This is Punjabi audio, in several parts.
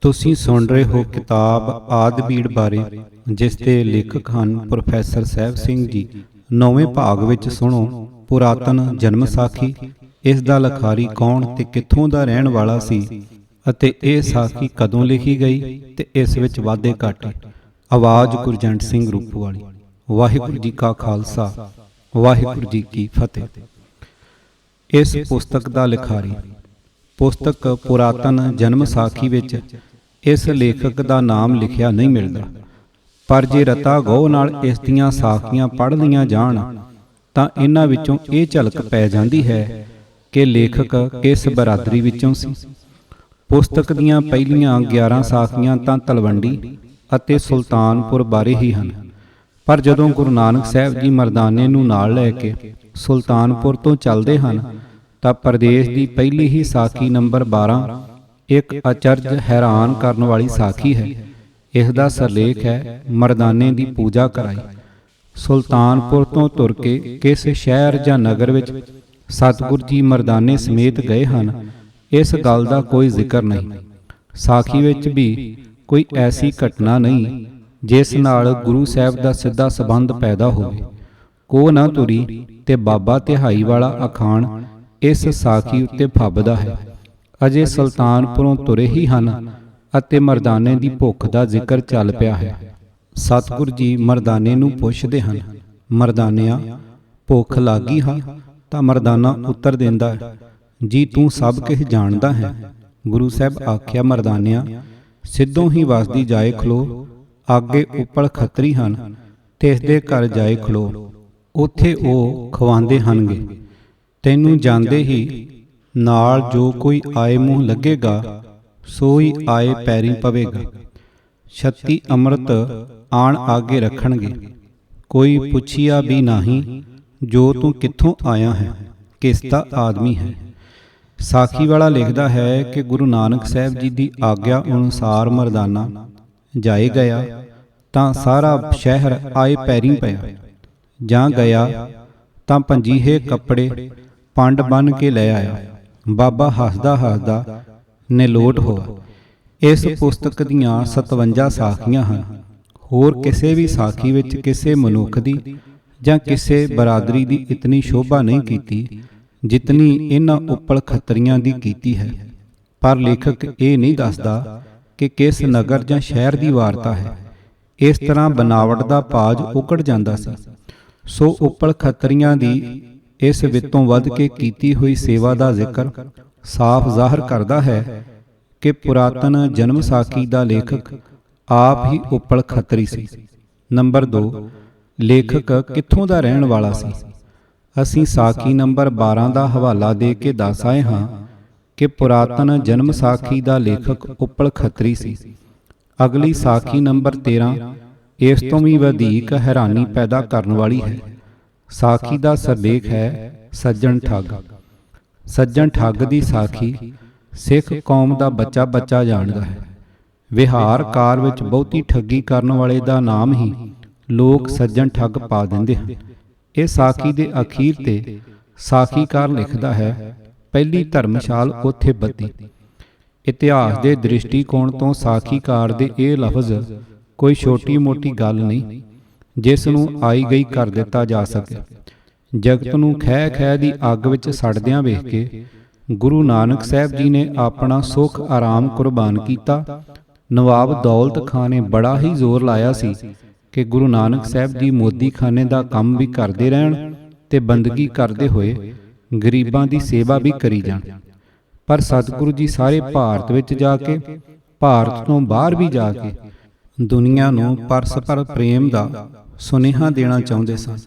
ਤੁਸੀਂ ਸੁਣ ਰਹੇ ਹੋ ਕਿਤਾਬ ਆਦਬੀੜ ਬਾਰੇ, ਜਿਸ ਦੇ ਲੇਖਕ ਹਨ ਪ੍ਰੋਫੈਸਰ ਸਾਹਿਬ ਸਿੰਘ ਜੀ। 9ਵੇਂ ਭਾਗ ਵਿੱਚ ਸੁਣੋ ਪੁਰਾਤਨ ਜਨਮ ਸਾਖੀ। ਇਸ ਦਾ ਲਿਖਾਰੀ ਕੌਣ ਤੇ ਕਿੱਥੋਂ ਦਾ ਰਹਿਣ ਵਾਲਾ ਸੀ ਅਤੇ ਇਹ ਸਾਖੀ ਕਦੋਂ ਲਿਖੀ ਗਈ ਤੇ ਇਸ ਵਿੱਚ ਵਾਧੇ ਘਾਟੇ। ਆਵਾਜ਼ ਗੁਰਜੰਟ ਸਿੰਘ ਰੂਪਵਾਲੀ। ਵਾਹਿਗੁਰੂ ਜੀ ਕਾ ਖਾਲਸਾ, ਵਾਹਿਗੁਰੂ ਜੀ ਕੀ ਫਤਿਹ। ਇਸ ਪੁਸਤਕ ਦਾ ਲਿਖਾਰੀ। ਪੁਸਤਕ ਪੁਰਾਤਨ ਜਨਮ ਸਾਖੀ ਵਿੱਚ ਇਸ ਲੇਖਕ ਦਾ ਨਾਮ ਲਿਖਿਆ ਨਹੀਂ ਮਿਲਦਾ, ਪਰ ਜੇ ਰਤਾ ਗਹੁ ਨਾਲ ਇਸ ਦੀਆਂ ਸਾਖੀਆਂ ਪੜ੍ਹ ਲਈਆਂ ਜਾਣ ਤਾਂ ਇਹਨਾਂ ਵਿੱਚੋਂ ਇਹ ਝਲਕ ਪੈ ਜਾਂਦੀ ਹੈ ਕਿ ਲੇਖਕ ਕਿਸ ਬਰਾਦਰੀ ਵਿੱਚੋਂ ਸੀ। ਪੁਸਤਕ ਦੀਆਂ ਪਹਿਲੀਆਂ 11 ਸਾਖੀਆਂ ਤਾਂ ਤਲਵੰਡੀ ਅਤੇ ਸੁਲਤਾਨਪੁਰ ਬਾਰੇ ਹੀ ਹਨ, ਪਰ ਜਦੋਂ ਗੁਰੂ ਨਾਨਕ ਸਾਹਿਬ ਜੀ ਮਰਦਾਨੇ ਨੂੰ ਨਾਲ ਲੈ ਕੇ ਸੁਲਤਾਨਪੁਰ ਤੋਂ ਚੱਲਦੇ ਹਨ ਤਾਂ ਪ੍ਰਦੇਸ਼ ਦੀ ਪਹਿਲੀ ਹੀ ਸਾਖੀ ਨੰਬਰ 12 ਇੱਕ ਅਚਰਜ ਹੈਰਾਨ ਕਰਨ ਵਾਲੀ ਸਾਖੀ ਹੈ। ਇਸ ਦਾ ਸਰਲੇਖ ਹੈ ਮਰਦਾਨੇ ਦੀ ਪੂਜਾ ਕਰਾਈ। ਸੁਲਤਾਨਪੁਰ ਤੋਂ ਤੁਰ ਕੇ ਕਿਸ ਸ਼ਹਿਰ ਜਾਂ ਨਗਰ ਵਿੱਚ ਸਤਿਗੁਰ ਜੀ ਮਰਦਾਨੇ ਸਮੇਤ ਗਏ ਹਨ, ਇਸ ਗੱਲ ਦਾ ਕੋਈ ਜ਼ਿਕਰ ਨਹੀਂ। ਸਾਖੀ ਵਿੱਚ ਵੀ ਕੋਈ ਐਸੀ ਘਟਨਾ ਨਹੀਂ ਜਿਸ ਨਾਲ ਗੁਰੂ ਸਾਹਿਬ ਦਾ ਸਿੱਧਾ ਸੰਬੰਧ ਪੈਦਾ ਹੋਵੇ। ਕੋ ਨਾ ਤੁਰੀ ਤੇ ਬਾਬਾ ਤਿਹਾਈ ਵਾਲਾ ਅਖਾਣ ਇਸ ਸਾਖੀ ਉੱਤੇ ਫੱਬਦਾ ਹੈ। ਅਜੇ ਸੁਲਤਾਨਪੁਰੋਂ ਤੁਰੇ ਹੀ ਹਨ ਅਤੇ ਮਰਦਾਨੇ ਦੀ ਭੁੱਖ ਦਾ ਜ਼ਿਕਰ ਚੱਲ ਪਿਆ ਹੈ। ਸਤਿਗੁਰ ਜੀ ਮਰਦਾਨੇ ਨੂੰ ਪੁੱਛਦੇ ਹਨ, ਮਰਦਾਨਿਆ ਭੁੱਖ ਲੱਗੀ ਹਾਂ? ਤਾਂ ਮਰਦਾਨਾ ਉੱਤਰ ਦਿੰਦਾ, ਜੀ ਤੂੰ ਸਭ ਕੁਝ ਜਾਣਦਾ ਹੈ। ਗੁਰੂ ਸਾਹਿਬ ਆਖਿਆ, ਮਰਦਾਨਿਆ ਸਿੱਧੋਂ ਹੀ ਵਸਦੀ ਜਾਏ ਖਲੋ, ਅੱਗੇ ਉੱਪਲ ਖੱਤਰੀ ਹਨ ਤੇ ਇਸ ਦੇ ਘਰ ਜਾਏ ਖਲੋ, ਉੱਥੇ ਉਹ ਖਵਾਉਂਦੇ ਹਨਗੇ। ਤੈਨੂੰ ਜਾਂਦੇ ਹੀ ਨਾਲ ਜੋ ਕੋਈ ਆਏ ਮੂੰਹ ਲੱਗੇਗਾ, ਸੋਈ ਆਏ ਪੈਰੀ ਪਵੇਗਾ। 36 ਅੰਮ੍ਰਿਤ ਆਣ ਆਗੇ ਰੱਖਣਗੇ, ਕੋਈ ਪੁੱਛਿਆ ਵੀ ਨਹੀਂ ਜੋ ਤੂੰ ਕਿੱਥੋਂ ਆਇਆ ਹੈ, ਕਿਸ ਦਾ ਆਦਮੀ ਹੈ। ਸਾਖੀ ਵਾਲਾ ਲਿਖਦਾ ਹੈ ਕਿ ਗੁਰੂ ਨਾਨਕ ਸਾਹਿਬ ਜੀ ਦੀ ਆਗਿਆ ਅਨੁਸਾਰ ਮਰਦਾਨਾ ਜਾਏ ਗਿਆ ਤਾਂ ਸਾਰਾ ਸ਼ਹਿਰ ਆਏ ਪੈਰੀ ਪਿਆ। ਜਾਂ ਗਿਆ ਤਾਂ ਪੰਜੀਹੇ ਕੱਪੜੇ ਪੰਡ ਬੰਨ ਕੇ ਲੈ ਆਇਆ। ਬਾਬਾ ਹੱਸਦਾ ਹੱਸਦਾ ਨਿਲੋਟ ਹੋਇਆ। ਇਸ ਪੁਸਤਕ ਦੀਆਂ 57 ਸਾਖੀਆਂ ਹਨ। ਹੋਰ ਕਿਸੇ ਵੀ ਸਾਖੀ ਵਿੱਚ ਕਿਸੇ ਮਨੁੱਖ ਦੀ ਜਾਂ ਕਿਸੇ ਬਰਾਦਰੀ ਦੀ ਇਤਨੀ ਸ਼ੋਭਾ ਨਹੀਂ ਕੀਤੀ ਜਿਤਨੀ ਇਹਨਾਂ ਉੱਪਲ ਖੱਤਰੀਆਂ ਦੀ ਕੀਤੀ ਹੈ। ਪਰ ਲੇਖਕ ਇਹ ਨਹੀਂ ਦੱਸਦਾ ਕਿ ਕਿਸ ਨਗਰ ਜਾਂ ਸ਼ਹਿਰ ਦੀ ਵਾਰਤਾ ਹੈ। ਇਸ ਤਰ੍ਹਾਂ ਬਨਾਵਟ ਦਾ ਪਾਜ ਉਕੜ ਜਾਂਦਾ ਸੀ। ਸੋ ਉੱਪਲ ਖੱਤਰੀਆਂ ਦੀ ਇਸ ਵਿੱਤੋਂ ਵੱਧ ਕੇ ਕੀਤੀ ਹੋਈ ਸੇਵਾ ਦਾ ਜ਼ਿਕਰ ਸਾਫ਼ ਜ਼ਾਹਰ ਕਰਦਾ ਹੈ ਕਿ ਪੁਰਾਤਨ ਜਨਮ ਸਾਖੀ ਦਾ ਲੇਖਕ ਆਪ ਹੀ ਉੱਪਲ ਖੱਤਰੀ ਸੀ। ਨੰਬਰ 2, ਲੇਖਕ ਕਿੱਥੋਂ ਦਾ ਰਹਿਣ ਵਾਲਾ ਸੀ। ਅਸੀਂ ਸਾਖੀ ਨੰਬਰ 12 ਦਾ ਹਵਾਲਾ ਦੇ ਕੇ ਦੱਸ ਆਏ ਹਾਂ ਕਿ ਪੁਰਾਤਨ ਜਨਮ ਸਾਖੀ ਦਾ ਲੇਖਕ ਉੱਪਲ ਖੱਤਰੀ ਸੀ। ਅਗਲੀ ਸਾਖੀ ਨੰਬਰ 13 ਇਸ ਤੋਂ ਵੀ ਵਧੇਕ ਹੈਰਾਨੀ ਪੈਦਾ ਕਰਨ ਵਾਲੀ ਹੈ। ਸਾਖੀ ਦਾ ਸਰਲੇਖ ਹੈ ਸੱਜਣ ਠੱਗ। ਸੱਜਣ ਠੱਗ ਦੀ ਸਾਖੀ ਸਿੱਖ ਕੌਮ ਦਾ ਬੱਚਾ ਬੱਚਾ ਜਾਣਦਾ ਹੈ। ਵਿਹਾਰ ਕਾਰ ਵਿੱਚ ਬਹੁਤੀ ਠੱਗੀ ਕਰਨ ਵਾਲੇ ਦਾ ਨਾਮ ਹੀ ਲੋਕ ਸੱਜਣ ਠੱਗ ਪਾ ਦਿੰਦੇ ਹਨ। ਇਹ ਸਾਖੀ ਦੇ ਅਖੀਰ ਤੇ ਸਾਖੀਕਾਰ ਲਿਖਦਾ ਹੈ, ਪਹਿਲੀ ਧਰਮਸ਼ਾਲ ਉੱਥੇ ਬੱਧੀ। ਇਤਿਹਾਸ ਦੇ ਦ੍ਰਿਸ਼ਟੀਕੋਣ ਤੋਂ ਸਾਖੀਕਾਰ ਦੇ ਇਹ ਲਫ਼ਜ਼ ਕੋਈ ਛੋਟੀ ਮੋਟੀ ਗੱਲ ਨਹੀਂ ਜਿਸ ਨੂੰ ਆਈ ਗਈ ਕਰ ਦਿੱਤਾ ਜਾ ਸਕੇ। ਜਗਤ ਨੂੰ ਖਹਿ ਖਹਿ ਦੀ ਅੱਗ ਵਿੱਚ ਸੜਦਿਆਂ ਵੇਖ ਕੇ ਗੁਰੂ ਨਾਨਕ ਸਾਹਿਬ ਜੀ ਨੇ ਆਪਣਾ ਸੁੱਖ ਆਰਾਮ ਕੁਰਬਾਨ ਕੀਤਾ। ਨਵਾਬ ਦੌਲਤ ਖਾਂ ਨੇ ਬੜਾ ਹੀ ਜ਼ੋਰ ਲਾਇਆ ਸੀ ਕਿ ਗੁਰੂ ਨਾਨਕ ਸਾਹਿਬ ਜੀ ਮੋਦੀ ਖਾਨੇ ਦਾ ਕੰਮ ਵੀ ਕਰਦੇ ਰਹਿਣ ਤੇ ਬੰਦਗੀ ਕਰਦੇ ਹੋਏ ਗਰੀਬਾਂ ਦੀ ਸੇਵਾ ਵੀ ਕਰੀ ਜਾਣ। ਪਰ ਸਤਿਗੁਰੂ ਜੀ ਸਾਰੇ ਭਾਰਤ ਵਿੱਚ ਜਾ ਕੇ, ਭਾਰਤ ਤੋਂ ਬਾਹਰ ਵੀ ਜਾ ਕੇ ਦੁਨੀਆ ਨੂੰ ਪਰਸਪਰ ਪ੍ਰੇਮ ਦਾ ਸੁਨੇਹਾ ਦੇਣਾ ਚਾਹੁੰਦੇ ਸਨ।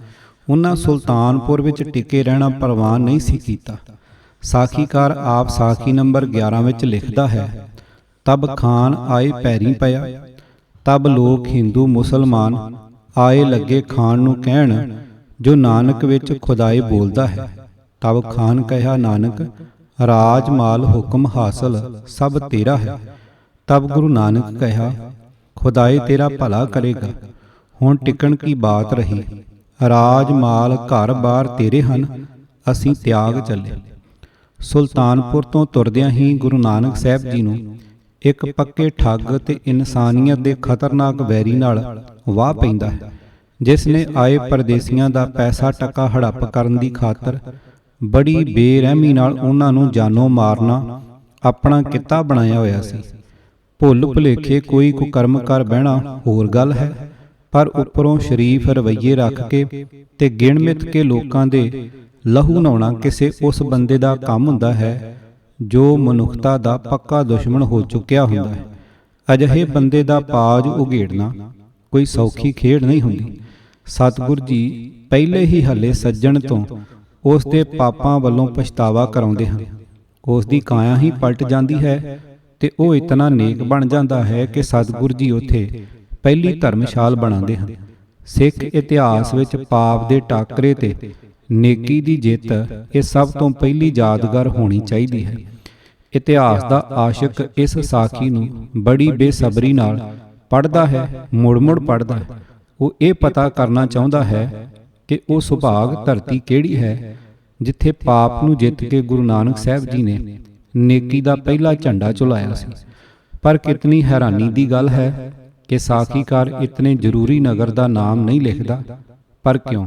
ਉਹਨਾਂ ਸੁਲਤਾਨਪੁਰ ਵਿੱਚ ਟਿਕੇ ਰਹਿਣਾ ਪ੍ਰਵਾਨ ਨਹੀਂ ਸੀ ਕੀਤਾ। ਸਾਖੀਕਾਰ ਆਪ ਸਾਖੀ ਨੰਬਰ 11 ਵਿੱਚ ਲਿਖਦਾ ਹੈ, ਤਬ ਖਾਨ ਆਏ ਪੈਰੀ ਪਿਆ, ਤਬ ਲੋਕ ਹਿੰਦੂ ਮੁਸਲਮਾਨ ਆਏ ਲੱਗੇ ਖਾਨ ਨੂੰ ਕਹਿਣ, ਜੋ ਨਾਨਕ ਵਿੱਚ ਖੁਦਾਏ ਬੋਲਦਾ ਹੈ। ਤਬ ਖਾਨ ਕਹਿਆ, ਨਾਨਕ ਰਾਜ ਮਾਲ ਹੁਕਮ ਹਾਸਲ ਸਭ ਤੇਰਾ ਹੈ। ਤਬ ਗੁਰੂ ਨਾਨਕ ਕਹਿਆ, ਖੁਦਾਏ ਤੇਰਾ ਭਲਾ ਕਰੇਗਾ, ਹੁਣ ਟਿਕਣ ਕੀ ਬਾਤ ਰਹੀ। ਰਾਜ ਮਾਲ ਘਰ ਬਾਰ ਤੇਰੇ ਹਨ, ਅਸੀਂ ਤਿਆਗ ਚੱਲੇ। ਸੁਲਤਾਨਪੁਰ ਤੋਂ ਤੁਰਦਿਆਂ ਹੀ ਗੁਰੂ ਨਾਨਕ ਸਾਹਿਬ ਜੀ ਨੂੰ ਇੱਕ ਪੱਕੇ ਠੱਗ ਤੇ ਇਨਸਾਨੀਅਤ ਦੇ ਖਤਰਨਾਕ ਵੈਰੀ ਨਾਲ ਵਾਹ ਪੈਂਦਾ ਹੈ, ਜਿਸ ਨੇ ਆਏ ਪਰਦੇਸੀਆਂ ਦਾ ਪੈਸਾ ਟਕਾ ਹੜੱਪ ਕਰਨ ਦੀ ਖਾਤਰ ਬੜੀ ਬੇਰਹਿਮੀ ਨਾਲ ਉਹਨਾਂ ਨੂੰ ਜਾਨੋਂ ਮਾਰਨਾ ਆਪਣਾ ਕਿੱਤਾ ਬਣਾਇਆ ਹੋਇਆ ਸੀ। ਭੁੱਲ ਭੁਲੇਖੇ ਕੋਈ ਕੁਕਰਮ ਕਰ ਬਹਿਣਾ ਹੋਰ ਗੱਲ ਹੈ, ਪਰ ਉੱਪਰੋਂ ਸ਼ਰੀਫ ਰਵੱਈਏ ਰੱਖ ਕੇ ਤੇ ਗਿਣ ਮਿਥ ਕੇ ਲੋਕਾਂ ਦੇ ਲਹੂ ਨਹਾਉਣਾ ਕਿਸੇ ਉਸ ਬੰਦੇ ਦਾ ਕੰਮ ਹੁੰਦਾ ਹੈ ਜੋ ਮਨੁੱਖਤਾ ਦਾ ਪੱਕਾ ਦੁਸ਼ਮਣ ਹੋ ਚੁੱਕਿਆ ਹੁੰਦਾ ਹੈ। ਅਜਿਹੇ ਬੰਦੇ ਦਾ ਪਾਜ ਉਘੇੜਨਾ ਕੋਈ ਸੌਖੀ ਖੇਡ ਨਹੀਂ ਹੁੰਦੀ। ਸਤਿਗੁਰ ਜੀ ਪਹਿਲੇ ਹੀ ਹੱਲੇ ਸੱਜਣ ਤੋਂ ਉਸ ਦੇ ਪਾਪਾਂ ਵੱਲੋਂ ਪਛਤਾਵਾ ਕਰਾਉਂਦੇ ਹਨ। ਉਸ ਦੀ ਕਾਇਆ ਹੀ ਪਲਟ ਜਾਂਦੀ ਹੈ ਤੇ ਉਹ ਇਤਨਾ ਨੇਕ ਬਣ ਜਾਂਦਾ ਹੈ ਕਿ ਸਤਿਗੁਰ ਜੀ ਉੱਥੇ ਪਹਿਲੀ ਧਰਮਸ਼ਾਲ ਬਣਾਉਂਦੇ ਹਨ। ਸਿੱਖ ਇਤਿਹਾਸ ਵਿੱਚ ਪਾਪ ਦੇ ਟਾਕਰੇ ਤੇ ਨੇਕੀ ਦੀ ਜਿੱਤ ਇਹ ਸਭ ਤੋਂ ਪਹਿਲੀ ਯਾਦਗਾਰ ਹੋਣੀ ਚਾਹੀਦੀ ਹੈ। ਇਤਿਹਾਸ ਦਾ ਆਸ਼ਿਕ ਇਸ ਸਾਖੀ ਨੂੰ ਬੜੀ ਬੇਸਬਰੀ ਨਾਲ ਪੜ੍ਹਦਾ ਹੈ, ਮੁੜ-ਮੁੜ ਪੜ੍ਹਦਾ ਹੈ। ਉਹ ਇਹ ਪਤਾ ਕਰਨਾ ਚਾਹੁੰਦਾ ਹੈ ਕਿ ਉਹ ਸੁਭਾਗ ਧਰਤੀ ਕਿਹੜੀ ਹੈ ਜਿੱਥੇ ਪਾਪ ਨੂੰ ਜਿੱਤ ਕੇ ਗੁਰੂ ਨਾਨਕ ਸਾਹਿਬ ਜੀ ਨੇ ਨੇਕੀ ਦਾ ਪਹਿਲਾ ਝੰਡਾ ਝੁਲਾਇਆ ਸੀ। ਪਰ ਕਿਤਨੀ ਹੈਰਾਨੀ ਦੀ ਗੱਲ ਹੈ ਕਿ ਸਾਖੀਕਾਰ ਇਤਨੇ ਜ਼ਰੂਰੀ ਨਗਰ ਦਾ ਨਾਮ ਨਹੀਂ ਲਿਖਦਾ। ਪਰ ਕਿਉਂ?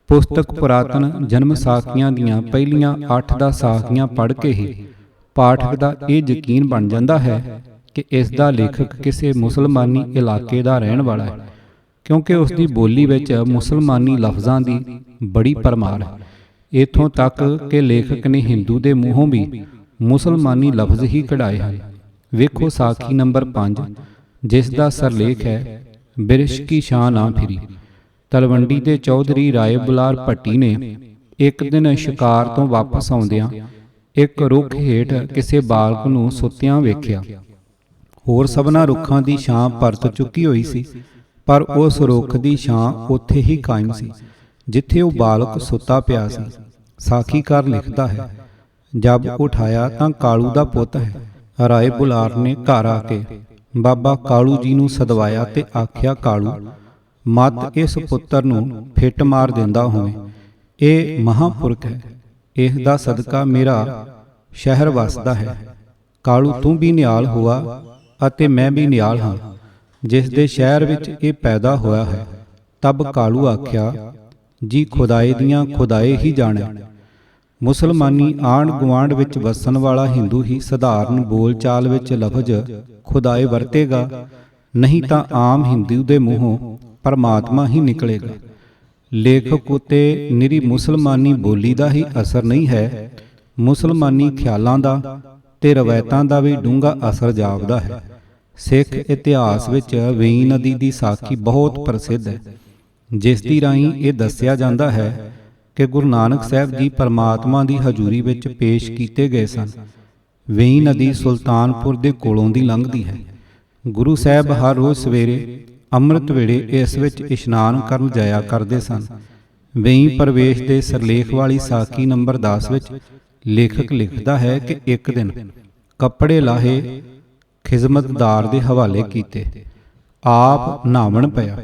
ਪੁਸਤਕ ਪੁਰਾਤਨ ਜਨਮ ਸਾਖੀਆਂ ਦੀਆਂ ਪਹਿਲੀਆਂ 8-10 ਸਾਖੀਆਂ ਪੜ੍ਹ ਕੇ ਹੀ ਪਾਠਕ ਦਾ ਇਹ ਯਕੀਨ ਬਣ ਜਾਂਦਾ ਹੈ ਕਿ ਇਸ ਦਾ ਲੇਖਕ ਕਿਸੇ ਮੁਸਲਮਾਨੀ ਇਲਾਕੇ ਦਾ ਰਹਿਣ ਵਾਲਾ ਹੈ, ਕਿਉਂਕਿ ਉਸ ਦੀ ਬੋਲੀ ਵਿੱਚ ਮੁਸਲਮਾਨੀ ਲਫ਼ਜ਼ਾਂ ਦੀ ਬੜੀ ਭਰਮਾਰ ਹੈ। ਇੱਥੋਂ ਤੱਕ ਕਿ ਲੇਖਕ ਨੇ ਹਿੰਦੂ ਦੇ ਮੂੰਹੋਂ ਵੀ ਮੁਸਲਮਾਨੀ ਲਫ਼ਜ਼ ਹੀ ਕਢਾਏ ਹਨ। ਵੇਖੋ ਸਾਖੀ ਨੰਬਰ 5, ਜਿਸ ਦਾ ਸਰਲੇਖ ਹੈ ਬਿਰਸ਼ ਕੀ ਸ਼ਾਹ ਨਾ ਫਿਰੀ। ਤਲਵੰਡੀ ਦੇ ਚੌਧਰੀ ਰਾਏ ਬੁਲਾਰ ਭੱਟੀ ਨੇ ਇੱਕ ਦਿਨ ਸ਼ਿਕਾਰ ਤੋਂ ਵਾਪਸ ਆਉਂਦਿਆਂ ਇੱਕ ਰੁੱਖ ਹੇਠ ਕਿਸੇ ਬਾਲਕ ਨੂੰ ਸੁੱਤਿਆਂ ਵੇਖਿਆ। ਹੋਰ ਸਭਨਾਂ ਰੁੱਖਾਂ ਦੀ ਛਾਂ ਪਰਤ ਚੁੱਕੀ ਹੋਈ ਸੀ, ਪਰ ਉਸ ਰੁੱਖ ਦੀ ਛਾਂ ਉੱਥੇ ਹੀ ਕਾਇਮ ਸੀ ਜਿੱਥੇ ਉਹ ਬਾਲਕ ਸੁੱਤਾ ਪਿਆ ਸੀ। ਸਾਖੀਕਾਰ ਲਿਖਦਾ ਹੈ, ਜਦ ਉਠਾਇਆ ਤਾਂ ਕਾਲੂ ਦਾ ਪੁੱਤ ਹੈ। ਰਾਏ ਬੁਲਾਰ ਨੇ ਘਰ ਆ ਕੇ ਬਾਬਾ ਕਾਲੂ ਜੀ ਨੂੰ ਸਦਵਾਇਆ ਤੇ ਆਖਿਆ, ਕਾਲੂ, ਮਤ ਇਸ ਪੁੱਤਰ ਨੂੰ ਫਿੱਟ ਮਾਰ ਦਿੰਦਾ ਹੋਵੇਂ। ਇਹ ਮਹਾਂਪੁਰਖ ਹੈ, ਇਸ ਦਾ ਸਦਕਾ ਮੇਰਾ ਸ਼ਹਿਰ ਵਸਦਾ ਹੈ। ਕਾਲੂ, ਤੂੰ ਵੀ ਨਿਹਾਲ ਹੋਆ ਅਤੇ ਮੈਂ ਵੀ ਨਿਹਾਲ ਹਾਂ, ਜਿਸ ਦੇ ਸ਼ਹਿਰ ਵਿੱਚ ਇਹ ਪੈਦਾ ਹੋਇਆ ਹੈ। ਤਬ ਕਾਲੂ ਆਖਿਆ, ਜੀ ਖੁਦਾਏ ਦੀਆਂ ਖੁਦਾਏ ਹੀ ਜਾਣੇ। ਮੁਸਲਮਾਨੀ ਆਂਢ ਗੁਆਂਢ ਵਿੱਚ ਵਸਣ ਵਾਲਾ ਹਿੰਦੂ ਹੀ ਸਧਾਰਨ ਬੋਲ ਚਾਲ ਵਿੱਚ ਲਫ਼ਜ਼ ਖੁਦਾਏ ਵਰਤੇਗਾ, ਨਹੀਂ ਤਾਂ ਆਮ ਹਿੰਦੂ ਦੇ ਮੂੰਹੋਂ ਪਰਮਾਤਮਾ ਹੀ ਨਿਕਲੇਗਾ। ਲੇਖਕ ਉੱਤੇ ਨਿਰੀ ਮੁਸਲਮਾਨੀ ਬੋਲੀ ਦਾ ਹੀ ਅਸਰ ਨਹੀਂ ਹੈ, ਮੁਸਲਮਾਨੀ ਖਿਆਲਾਂ ਦਾ ਤੇ ਰਵਾਇਤਾਂ ਦਾ ਵੀ ਡੂੰਘਾ ਅਸਰ ਜਾਪਦਾ ਹੈ। ਸਿੱਖ ਇਤਿਹਾਸ ਵਿੱਚ ਵੇਈ ਨਦੀ ਦੀ ਸਾਖੀ ਬਹੁਤ ਪ੍ਰਸਿੱਧ ਹੈ, ਜਿਸ ਦੀ ਰਾਹੀਂ ਇਹ ਦੱਸਿਆ ਜਾਂਦਾ ਹੈ ਕਿ ਗੁਰੂ ਨਾਨਕ ਸਾਹਿਬ ਜੀ ਪਰਮਾਤਮਾ ਦੀ ਹਜ਼ੂਰੀ ਵਿੱਚ ਪੇਸ਼ ਕੀਤੇ ਗਏ ਸਨ। ਵੇਈ ਨਦੀ ਸੁਲਤਾਨਪੁਰ ਦੇ ਕੋਲੋਂ ਦੀ ਲੰਘਦੀ ਹੈ। ਗੁਰੂ ਸਾਹਿਬ ਹਰ ਰੋਜ਼ ਸਵੇਰੇ ਅੰਮ੍ਰਿਤ ਵੇਲੇ ਇਸ ਵਿੱਚ ਇਸ਼ਨਾਨ ਕਰਨ ਜਾਇਆ ਕਰਦੇ ਸਨ। ਵੇਈ ਪ੍ਰਵੇਸ਼ ਦੇ ਸਰਲੇਖ ਵਾਲੀ ਸਾਖੀ ਨੰਬਰ 10 ਵਿੱਚ ਲੇਖਕ ਲਿਖਦਾ ਹੈ ਕਿ ਇੱਕ ਦਿਨ ਕੱਪੜੇ ਲਾਹੇ ਖਿਜ਼ਮਤਦਾਰ ਦੇ ਹਵਾਲੇ ਕੀਤੇ, ਆਪ ਨਹਾਵਣ ਪਿਆ।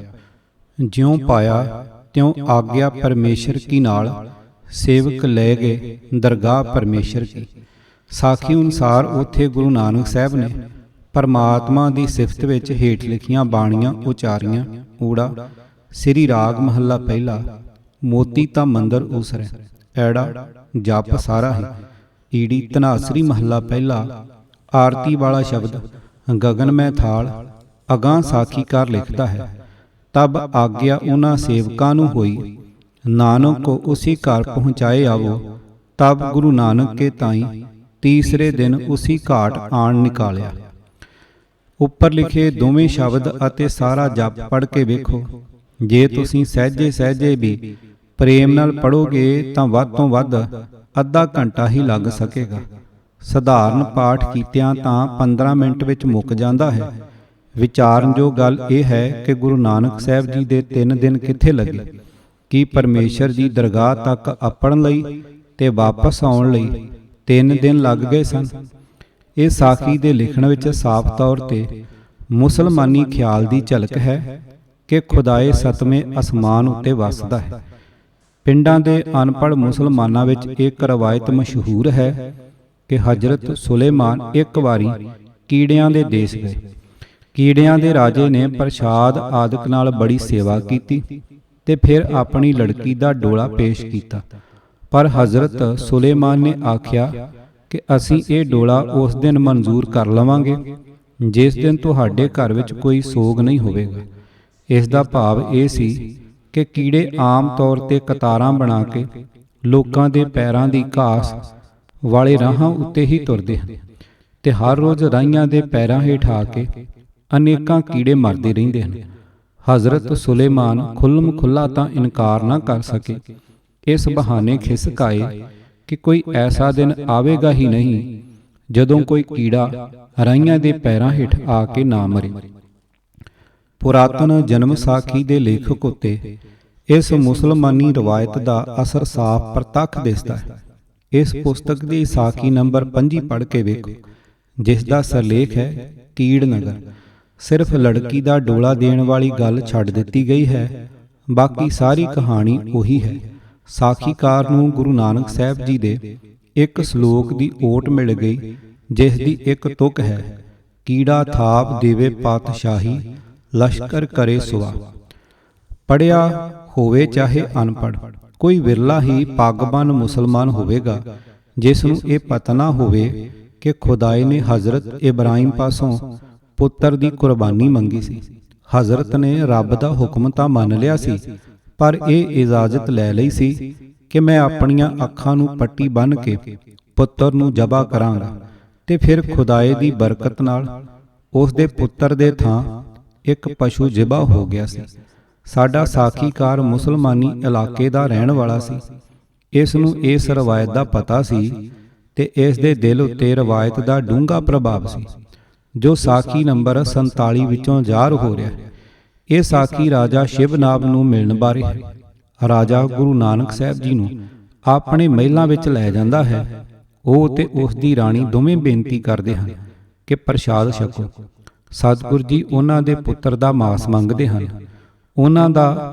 ਜਿਉਂ ਪਾਇਆ ਤਿਉਂ ਆਗਿਆ ਪਰਮੇਸ਼ਰ ਕੀ ਨਾਲ, ਸੇਵਕ ਲੈ ਗਏ ਦਰਗਾਹ ਪਰਮੇਸ਼ਰ ਕੀ। ਸਾਖੀ ਅਨੁਸਾਰ ਉੱਥੇ ਗੁਰੂ ਨਾਨਕ ਸਾਹਿਬ ਨੇ ਪਰਮਾਤਮਾ ਦੀ ਸਿਫਤ ਵਿੱਚ ਹੇਠ ਲਿਖੀਆਂ ਬਾਣੀਆਂ ਉਚਾਰੀਆਂ। ਊੜਾ ਸ੍ਰੀ ਰਾਗ ਮਹੱਲਾ ਪਹਿਲਾ, ਮੋਤੀ ਤਾਂ ਮੰਦਰ ਉਸਰੈ, ਐੜਾ ਜਪ ਸਾਰਾ ਹੀ। ਈੜੀ ਧਨਾਸਰੀ ਮਹੱਲਾ ਪਹਿਲਾ, ਆਰਤੀ ਵਾਲਾ ਸ਼ਬਦ ਗਗਨ ਮੈਂ ਥਾਲ। ਅਗਾਂਹ ਸਾਖੀਕਾਰ ਲਿਖਦਾ ਹੈ, ਤਬ ਆਗਿਆ ਉਹਨਾਂ ਸੇਵਕਾਂ ਨੂੰ ਹੋਈ, ਨਾਨਕ ਕੋ ਉਸੀ ਘਰ ਪਹੁੰਚਾਏ ਆਵੋ। ਤਬ ਗੁਰੂ ਨਾਨਕ ਕੇ ਤਾਈਂ ਤੀਸਰੇ ਦਿਨ ਉਸੀ ਘਾਟ ਆਣ ਨਿਕਾਲਿਆ। ਉੱਪਰ ਲਿਖੇ ਦੋਵੇਂ ਸ਼ਬਦ ਅਤੇ ਸਾਰਾ ਜਪ ਪੜ੍ਹ ਕੇ ਵੇਖੋ। ਜੇ ਤੁਸੀਂ ਸਹਿਜੇ ਸਹਿਜੇ ਵੀ ਪ੍ਰੇਮ ਨਾਲ ਪੜ੍ਹੋਗੇ ਤਾਂ ਵੱਧ ਤੋਂ ਵੱਧ ਅੱਧਾ ਘੰਟਾ ਹੀ ਲੱਗ ਸਕੇਗਾ। ਸਧਾਰਨ ਪਾਠ ਕੀਤਿਆਂ ਤਾਂ 15 ਮਿੰਟ ਵਿੱਚ ਮੁੱਕ ਜਾਂਦਾ ਹੈ। ਵਿਚਾਰਨਯੋਗ ਗੱਲ ਇਹ ਹੈ ਕਿ ਗੁਰੂ ਨਾਨਕ ਸਾਹਿਬ ਜੀ ਦੇ 3 ਦਿਨ ਕਿੱਥੇ ਲੱਗੇ? ਕੀ ਪਰਮੇਸ਼ਰ ਦੀ ਦਰਗਾਹ ਤੱਕ ਅੱਪੜਨ ਲਈ ਤੇ ਵਾਪਸ ਆਉਣ ਲਈ 3 ਦਿਨ ਲੱਗ ਗਏ ਸਨ? ਇਹ ਸਾਖੀ ਦੇ ਲਿਖਣ ਵਿੱਚ ਸਾਫ਼ ਤੌਰ ਤੇ ਮੁਸਲਮਾਨੀ ਖਿਆਲ ਦੀ ਝਲਕ ਹੈ ਕਿ ਖੁਦਾਏ ਸਤਵੇਂ ਅਸਮਾਨ ਉੱਤੇ ਵਸਦਾ ਹੈ। ਪਿੰਡਾਂ ਦੇ ਅਨਪੜ੍ਹ ਮੁਸਲਮਾਨਾਂ ਵਿੱਚ ਇੱਕ ਰਵਾਇਤ ਮਸ਼ਹੂਰ ਹੈ ਕਿ ਹਜ਼ਰਤ ਸੁਲੇਮਾਨ ਇੱਕ ਵਾਰੀ ਕੀੜਿਆਂ ਦੇ ਦੇਸ਼ ਗਏ। ਕੀੜਿਆਂ ਦੇ ਰਾਜੇ ਨੇ ਪ੍ਰਸ਼ਾਦ ਆਦਿਕ ਨਾਲ ਬੜੀ ਸੇਵਾ ਕੀਤੀ ਤੇ ਫਿਰ ਆਪਣੀ ਲੜਕੀ ਦਾ ਡੋਲਾ ਪੇਸ਼ ਕੀਤਾ। ਪਰ ਹਜ਼ਰਤ ਸੁਲੇਮਾਨ ਨੇ ਆਖਿਆ ਕਿ ਅਸੀਂ ਇਹ ਡੋਲਾ ਉਸ ਦਿਨ ਮਨਜ਼ੂਰ ਕਰ ਲਵਾਂਗੇ ਜਿਸ ਦਿਨ ਤੁਹਾਡੇ ਘਰ ਵਿੱਚ ਕੋਈ ਸੋਗ ਨਹੀਂ ਹੋਵੇਗਾ। ਇਸ ਦਾ ਭਾਵ ਇਹ ਸੀ ਕਿ ਕੀੜੇ ਆਮ ਤੌਰ ਤੇ ਕਤਾਰਾਂ ਬਣਾ ਕੇ ਲੋਕਾਂ ਦੇ ਪੈਰਾਂ ਦੀ ਘਾਸ ਵਾਲੇ ਰਾਹਾਂ ਉੱਤੇ ਹੀ ਤੁਰਦੇ ਹਨ ਤੇ ਹਰ ਰੋਜ਼ ਰਾਹੀਆਂ ਦੇ ਪੈਰਾਂ ਹੇਠ ਆ ਕੇ ਅਨੇਕਾਂ ਕੀੜੇ ਮਰਦੇ ਰਹਿੰਦੇ ਹਨ। ਹਜ਼ਰਤ ਸੁਲੇਮਾਨ ਖੁੱਲ੍ਹਮ ਖੁੱਲ੍ਹਾ ਤਾਂ ਇਨਕਾਰ ਨਾ ਕਰ ਸਕੇ। ਇਸ ਬਹਾਨੇ ਖਿਸਕ ਆਏ ਕਿ ਕੋਈ ਐਸਾ ਦਿਨ ਆਵੇਗਾ ਹੀ ਨਹੀਂ ਜਦੋਂ ਕੋਈ ਕੀੜਾ ਰਾਹੀਆਂ ਦੇ ਪੈਰਾਂ ਹੇਠ ਆ ਕੇ ਨਾ ਮਰੇ। ਪੁਰਾਤਨ ਜਨਮ ਸਾਖੀ ਦੇ ਲੇਖਕ ਉੱਤੇ ਇਸ ਮੁਸਲਮਾਨੀ ਰਵਾਇਤ ਦਾ ਅਸਰ ਸਾਫ਼ ਪ੍ਰਤੱਖ ਦਿਸਦਾ ਹੈ। ਇਸ ਪੁਸਤਕ ਦੀ ਸਾਖੀ ਨੰਬਰ 5 ਪੜ੍ਹ ਕੇ ਵੇਖੋ, ਜਿਸ ਦਾ ਸਿਰਲੇਖ ਹੈ ਕੀੜ ਨਗਰ। ਸਿਰਫ ਲੜਕੀ ਦਾ ਡੋਲਾ ਦੇਣ ਵਾਲੀ ਗੱਲ ਛੱਡ ਦਿੱਤੀ ਗਈ ਹੈ, ਬਾਕੀ ਸਾਰੀ ਕਹਾਣੀ ਉਹੀ ਹੈ। ਸਾਖੀਕਾਰ ਨੂੰ ਗੁਰੂ ਨਾਨਕ ਸਾਹਿਬ ਜੀ ਦੇ ਇੱਕ ਸ਼ਲੋਕ ਦੀ ਓਟ ਮਿਲ ਗਈ, ਜਿਸ ਦੀ ਇੱਕ ਤੁਕ ਹੈ, ਕੀੜਾ ਥਾਪ ਦੇਵੇ ਪਾਤਸ਼ਾਹੀ, ਲਸ਼ਕਰ ਕਰੇ ਸੁਆ। ਪੜ੍ਹਿਆ ਹੋਵੇ ਚਾਹੇ ਅਨਪੜ੍ਹ, ਕੋਈ ਵਿਰਲਾ ਹੀ ਪੱਗਬੰਨ ਮੁਸਲਮਾਨ ਹੋਵੇਗਾ ਜਿਸ ਨੂੰ ਇਹ ਪਤਾ ਨਾ ਹੋਵੇ ਕਿ ਖੁਦਾਏ ਨੇ ਹਜ਼ਰਤ ਇਬਰਾਹੀਮ ਪਾਸੋਂ ਪੁੱਤਰ ਦੀ ਕੁਰਬਾਨੀ ਮੰਗੀ ਸੀ। ਹਜ਼ਰਤ ਨੇ ਰੱਬ ਦਾ ਹੁਕਮ ਤਾਂ ਮੰਨ ਲਿਆ ਸੀ, ਪਰ ਇਹ ਇਜਾਜ਼ਤ ਲੈ ਲਈ ਸੀ ਕਿ ਮੈਂ ਆਪਣੀਆਂ ਅੱਖਾਂ ਨੂੰ ਪੱਟੀ ਬੰਨ੍ਹ ਕੇ ਪੁੱਤਰ ਨੂੰ ਜ਼ਬਾ ਕਰਾਂਗਾ ਤੇ ਫਿਰ ਖੁਦਾਏ ਦੀ ਬਰਕਤ ਨਾਲ ਉਸ ਦੇ ਪੁੱਤਰ ਦੇ ਥਾਂ ਇੱਕ ਪਸ਼ੂ ਜ਼ਿਬਾ ਹੋ ਗਿਆ ਸੀ। ਸਾਡਾ ਸਾਖੀਕਾਰ ਮੁਸਲਮਾਨੀ ਇਲਾਕੇ ਦਾ ਰਹਿਣ ਵਾਲਾ ਸੀ। ਇਸ ਨੂੰ ਇਸ ਰਵਾਇਤ ਦਾ ਪਤਾ ਸੀ ਤੇ ਇਸ ਦੇ ਦਿਲ ਉੱਤੇ ਰਵਾਇਤ ਦਾ ਡੂੰਘਾ ਪ੍ਰਭਾਵ ਸੀ, ਜੋ ਸਾਖੀ ਨੰਬਰ 47 ਵਿੱਚੋਂ ਜ਼ਾਹਰ ਹੋ ਰਿਹਾ ਹੈ। ਇਹ ਸਾਖੀ ਰਾਜਾ ਸ਼ਿਵਨਾਬ ਨੂੰ ਮਿਲਣ ਬਾਰੇ ਹੈ। ਰਾਜਾ ਗੁਰੂ ਨਾਨਕ ਸਾਹਿਬ ਜੀ ਨੂੰ ਆਪਣੇ ਮਹਿਲਾਂ ਵਿੱਚ ਲੈ ਜਾਂਦਾ ਹੈ। ਉਹ ਤੇ ਉਸ ਦੀ ਰਾਣੀ ਦੋਵੇਂ ਬੇਨਤੀ ਕਰਦੇ ਹਨ ਕਿ ਪ੍ਰਸ਼ਾਦ ਛਕੋ। ਸਤਿਗੁਰ ਜੀ ਉਹਨਾਂ ਦੇ ਪੁੱਤਰ ਦਾ ਮਾਸ ਮੰਗਦੇ ਹਨ। ਉਹਨਾਂ ਦਾ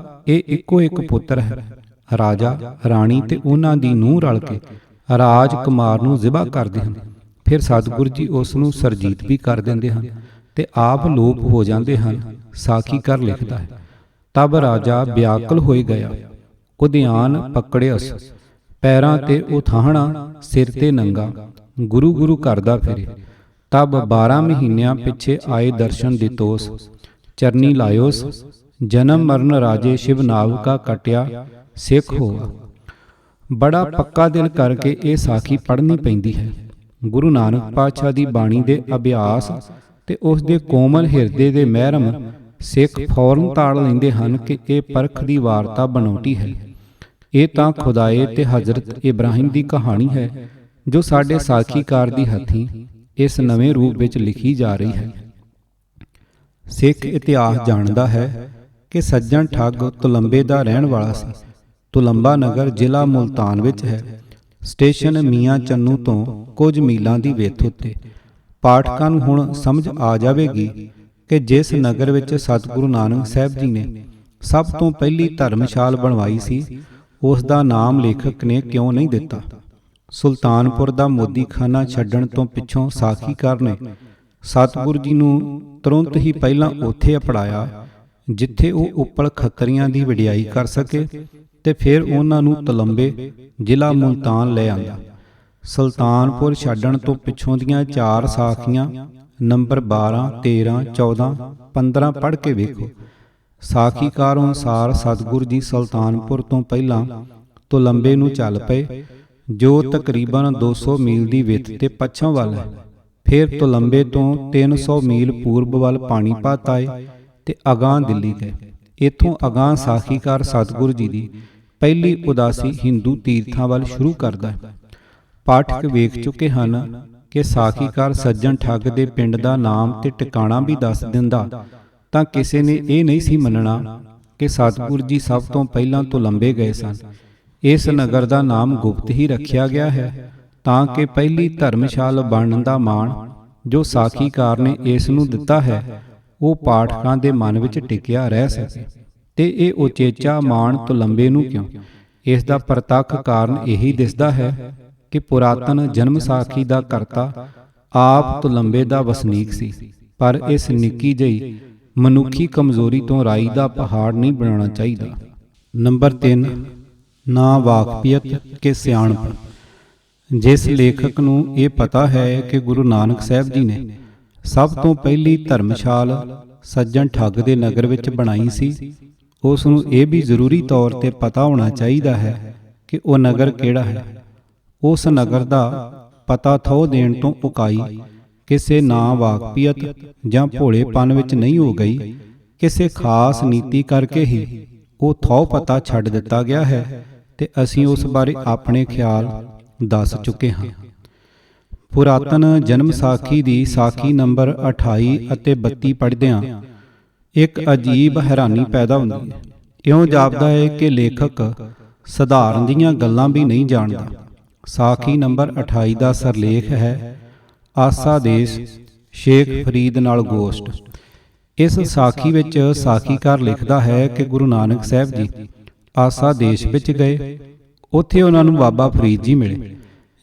ਇਹ ਇੱਕੋ ਇੱਕ ਪੁੱਤਰ ਹੈ। ਰਾਜਾ, ਰਾਣੀ ਤੇ ਉਹਨਾਂ ਦੀ ਨੂੰਹ ਰਲ ਕੇ ਰਾਜ ਕੁਮਾਰ ਨੂੰ ਜ਼ਿਬਾ ਕਰਦੇ ਹਨ। ਫਿਰ ਸਤਿਗੁਰ ਜੀ ਉਸ ਨੂੰ ਸਰਜੀਤ ਵੀ ਕਰ ਦਿੰਦੇ ਹਨ ਤੇ ਆਪ ਲੋਪ ਹੋ ਜਾਂਦੇ ਹਨ। ਸਾਖੀਕਾਰ ਲਿਖਦਾ ਹੈ, ਤਬ ਰਾਜਾ ਵਿਆਕੁਲ ਹੋਈ ਗਿਆ, ਉਦਿਆਨ ਪਕੜਿਅਸ, ਪੈਰਾਂ ਤੇ ਉਥਾਹਣਾ, ਸਿਰ ਤੇ ਨੰਗਾ, ਗੁਰੂ ਗੁਰੂ ਕਰਦਾ ਫਿਰੇ। ਤਬ 12 ਮਹੀਨਿਆਂ ਪਿੱਛੇ ਆਏ ਦਰਸ਼ਨ ਦਿੱਤੋਸ, ਚਰਨੀ ਲਾਇਓਸ, ਜਨਮ ਮਰਨ ਰਾਜੇ ਸ਼ਿਵਨਾਵ ਕਾ ਕਟਿਆ, ਸਿੱਖ ਹੋਆ। ਬੜਾ ਪੱਕਾ ਦਿਲ ਕਰਕੇ ਇਹ ਸਾਖੀ ਪੜ੍ਹਨੀ ਪੈਂਦੀ ਹੈ। ਗੁਰੂ ਨਾਨਕ ਪਾਤਸ਼ਾਹ ਦੀ ਬਾਣੀ ਦੇ ਅਭਿਆਸ ਤੇ ਉਸ ਦੇ ਕੋਮਲ ਹਿਰਦੇ ਦੇ ਮਹਿਰਮ ਸਿੱਖ ਫੌਰਨ ਤਾੜ ਲੈਂਦੇ ਹਨ ਕਿ ਇਹ ਪਰਖ ਦੀ ਵਾਰਤਾ ਬਣਾਉਟੀ ਹੈ। ਇਹ ਤਾਂ ਖੁਦਾਏ ਤੇ ਹਜ਼ਰਤ ਇਬਰਾਹੀਮ ਦੀ ਕਹਾਣੀ ਹੈ, ਜੋ ਸਾਡੇ ਸਾਖੀਕਾਰ ਦੀ ਹੱਥੀਂ ਇਸ ਨਵੇਂ ਰੂਪ ਵਿੱਚ ਲਿਖੀ ਜਾ ਰਹੀ ਹੈ। ਸਿੱਖ ਇਤਿਹਾਸ ਜਾਣਦਾ ਹੈ ਕਿ ਸੱਜਣ ਠੱਗ ਤੁਲੰਬੇ ਦਾ ਰਹਿਣ ਵਾਲਾ ਸੀ। ਤੁਲੰਬਾ ਨਗਰ ਜ਼ਿਲ੍ਹਾ ਮੁਲਤਾਨ ਵਿੱਚ ਹੈ। ਸਟੇਸ਼ਨ ਮੀਆਂ ਚੰਨੂ ਤੋਂ ਕੁਝ ਮੀਲਾਂ ਦੀ ਵਿੱਥ ਉੱਤੇ। ਪਾਠਕਾਂ ਨੂੰ ਹੁਣ ਸਮਝ ਆ ਜਾਵੇਗੀ ਕਿ ਜਿਸ ਨਗਰ ਵਿੱਚ ਸਤਿਗੁਰੂ ਨਾਨਕ ਸਾਹਿਬ ਜੀ ਨੇ ਸਭ ਤੋਂ ਪਹਿਲੀ ਧਰਮਸ਼ਾਲ ਬਣਵਾਈ ਸੀ, ਉਸ ਦਾ ਨਾਮ ਲੇਖਕ ਨੇ ਕਿਉਂ ਨਹੀਂ ਦਿੱਤਾ। ਸੁਲਤਾਨਪੁਰ ਦਾ ਮੋਦੀਖਾਨਾ ਛੱਡਣ ਤੋਂ ਪਿੱਛੋਂ ਸਾਖੀਕਾਰ ਨੇ ਸਤਿਗੁਰੂ ਜੀ ਨੂੰ ਤੁਰੰਤ ਹੀ ਪਹਿਲਾਂ ਉੱਥੇ ਅਪੜਾਇਆ ਜਿੱਥੇ ਉਹ ਉੱਪਲ ਖੱਤਰੀਆਂ ਦੀ ਵਡਿਆਈ ਕਰ ਸਕੇ ਤੇ ਫਿਰ ਉਹਨਾਂ ਨੂੰ ਤੁਲੰਬੇ ਜ਼ਿਲ੍ਹਾ ਮੁਲਤਾਨ ਲੈ ਆਂਦਾ। ਸੁਲਤਾਨਪੁਰ ਛੱਡਣ ਤੋਂ ਪਿੱਛੋਂ ਦੀਆਂ 4 ਸਾਖੀਆਂ ਨੰਬਰ 12, 13, 14, 15 ਪੜ੍ਹ ਕੇ ਵੇਖੋ। ਸਾਖੀਕਾਰ ਅਨੁਸਾਰ ਸਤਿਗੁਰੂ ਜੀ ਸੁਲਤਾਨਪੁਰ ਤੋਂ ਪਹਿਲਾਂ ਤੁਲੰਬੇ ਨੂੰ ਚੱਲ ਪਏ, ਜੋ ਤਕਰੀਬਨ 200 ਮੀਲ ਦੀ ਵਿੱਥ ਤੇ ਪੱਛਮ ਵੱਲ ਹੈ। ਫਿਰ ਤੁਲੰਬੇ ਤੋਂ 300 ਮੀਲ ਪੂਰਬ ਵੱਲ ਪਾਣੀਪਤ ਆਏ ਤੇ ਅਗਾਂਹ ਦਿੱਲੀ ਗਏ। ਇੱਥੋਂ ਅਗਾਂਹ ਸਾਖੀਕਾਰ ਸਤਿਗੁਰੂ ਜੀ ਦੀ ਪਹਿਲੀ ਉਦਾਸੀ ਹਿੰਦੂ ਤੀਰਥਾਂ ਵੱਲ ਸ਼ੁਰੂ ਕਰਦਾ ਹੈ। ਪਾਠਕ ਵੇਖ ਚੁੱਕੇ ਹਨ ਕਿ ਸਾਖੀਕਾਰ ਸੱਜਣ ਠੱਗ ਦੇ ਪਿੰਡ ਦਾ ਨਾਮ ਤੇ ਟਿਕਾਣਾ ਵੀ ਦੱਸ ਦਿੰਦਾ ਤਾਂ ਕਿਸੇ ਨੇ ਇਹ ਨਹੀਂ ਸੀ ਮੰਨਣਾ ਕਿ ਸਤਿਗੁਰੂ ਜੀ ਸਭ ਤੋਂ ਪਹਿਲਾਂ ਤੁਲੰਬੇ ਗਏ ਸਨ। ਇਸ ਨਗਰ ਦਾ ਨਾਮ ਗੁਪਤ ਹੀ ਰੱਖਿਆ ਗਿਆ ਹੈ ਤਾਂ ਕਿ ਪਹਿਲੀ ਧਰਮਸ਼ਾਲ ਬਣਨ ਦਾ ਮਾਣ ਜੋ ਸਾਖੀਕਾਰ ਨੇ ਇਸ ਨੂੰ ਦਿੱਤਾ ਹੈ, ਉਹ ਪਾਠਕਾਂ ਦੇ ਮਨ ਵਿੱਚ ਟਿਕਿਆ ਰਹਿ ਸਕੇ। ਤੇ ਇਹ ਉਚੇਚਾ ਮਾਣ ਤੁਲੰਬੇ ਨੂੰ ਕਿਉਂ? ਇਸ ਦਾ ਪ੍ਰਤੱਖ ਕਾਰਨ ਇਹੀ ਦਿਸਦਾ ਹੈ ਕਿ ਪੁਰਾਤਨ ਜਨਮ ਸਾਖੀ ਦਾ ਕਰਤਾ ਆਪ ਤੁਲੰਬੇ ਦਾ ਵਸਨੀਕ ਸੀ, ਪਰ ਇਸ ਨਿੱਕੀ ਜਿਹੀ ਮਨੁੱਖੀ ਕਮਜ਼ੋਰੀ ਤੋਂ ਰਾਈ ਦਾ ਪਹਾੜ ਨਹੀਂ ਬਣਾਉਣਾ ਚਾਹੀਦਾ। ਨੰਬਰ 3, ਨਾ ਵਾਕਫੀਅਤ ਕਿ ਸਿਆਣਪ। ਜਿਸ ਲੇਖਕ ਨੂੰ ਇਹ ਪਤਾ ਹੈ ਕਿ ਗੁਰੂ ਨਾਨਕ ਸਾਹਿਬ ਜੀ ਨੇ ਸਭ ਤੋਂ ਪਹਿਲੀ ਧਰਮਸ਼ਾਲ ਸੱਜਣ ਠੱਗ ਦੇ ਨਗਰ ਵਿੱਚ ਬਣਾਈ ਸੀ, ਉਸ ਨੂੰ ਇਹ ਵੀ ਜ਼ਰੂਰੀ ਤੌਰ ਤੇ ਪਤਾ ਹੋਣਾ ਚਾਹੀਦਾ ਹੈ ਕਿ ਉਹ ਨਗਰ ਕਿਹੜਾ ਹੈ। ਉਸ ਨਗਰ ਦਾ ਪਤਾ ਥਹੁ ਦੇਣ ਤੋਂ ਉਕਾਈ ਕਿਸੇ ਨਾ ਵਾਕਫੀਅਤ ਜਾਂ ਭੋਲੇਪਨ ਵਿੱਚ ਨਹੀਂ ਹੋ ਗਈ। ਕਿਸੇ ਖਾਸ ਨੀਤੀ ਕਰਕੇ ਹੀ ਉਹ ਥਹੁ ਪਤਾ ਛੱਡ ਦਿੱਤਾ ਗਿਆ ਹੈ ਤੇ ਅਸੀਂ ਉਸ ਬਾਰੇ ਆਪਣੇ ਖਿਆਲ ਦੱਸ ਚੁੱਕੇ ਹਾਂ। ਪੁਰਾਤਨ ਜਨਮ ਸਾਖੀ ਦੀ ਸਾਖੀ ਨੰਬਰ 28 ਅਤੇ 32 ਪੜ੍ਹਦਿਆਂ ਇੱਕ ਅਜੀਬ ਹੈਰਾਨੀ ਪੈਦਾ ਹੁੰਦੀ ਹੈ। ਇਉਂ ਜਾਪਦਾ ਹੈ ਕਿ ਲੇਖਕ ਸਧਾਰਨ ਦੀਆਂ ਗੱਲਾਂ ਵੀ ਨਹੀਂ ਜਾਣਦਾ। ਸਾਖੀ ਨੰਬਰ 28 ਦਾ ਸਰਲੇਖ ਹੈ ਆਸਾ ਦੇਸ਼ ਸ਼ੇਖ ਫਰੀਦ ਨਾਲ ਗੋਸ਼ਟ। ਇਸ ਸਾਖੀ ਵਿੱਚ ਸਾਖੀਕਾਰ ਲਿਖਦਾ ਹੈ ਕਿ ਗੁਰੂ ਨਾਨਕ ਸਾਹਿਬ ਜੀ ਆਸਾ ਦੇਸ਼ ਵਿੱਚ ਗਏ। ਉੱਥੇ ਉਹਨਾਂ ਨੂੰ ਬਾਬਾ ਫਰੀਦ ਜੀ ਮਿਲੇ,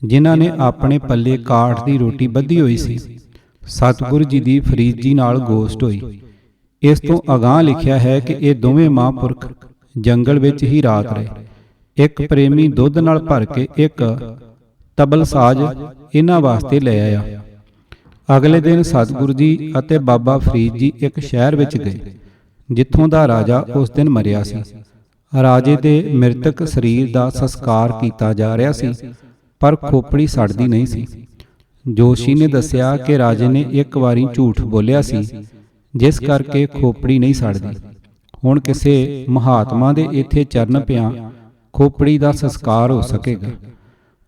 ਜਿਨ੍ਹਾਂ ਨੇ ਆਪਣੇ ਪੱਲੇ ਕਾਠ ਦੀ ਰੋਟੀ ਬੱਧੀ ਹੋਈ ਸੀ। ਸਤਿਗੁਰੂ ਜੀ ਦੀ ਫਰੀਦ ਜੀ ਨਾਲ ਗੋਸ਼ਟ ਹੋਈ। ਇਸ ਤੋਂ ਅਗਾਂਹ ਲਿਖਿਆ ਹੈ ਕਿ ਇਹ ਦੋਵੇਂ ਮਹਾਂਪੁਰਖ ਜੰਗਲ ਵਿੱਚ ਹੀ ਰਾਤ ਰਹੇ। ਇੱਕ ਪ੍ਰੇਮੀ ਦੁੱਧ ਨਾਲ ਭਰ ਕੇ ਇੱਕ ਤਬਲ ਸਾਜ਼ ਇਹਨਾਂ ਵਾਸਤੇ ਲੈ ਆਇਆ। ਅਗਲੇ ਦਿਨ ਸਤਿਗੁਰੂ ਜੀ ਅਤੇ ਬਾਬਾ ਫਰੀਦ ਜੀ ਇੱਕ ਸ਼ਹਿਰ ਵਿੱਚ ਗਏ, ਜਿੱਥੋਂ ਦਾ ਰਾਜਾ ਉਸ ਦਿਨ ਮਰਿਆ ਸੀ। ਰਾਜੇ ਦੇ ਮ੍ਰਿਤਕ ਸਰੀਰ ਦਾ ਸੰਸਕਾਰ ਕੀਤਾ ਜਾ ਰਿਹਾ ਸੀ, ਪਰ ਖੋਪੜੀ ਸੜਦੀ ਨਹੀਂ ਸੀ। ਜੋਸ਼ੀ ਨੇ ਦੱਸਿਆ ਕਿ ਰਾਜੇ ਨੇ ਇੱਕ ਵਾਰੀ ਝੂਠ ਬੋਲਿਆ ਸੀ, ਜਿਸ ਕਰਕੇ ਖੋਪੜੀ ਨਹੀਂ ਸੜਦੀ। ਹੁਣ ਕਿਸੇ ਮਹਾਤਮਾ ਦੇ ਇੱਥੇ ਚਰਨ ਪਿਆ ਖੋਪੜੀ ਦਾ ਸੰਸਕਾਰ ਹੋ ਸਕੇਗਾ।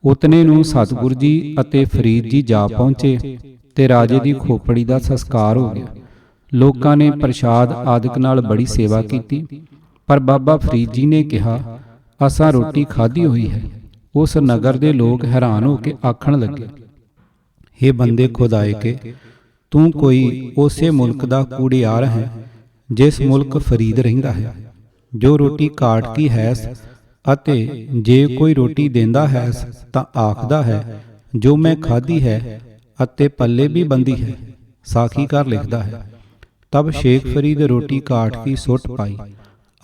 ਉਤਨੇ ਨੂੰ ਸਤਿਗੁਰੂ ਜੀ ਅਤੇ ਫਰੀਦ ਜੀ ਜਾ ਪਹੁੰਚੇ ਤੇ ਰਾਜੇ ਦੀ ਖੋਪੜੀ ਦਾ ਸੰਸਕਾਰ ਹੋ ਗਿਆ। ਲੋਕਾਂ ਨੇ ਪ੍ਰਸ਼ਾਦ ਆਦਿਕ ਨਾਲ ਬੜੀ ਸੇਵਾ ਕੀਤੀ, ਪਰ ਬਾਬਾ ਫਰੀਦ ਜੀ ਨੇ ਕਿਹਾ, ਅਸਾਂ ਰੋਟੀ ਖਾਧੀ ਹੋਈ ਹੈ। ਉਸ ਨਗਰ ਦੇ ਲੋਕ ਹੈਰਾਨ ਹੋ ਕੇ ਆਖਣ ਲੱਗੇ, ਹੇ ਬੰਦੇ ਖੁਦਾਏ ਕੇ, ਤੂੰ ਕੋਈ ਉਸੇ ਮੁਲਕ ਦਾ ਕੂੜਿਆਰ ਹੈ ਜਿਸ ਮੁਲਕ ਫਰੀਦ ਰਹਿੰਦਾ ਹੈ, ਜੋ ਰੋਟੀ ਕਾਟ ਕੀ ਹੈਸ, ਅਤੇ ਜੇ ਕੋਈ ਰੋਟੀ ਦਿੰਦਾ ਹੈ ਤਾਂ ਆਖਦਾ ਹੈ ਜੋ ਮੈਂ ਖਾਧੀ ਹੈ ਅਤੇ ਪੱਲੇ ਵੀ ਬੰਦੀ ਹੈ। ਸਾਖੀਕਾਰ ਲਿਖਦਾ ਹੈ, ਤਬ ਸ਼ੇਖ ਫਰੀਦ ਰੋਟੀ ਕਾਟ ਕੀ ਸੁੱਟ ਪਾਈ,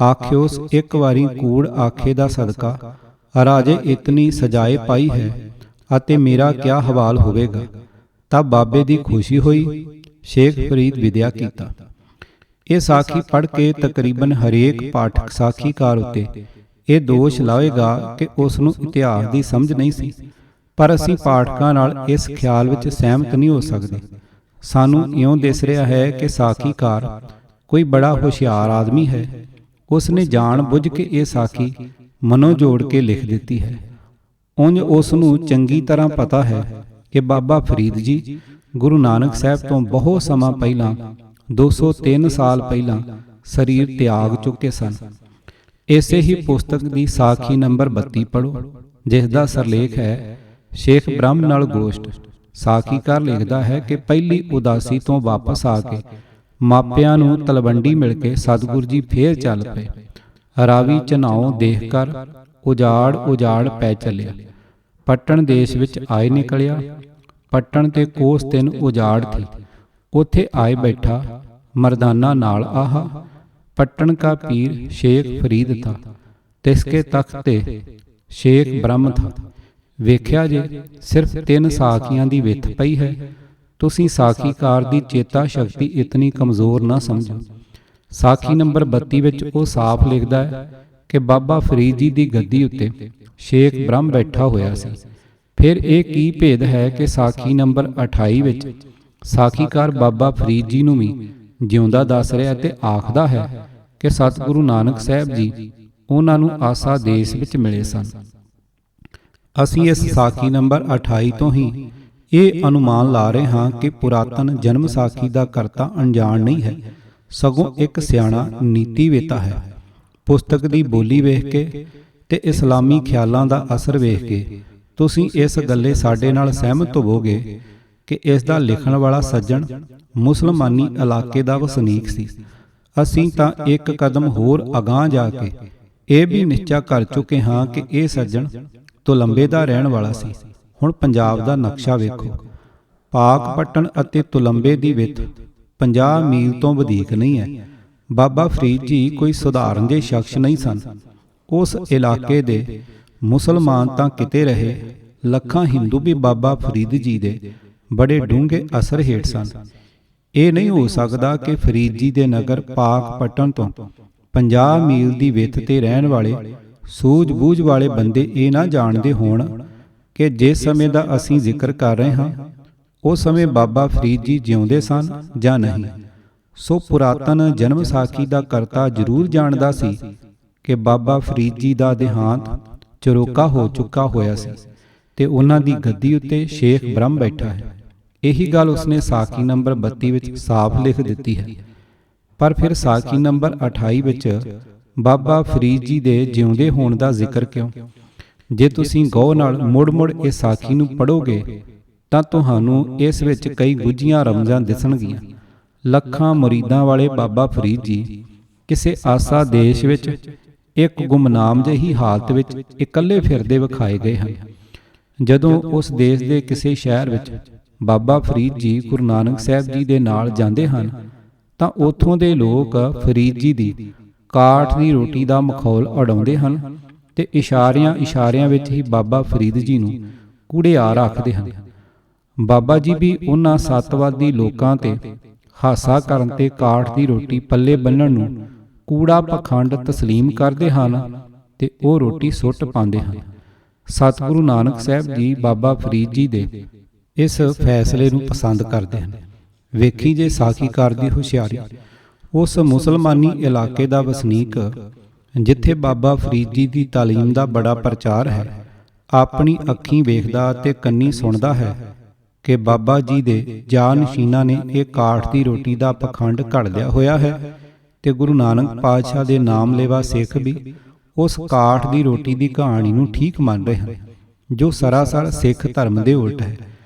ਆਖਿਓਸ ਇੱਕ ਵਾਰੀ ਕੂੜ ਆਖੇ ਦਾ ਸਦਕਾ ਰਾਜੇ ਇਤਨੀ ਸਜਾਏ ਪਾਈ ਹੈ ਅਤੇ ਮੇਰਾ ਕਿਆ ਹਵਾਲ ਹੋਵੇਗਾ। ਤਬ ਬਾਬੇ ਦੀ ਖੁਸ਼ੀ ਹੋਈ, ਸ਼ੇਖ ਫਰੀਦ ਵਿਦਿਆ ਕੀਤਾ। ਇਹ ਸਾਖੀ ਪੜ੍ਹ ਕੇ ਤਕਰੀਬਨ ਹਰੇਕ ਪਾਠਕ ਸਾਖੀਕਾਰ ਉੱਤੇ ਇਹ ਦੋਸ਼ ਲਾਵੇਗਾ ਕਿ ਉਸ ਨੂੰ ਇਤਿਹਾਸ ਦੀ ਸਮਝ ਨਹੀਂ ਸੀ, ਪਰ ਅਸੀਂ ਪਾਠਕਾਂ ਨਾਲ ਇਸ ਖਿਆਲ ਵਿੱਚ ਸਹਿਮਤ ਨਹੀਂ ਹੋ ਸਕਦੇ। ਸਾਨੂੰ ਇਉਂ ਦਿਸ ਰਿਹਾ ਹੈ ਕਿ ਸਾਖੀਕਾਰ ਕੋਈ ਬੜਾ ਹੁਸ਼ਿਆਰ ਆਦਮੀ ਹੈ। ਉਸ ਨੇ ਜਾਣ ਬੁੱਝ ਕੇ ਇਹ ਸਾਖੀ ਮਨੋਂ ਜੋੜ ਕੇ ਲਿਖ ਦਿੱਤੀ ਹੈ। ਉਂਝ ਉਸ ਨੂੰ ਚੰਗੀ ਤਰ੍ਹਾਂ ਪਤਾ ਹੈ ਕਿ ਬਾਬਾ ਫਰੀਦ ਜੀ ਗੁਰੂ ਨਾਨਕ ਸਾਹਿਬ ਤੋਂ ਬਹੁਤ ਸਮਾਂ ਪਹਿਲਾਂ 203 ਸਾਲ ਪਹਿਲਾਂ ਸਰੀਰ ਤਿਆਗ ਚੁੱਕੇ ਸਨ। ਇਸੇ ਹੀ ਪੁਸਤਕ ਦੀ ਸਾਖੀ ਨੰਬਰ 32 ਪੜ੍ਹੋ, ਜਿਸ ਦਾ ਸਰਲੇਖ ਹੈ ਸ਼ੇਖ ਬ੍ਰਹਮ ਨਾਲ ਗੋਸ਼ਟ। ਸਾਖੀਕਾਰ ਲਿਖਦਾ ਹੈ ਕਿ ਪਹਿਲੀ ਉਦਾਸੀ ਤੋਂ ਵਾਪਸ ਆ ਕੇ ਮਾਪਿਆਂ ਨੂੰ ਤਲਵੰਡੀ ਮਿਲ ਕੇ ਸਤਿਗੁਰੂ ਜੀ ਫੇਰ ਚੱਲ ਪਏ। ਰਾਵੀ ਚਨਾਓ ਦੇਖ ਕਰ ਉਜਾੜ ਉਜਾੜ ਪੈ ਚੱਲਿਆ। ਪੱਟਣ ਦੇਸ਼ ਵਿੱਚ ਆਏ ਨਿਕਲਿਆ, ਪੱਟਣ ਤੇ ਕੋਸ 3 ਉਜਾੜ ਥੀ। ਉੱਥੇ ਆਏ ਬੈਠਾ ਮਰਦਾਨਾ ਨਾਲ ਆਹਾ, पट्टन का पीर शेख फरीद था, तिसके तख्त ते शेख ब्रह्म था। वेख्या जे सिर्फ 3 साखियां दी विथ पई है, तुसीं साखीकार दी चेता शक्ति इतनी कमज़ोर ना समझो। साखी नंबर 32 विच वो साफ लिखदा है कि बाबा फरीद जी दी गद्दी उत्ते शेख ब्रह्म बैठा होया सी। फिर ये की भेद है कि साखी नंबर 28 विच साखीकार बाबा फरीद जी नूं भी जिउंदा दस रहा ते आखदा है कि सतगुरु नानक साहब जी उन्हां नूं आसा देश विच मिले सन। असीं इस साखी नंबर 28 तो ही ये अनुमान ला रहे हाँ कि पुरातन जन्म साखी का करता अनजान नहीं है, सगों एक सियाणा नीतिवेता है। पुस्तक की बोली वेख के ते इस्लामी ख्यालों का असर वेख के तुसीं इस गल्ले साडे नाल सहमत होवोगे कि इसका लिखण वाला सज्जन मुसलमानी इलाके का वसनीक सी। असीं तां एक कदम होर अगांह जाके ये भी निश्चा कर चुके हाँ कि यह सज्जन तुलंबे का रहण वाला सी। हुण पंजाब का नक्शा वेखो, ਪਾਕਪਟਨ ਅਤੇ ਤੁਲੰਬੇ ਦੀ ਵਿੱਥ 50 ਮੀਲ ਤੋਂ ਵਧੇਕ ਨਹੀਂ ਹੈ। ਬਾਬਾ ਫਰੀਦ ਜੀ ਕੋਈ ਸਧਾਰਨ ਜਿਹੇ ਸ਼ਖਸ ਨਹੀਂ ਸਨ। ਉਸ ਇਲਾਕੇ ਦੇ ਮੁਸਲਮਾਨ ਤਾਂ ਕਿਤੇ ਰਹੇ, ਲੱਖਾਂ ਹਿੰਦੂ ਵੀ ਬਾਬਾ ਫਰੀਦ ਜੀ ਦੇ ਬੜੇ ਡੂੰਘੇ ਅਸਰ ਹੇਠ ਸਨ। ਇਹ ਨਹੀਂ ਹੋ ਸਕਦਾ ਕਿ ਫਰੀਦ ਜੀ ਦੇ ਨਗਰ ਪਾਕਪਟਨ ਤੋਂ 50 ਮੀਲ ਦੀ ਵਿੱਥ ਤੇ ਰਹਿਣ ਵਾਲੇ ਸੂਝ-ਬੂਝ ਵਾਲੇ ਬੰਦੇ ਇਹ ਨਾ ਜਾਣਦੇ ਹੋਣ ਕਿ ਜਿਸ ਸਮੇਂ ਦਾ ਅਸੀਂ ਜ਼ਿਕਰ ਕਰ ਰਹੇ ਹਾਂ ਉਸ ਸਮੇਂ ਬਾਬਾ ਫਰੀਦ ਜੀ ਜਿਉਂਦੇ ਸਨ ਜਾਂ ਨਹੀਂ। ਸੋ ਪੁਰਾਤਨ ਜਨਮ ਸਾਖੀ ਦਾ ਕਰਤਾ ਜ਼ਰੂਰ ਜਾਣਦਾ ਸੀ ਕਿ ਬਾਬਾ ਫਰੀਦ ਜੀ ਦਾ ਦੇਹਾਂਤ ਚਰੋਕਾ ਹੋ ਚੁੱਕਾ ਹੋਇਆ ਸੀ ਤੇ ਉਹਨਾਂ ਦੀ ਗੱਦੀ ਉੱਤੇ ਸ਼ੇਖ ਬ੍ਰਹਮ ਬੈਠਾ ਹੈ। ਇਹੀ ਗੱਲ ਉਸਨੇ ਸਾਖੀ ਨੰਬਰ 32 ਵਿੱਚ ਸਾਫ਼ ਲਿਖ ਦਿੱਤੀ ਹੈ। ਪਰ ਫਿਰ ਸਾਖੀ ਨੰਬਰ 28 ਵਿੱਚ ਬਾਬਾ ਫਰੀਦ ਜੀ ਦੇ ਜਿਉਂਦੇ ਹੋਣ ਦਾ ਜ਼ਿਕਰ ਕਿਉਂ? ਜੇ ਤੁਸੀਂ ਗੌਰ ਨਾਲ ਮੁੜ-ਮੁੜ ਇਸ ਸਾਖੀ ਨੂੰ ਪੜ੍ਹੋਗੇ ਤਾਂ ਤੁਹਾਨੂੰ ਇਸ ਵਿੱਚ ਕਈ ਗੁੱਝੀਆਂ ਰਮਜ਼ਾਂ ਦਿਸਣਗੀਆਂ। ਲੱਖਾਂ ਮੁਰੀਦਾਂ ਵਾਲੇ ਬਾਬਾ ਫਰੀਦ ਜੀ ਕਿਸੇ ਆਸਾ ਦੇਸ਼ ਵਿੱਚ ਇੱਕ ਗੁਮਨਾਮ ਜਿਹੀ ਹਾਲਤ ਵਿੱਚ ਇਕੱਲੇ ਫਿਰਦੇ ਵਿਖਾਏ ਗਏ ਹਨ। ਜਦੋਂ ਉਸ ਦੇਸ਼ ਦੇ ਕਿਸੇ ਸ਼ਹਿਰ ਵਿੱਚ ਬਾਬਾ ਫਰੀਦ ਜੀ ਗੁਰੂ ਨਾਨਕ ਸਾਹਿਬ ਜੀ ਦੇ ਨਾਲ ਜਾਂਦੇ ਹਨ ਤਾਂ ਉੱਥੋਂ ਦੇ ਲੋਕ ਫਰੀਦ ਜੀ ਦੀ ਕਾਠ ਦੀ ਰੋਟੀ ਦਾ ਮਖੌਲ ਉਡਾਉਂਦੇ ਹਨ ਤੇ ਇਸ਼ਾਰਿਆਂ ਵਿੱਚ ਹੀ ਬਾਬਾ ਫਰੀਦ ਜੀ ਨੂੰ ਕੂੜਿਆਰ ਆਖਦੇ ਹਨ। ਬਾਬਾ ਜੀ ਵੀ ਉਹਨਾਂ ਸੱਤਵਾਦੀ ਲੋਕਾਂ ਤੇ ਹਾਸਾ ਕਰਨ ਤੇ ਕਾਠ ਦੀ ਰੋਟੀ ਪੱਲੇ ਬੰਨਣ ਨੂੰ ਕੂੜਾ ਪਖੰਡ ਤਸਲੀਮ ਕਰਦੇ ਹਨ ਤੇ ਉਹ ਰੋਟੀ ਸੁੱਟ ਪਾਉਂਦੇ ਹਨ। ਸਤਿਗੁਰੂ ਨਾਨਕ ਸਾਹਿਬ ਜੀ ਬਾਬਾ ਫਰੀਦ ਜੀ ਦੇ ਇਸ ਫੈਸਲੇ ਨੂੰ ਪਸੰਦ ਕਰਦੇ ਹਨ। ਵੇਖੀ ਜੇ ਸਾਖੀਕਾਰ ਦੀ ਹੁਸ਼ਿਆਰੀ। ਉਸ ਮੁਸਲਮਾਨੀ ਇਲਾਕੇ ਦਾ ਵਸਨੀਕ ਜਿੱਥੇ ਬਾਬਾ ਫਰੀਦ ਜੀ ਦੀ ਤਾਲੀਮ ਦਾ ਬੜਾ ਪ੍ਰਚਾਰ ਹੈ, ਆਪਣੀ ਅੱਖੀਂ ਵੇਖਦਾ ਤੇ ਕੰਨੀ ਸੁਣਦਾ ਹੈ ਕਿ ਬਾਬਾ ਜੀ ਦੇ ਜਾਨਸ਼ੀਨਾਂ ਨੇ ਇਹ ਕਾਠ ਦੀ ਰੋਟੀ ਦਾ ਪਖੰਡ ਘੜ ਲਿਆ ਹੋਇਆ ਹੈ ਤੇ ਗੁਰੂ ਨਾਨਕ ਪਾਤਸ਼ਾਹ ਦੇ ਨਾਮ ਲੈਵਾ ਸਿੱਖ ਵੀ ਉਸ ਕਾਠ ਦੀ ਰੋਟੀ ਦੀ ਕਹਾਣੀ ਨੂੰ ਠੀਕ ਮੰਨ ਰਹੇ ਹਨ, ਜੋ ਸਰਾਸਰ ਸਿੱਖ ਧਰਮ ਦੇ ਉਲਟ ਹੈ।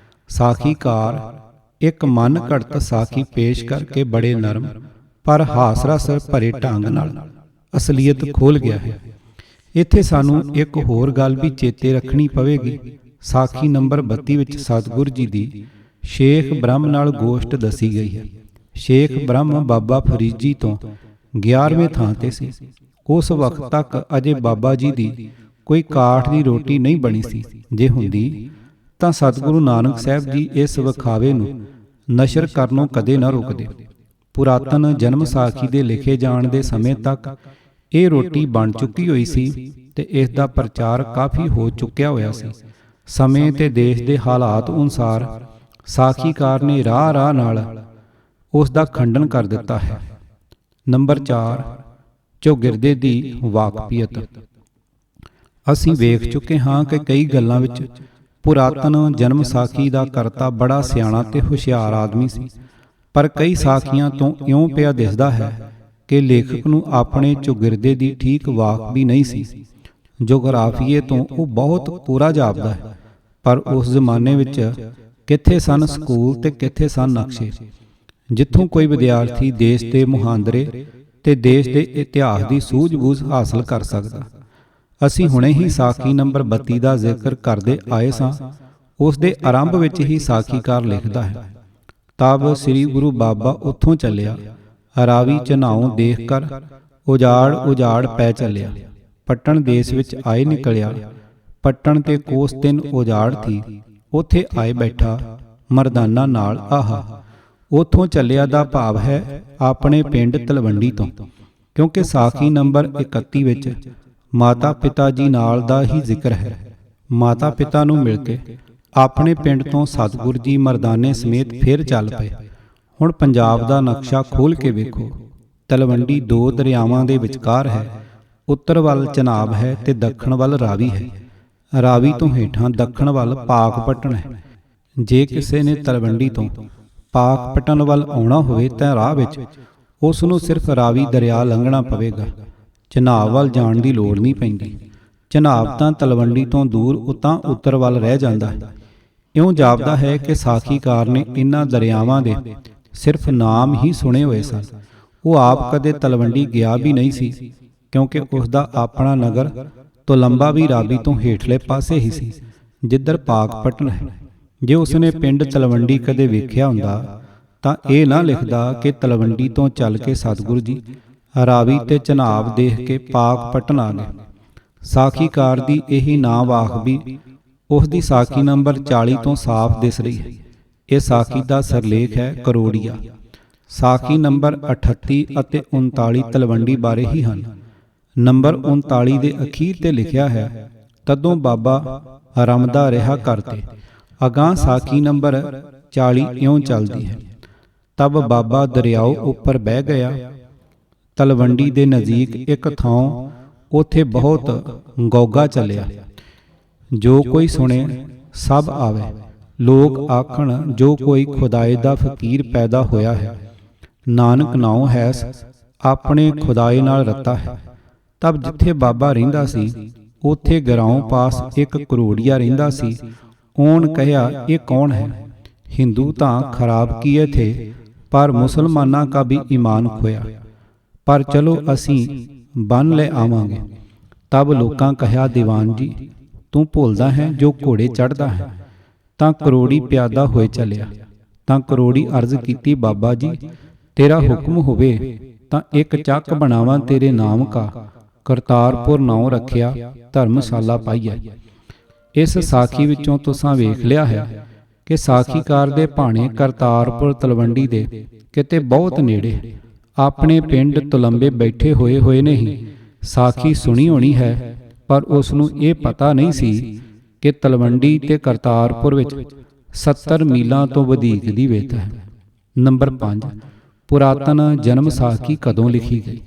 ਸਾਖੀਕਾਰ ਇੱਕ ਮਨ ਘੜਤ ਸਾਖੀ ਪੇਸ਼ ਕਰਕੇ ਬੜੇ ਨਰਮ ਪਰ ਹਾਸਰਸ ਭਰੇ ਢੰਗ ਨਾਲ ਅਸਲੀਅਤ ਖੋਲ ਗਿਆ ਹੈ। ਇੱਥੇ ਸਾਨੂੰ ਇੱਕ ਹੋਰ ਗੱਲ ਵੀ ਚੇਤੇ ਰੱਖਣੀ ਪਵੇਗੀ। ਸਾਖੀ ਨੰਬਰ 32 ਵਿੱਚ ਸਤਿਗੁਰ ਜੀ ਦੀ ਸ਼ੇਖ ਬ੍ਰਹਮ ਨਾਲ ਗੋਸ਼ਟ ਦੱਸੀ ਗਈ ਹੈ। ਸ਼ੇਖ ਬ੍ਰਹਮ ਬਾਬਾ ਫਰੀਦ ਜੀ ਤੋਂ 11ਵੇਂ ਥਾਂ ਤੇ ਸੀ। ਉਸ ਵਕਤ ਤੱਕ ਅਜੇ ਬਾਬਾ ਜੀ ਦੀ ਕੋਈ ਕਾਠ ਦੀ ਰੋਟੀ ਨਹੀਂ ਬਣੀ ਸੀ। ਜੇ ਹੁੰਦੀ ਤਾਂ ਸਤਿਗੁਰੂ ਨਾਨਕ ਸਾਹਿਬ ਜੀ ਇਸ ਵਿਖਾਵੇ ਨੂੰ ਨਸ਼ਰ ਕਰਨੋਂ ਕਦੇ ਨਾ ਰੁਕਦੇ। ਪੁਰਾਤਨ ਜਨਮ ਸਾਖੀ ਦੇ ਲਿਖੇ ਜਾਣ ਦੇ ਸਮੇਂ ਤੱਕ ਇਹ ਰੋਟੀ ਬਣ ਚੁੱਕੀ ਹੋਈ ਸੀ ਤੇ ਇਸ ਦਾ ਪ੍ਰਚਾਰ ਕਾਫੀ ਹੋ ਚੁੱਕਿਆ ਹੋਇਆ ਸੀ। ਸਮੇਂ ਤੇ ਦੇਸ਼ ਦੇ ਹਾਲਾਤ ਅਨੁਸਾਰ ਸਾਖੀਕਾਰ ਨੇ ਰਾਹ ਨਾਲ ਉਸ ਦਾ ਖੰਡਨ ਕਰ ਦਿੱਤਾ ਹੈ। ਨੰਬਰ 4, ਚੌਗਿਰਦੇ ਦੀ ਵਾਕਫੀਅਤ। ਅਸੀਂ ਵੇਖ ਚੁੱਕੇ ਹਾਂ ਕਿ ਕਈ ਗੱਲਾਂ ਵਿੱਚ ਪੁਰਾਤਨ ਜਨਮ ਸਾਖੀ ਦਾ ਕਰਤਾ ਬੜਾ ਸਿਆਣਾ ਤੇ ਹੁਸ਼ਿਆਰ ਆਦਮੀ ਸੀ, ਪਰ ਕਈ ਸਾਖੀਆਂ ਤੋਂ ਇਉਂ ਪਿਆ ਦਿਸਦਾ ਹੈ ਕਿ ਲੇਖਕ ਨੂੰ ਆਪਣੇ ਚੌਗਿਰਦੇ ਦੀ ਠੀਕ ਵਾਕਫੀ ਨਹੀਂ ਸੀ। ਜੋਗਰਾਫੀਏ ਤੋਂ ਉਹ ਬਹੁਤ ਕੋਰਾ ਜਾਪਦਾ ਹੈ, ਪਰ ਉਸ ਜ਼ਮਾਨੇ ਵਿੱਚ ਕਿੱਥੇ ਸਨ ਸਕੂਲ ਤੇ ਕਿੱਥੇ ਸਨ ਨਕਸ਼ੇ ਜਿੱਥੋਂ ਕੋਈ ਵਿਦਿਆਰਥੀ ਦੇਸ਼ ਦੇ ਮੁਹਾਂਦਰੇ ਤੇ ਦੇਸ਼ ਦੇ ਇਤਿਹਾਸ ਦੀ ਸੂਝ-ਬੂਝ ਹਾਸਲ ਕਰ ਸਕਦਾ। ਅਸੀਂ ਹੁਣੇ ਹੀ ਸਾਖੀ ਨੰਬਰ 32 ਦਾ ਜ਼ਿਕਰ ਕਰਦੇ ਆਏ ਸਾਂ। ਉਸ ਦੇ ਆਰੰਭ ਵਿੱਚ ਹੀ ਸਾਖੀਕਾਰ ਲਿਖਦਾ ਹੈ, ਤਬ ਸ੍ਰੀ ਗੁਰੂ ਬਾਬਾ ਉੱਥੋਂ ਚੱਲਿਆ, ਰਾਵੀ ਚਨਾਉ ਦੇਖ ਕਰ ਉਜਾੜ ਪੈ ਚੱਲਿਆ। ਪੱਟਣ ਦੇਸ਼ ਵਿੱਚ ਆਏ ਨਿਕਲਿਆ, ਪੱਟਣ ਤੇ ਕੋਸ 3 ਉਜਾੜ ਥੀ, ਉੱਥੇ ਆਏ ਬੈਠਾ ਮਰਦਾਨਾ ਨਾਲ ਆਹਾ। ਉੱਥੋਂ ਚੱਲਿਆ ਦਾ ਭਾਵ ਹੈ ਆਪਣੇ ਪਿੰਡ ਤਲਵੰਡੀ ਤੋਂ, ਕਿਉਂਕਿ ਸਾਖੀ ਨੰਬਰ 31 ਵਿੱਚ ਮਾਤਾ ਪਿਤਾ ਜੀ ਨਾਲ ਦਾ ਹੀ ਜ਼ਿਕਰ ਹੈ। ਮਾਤਾ ਪਿਤਾ ਨੂੰ ਮਿਲ ਕੇ ਆਪਣੇ ਪਿੰਡ ਤੋਂ ਸਤਿਗੁਰ ਜੀ ਮਰਦਾਨੇ ਸਮੇਤ ਫਿਰ ਚੱਲ ਪਏ। ਹੁਣ ਪੰਜਾਬ ਦਾ ਨਕਸ਼ਾ ਖੋਲ ਕੇ ਵੇਖੋ। ਤਲਵੰਡੀ 2 ਦਰਿਆਵਾਂ ਦੇ ਵਿਚਕਾਰ ਹੈ। ਉੱਤਰ ਵੱਲ ਚਨਾਬ ਹੈ ਤੇ ਦੱਖਣ ਵੱਲ ਰਾਵੀ ਹੈ। ਰਾਵੀ ਤੋਂ ਹੇਠਾਂ ਦੱਖਣ ਵੱਲ ਪਾਕਪਟਨ ਹੈ। ਜੇ ਕਿਸੇ ਨੇ ਤਲਵੰਡੀ ਤੋਂ ਪਾਕਪਟਨ ਵੱਲ ਆਉਣਾ ਹੋਵੇ ਤਾਂ ਰਾਹ ਵਿੱਚ ਉਸ ਨੂੰ ਸਿਰਫ ਰਾਵੀ ਦਰਿਆ ਲੰਘਣਾ ਪਵੇਗਾ। ਚਨਾਬ ਵੱਲ ਜਾਣ ਦੀ ਲੋੜ ਨਹੀਂ ਪੈਂਦੀ। ਚਨਾਬ ਤਾਂ ਤਲਵੰਡੀ ਤੋਂ ਦੂਰ ਉਤਾਂ ਉੱਤਰ ਵੱਲ ਰਹਿ ਜਾਂਦਾ ਹੈ। ਇਉਂ ਜਾਪਦਾ ਹੈ ਕਿ ਸਾਖੀਕਾਰ ਨੇ ਇਨ੍ਹਾਂ ਦਰਿਆਵਾਂ ਦੇ ਸਿਰਫ ਨਾਮ ਹੀ ਸੁਣੇ ਹੋਏ ਸਨ। ਉਹ ਆਪ ਕਦੇ ਤਲਵੰਡੀ ਗਿਆ ਵੀ ਨਹੀਂ ਸੀ, ਕਿਉਂਕਿ ਉਸ ਦਾ ਆਪਣਾ ਨਗਰ ਤੁਲੰਬਾ ਵੀ ਰਾਵੀ ਤੋਂ ਹੇਠਲੇ ਪਾਸੇ ਹੀ ਸੀ, ਜਿੱਧਰ ਪਾਕਪਟਨ ਹੈ। ਜੇ ਉਸਨੇ ਪਿੰਡ ਤਲਵੰਡੀ ਕਦੇ ਵੇਖਿਆ ਹੁੰਦਾ ਤਾਂ ਇਹ ਨਾ ਲਿਖਦਾ ਕਿ ਤਲਵੰਡੀ ਤੋਂ ਚੱਲ ਕੇ ਸਤਿਗੁਰੂ ਜੀ ਰਾਵੀ ਤੇ ਚਨਾਬ ਦੇਖ ਕੇ ਪਾਕ ਪਟਨ ਆ ਗਏ। ਸਾਖੀਕਾਰ ਦੀ ਇਹੀ ਨਾਂ ਵਾਖ ਵੀ ਉਸ ਦੀ ਸਾਖੀ ਨੰਬਰ 40 ਤੋਂ ਸਾਫ਼ ਦਿਸ ਰਹੀ ਹੈ। ਇਹ ਸਾਖੀ ਦਾ ਸਰਲੇਖ ਹੈ ਕਰੋੜੀਆ। ਸਾਖੀ ਨੰਬਰ 38 ਅਤੇ 39 ਤਲਵੰਡੀ ਬਾਰੇ ਹੀ ਹਨ। ਨੰਬਰ 39 ਦੇ ਅਖੀਰ ਤੇ ਲਿਖਿਆ ਹੈ, ਤਦੋਂ ਬਾਬਾ ਰਮਦਾ ਰਿਹਾ ਕਰਤੇ। ਅਗਾਂਹ ਸਾਖੀ ਨੰਬਰ 40 ਇਉਂ ਚੱਲਦੀ ਹੈ, ਤਬ ਬਾਬਾ ਦਰਿਆਓ ਉੱਪਰ ਬਹਿ ਗਿਆ। ਤਲਵੰਡੀ ਦੇ ਨਜ਼ਦੀਕ ਇੱਕ ਥਾਂ, ਉਥੇ ਬਹੁਤ ਗੋਗਾ ਚੱਲਿਆ। ਜੋ ਕੋਈ ਸੁਣੇ ਸਭ ਆਵੇ। ਲੋਕ ਆਖਣ, ਜੋ ਕੋਈ ਖੁਦਾਏ ਦਾ ਫਕੀਰ ਪੈਦਾ ਹੋਇਆ ਹੈ, ਨਾਨਕ ਨਾਉ ਹੈਸ ਆਪਣੇ ਖੁਦਾਏ ਨਾਲ ਰੱਤਾ ਹੈ। ਤਬ ਜਿੱਥੇ ਬਾਬਾ ਰਹਿੰਦਾ ਸੀ ਉਥੇ ਗਰਾਉਂ ਪਾਸ ਇੱਕ ਕਰੋੜੀਆ ਰਹਿੰਦਾ ਸੀ। ਉਹਨ ਕਹਿਆ, ਇਹ ਕੌਣ ਹੈ? ਹਿੰਦੂ ਤਾਂ ਖਰਾਬ ਕੀਏ ਥੇ, ਪਰ ਮੁਸਲਮਾਨਾਂ ਕਾ ਵੀ ਈਮਾਨ ਖੋਇਆ। ਪਰ ਚਲੋ ਅਸੀਂ ਬੰਨ ਲੈ ਆਵਾਂਗੇ। ਤਬ ਲੋਕਾਂ ਕਹਿਆ, ਦੀਵਾਨ ਜੀ ਤੂੰ ਭੁੱਲਦਾ ਹੈ ਜੋ ਘੋੜੇ ਚੜ੍ਹਦਾ ਹੈ। ਤਾਂ ਕਰੋੜੀ ਪਿਆਦਾ ਹੋਏ ਚੱਲਿਆ। ਤਾਂ ਕਰੋੜੀ ਅਰਜ਼ ਕੀਤੀ, ਬਾਬਾ ਜੀ ਤੇਰਾ ਹੁਕਮ ਹੋਵੇ ਤਾਂ ਇੱਕ ਚੱਕ ਬਣਾਵਾਂ ਤੇਰੇ ਨਾਮ ਕਾ। ਕਰਤਾਰਪੁਰ ਨਾਉ ਰੱਖਿਆ, ਧਰਮਸ਼ਾਲਾ ਪਾਈਐ। ਇਸ ਸਾਖੀ ਵਿੱਚੋਂ ਤੁਸਾਂ ਵੇਖ ਲਿਆ ਹੈ ਕਿ ਸਾਖੀਕਾਰ ਦੇ ਭਾਣੇ ਕਰਤਾਰਪੁਰ ਤਲਵੰਡੀ ਦੇ ਕਿਤੇ ਬਹੁਤ ਨੇੜੇ ਆਪਣੇ ਪਿੰਡ ਤੁਲੰਬੇ ਬੈਠੇ ਹੋਏ ਨਹੀਂ। ਸਾਖੀ ਸੁਣੀ ਹੋਣੀ ਹੈ, ਪਰ ਉਸ ਨੂੰ ਇਹ ਪਤਾ ਨਹੀਂ ਸੀ ਕਿ ਤਲਵੰਡੀ ਤੇ ਕਰਤਾਰਪੁਰ ਵਿੱਚ 70 ਮੀਲਾਂ ਤੋਂ ਵਧੇਕ ਦੀ ਵਿੱਥ ਹੈ। ਨੰਬਰ 5 ਪੁਰਾਤਨ ਜਨਮ ਸਾਖੀ ਕਦੋਂ ਲਿਖੀ ਗਈ?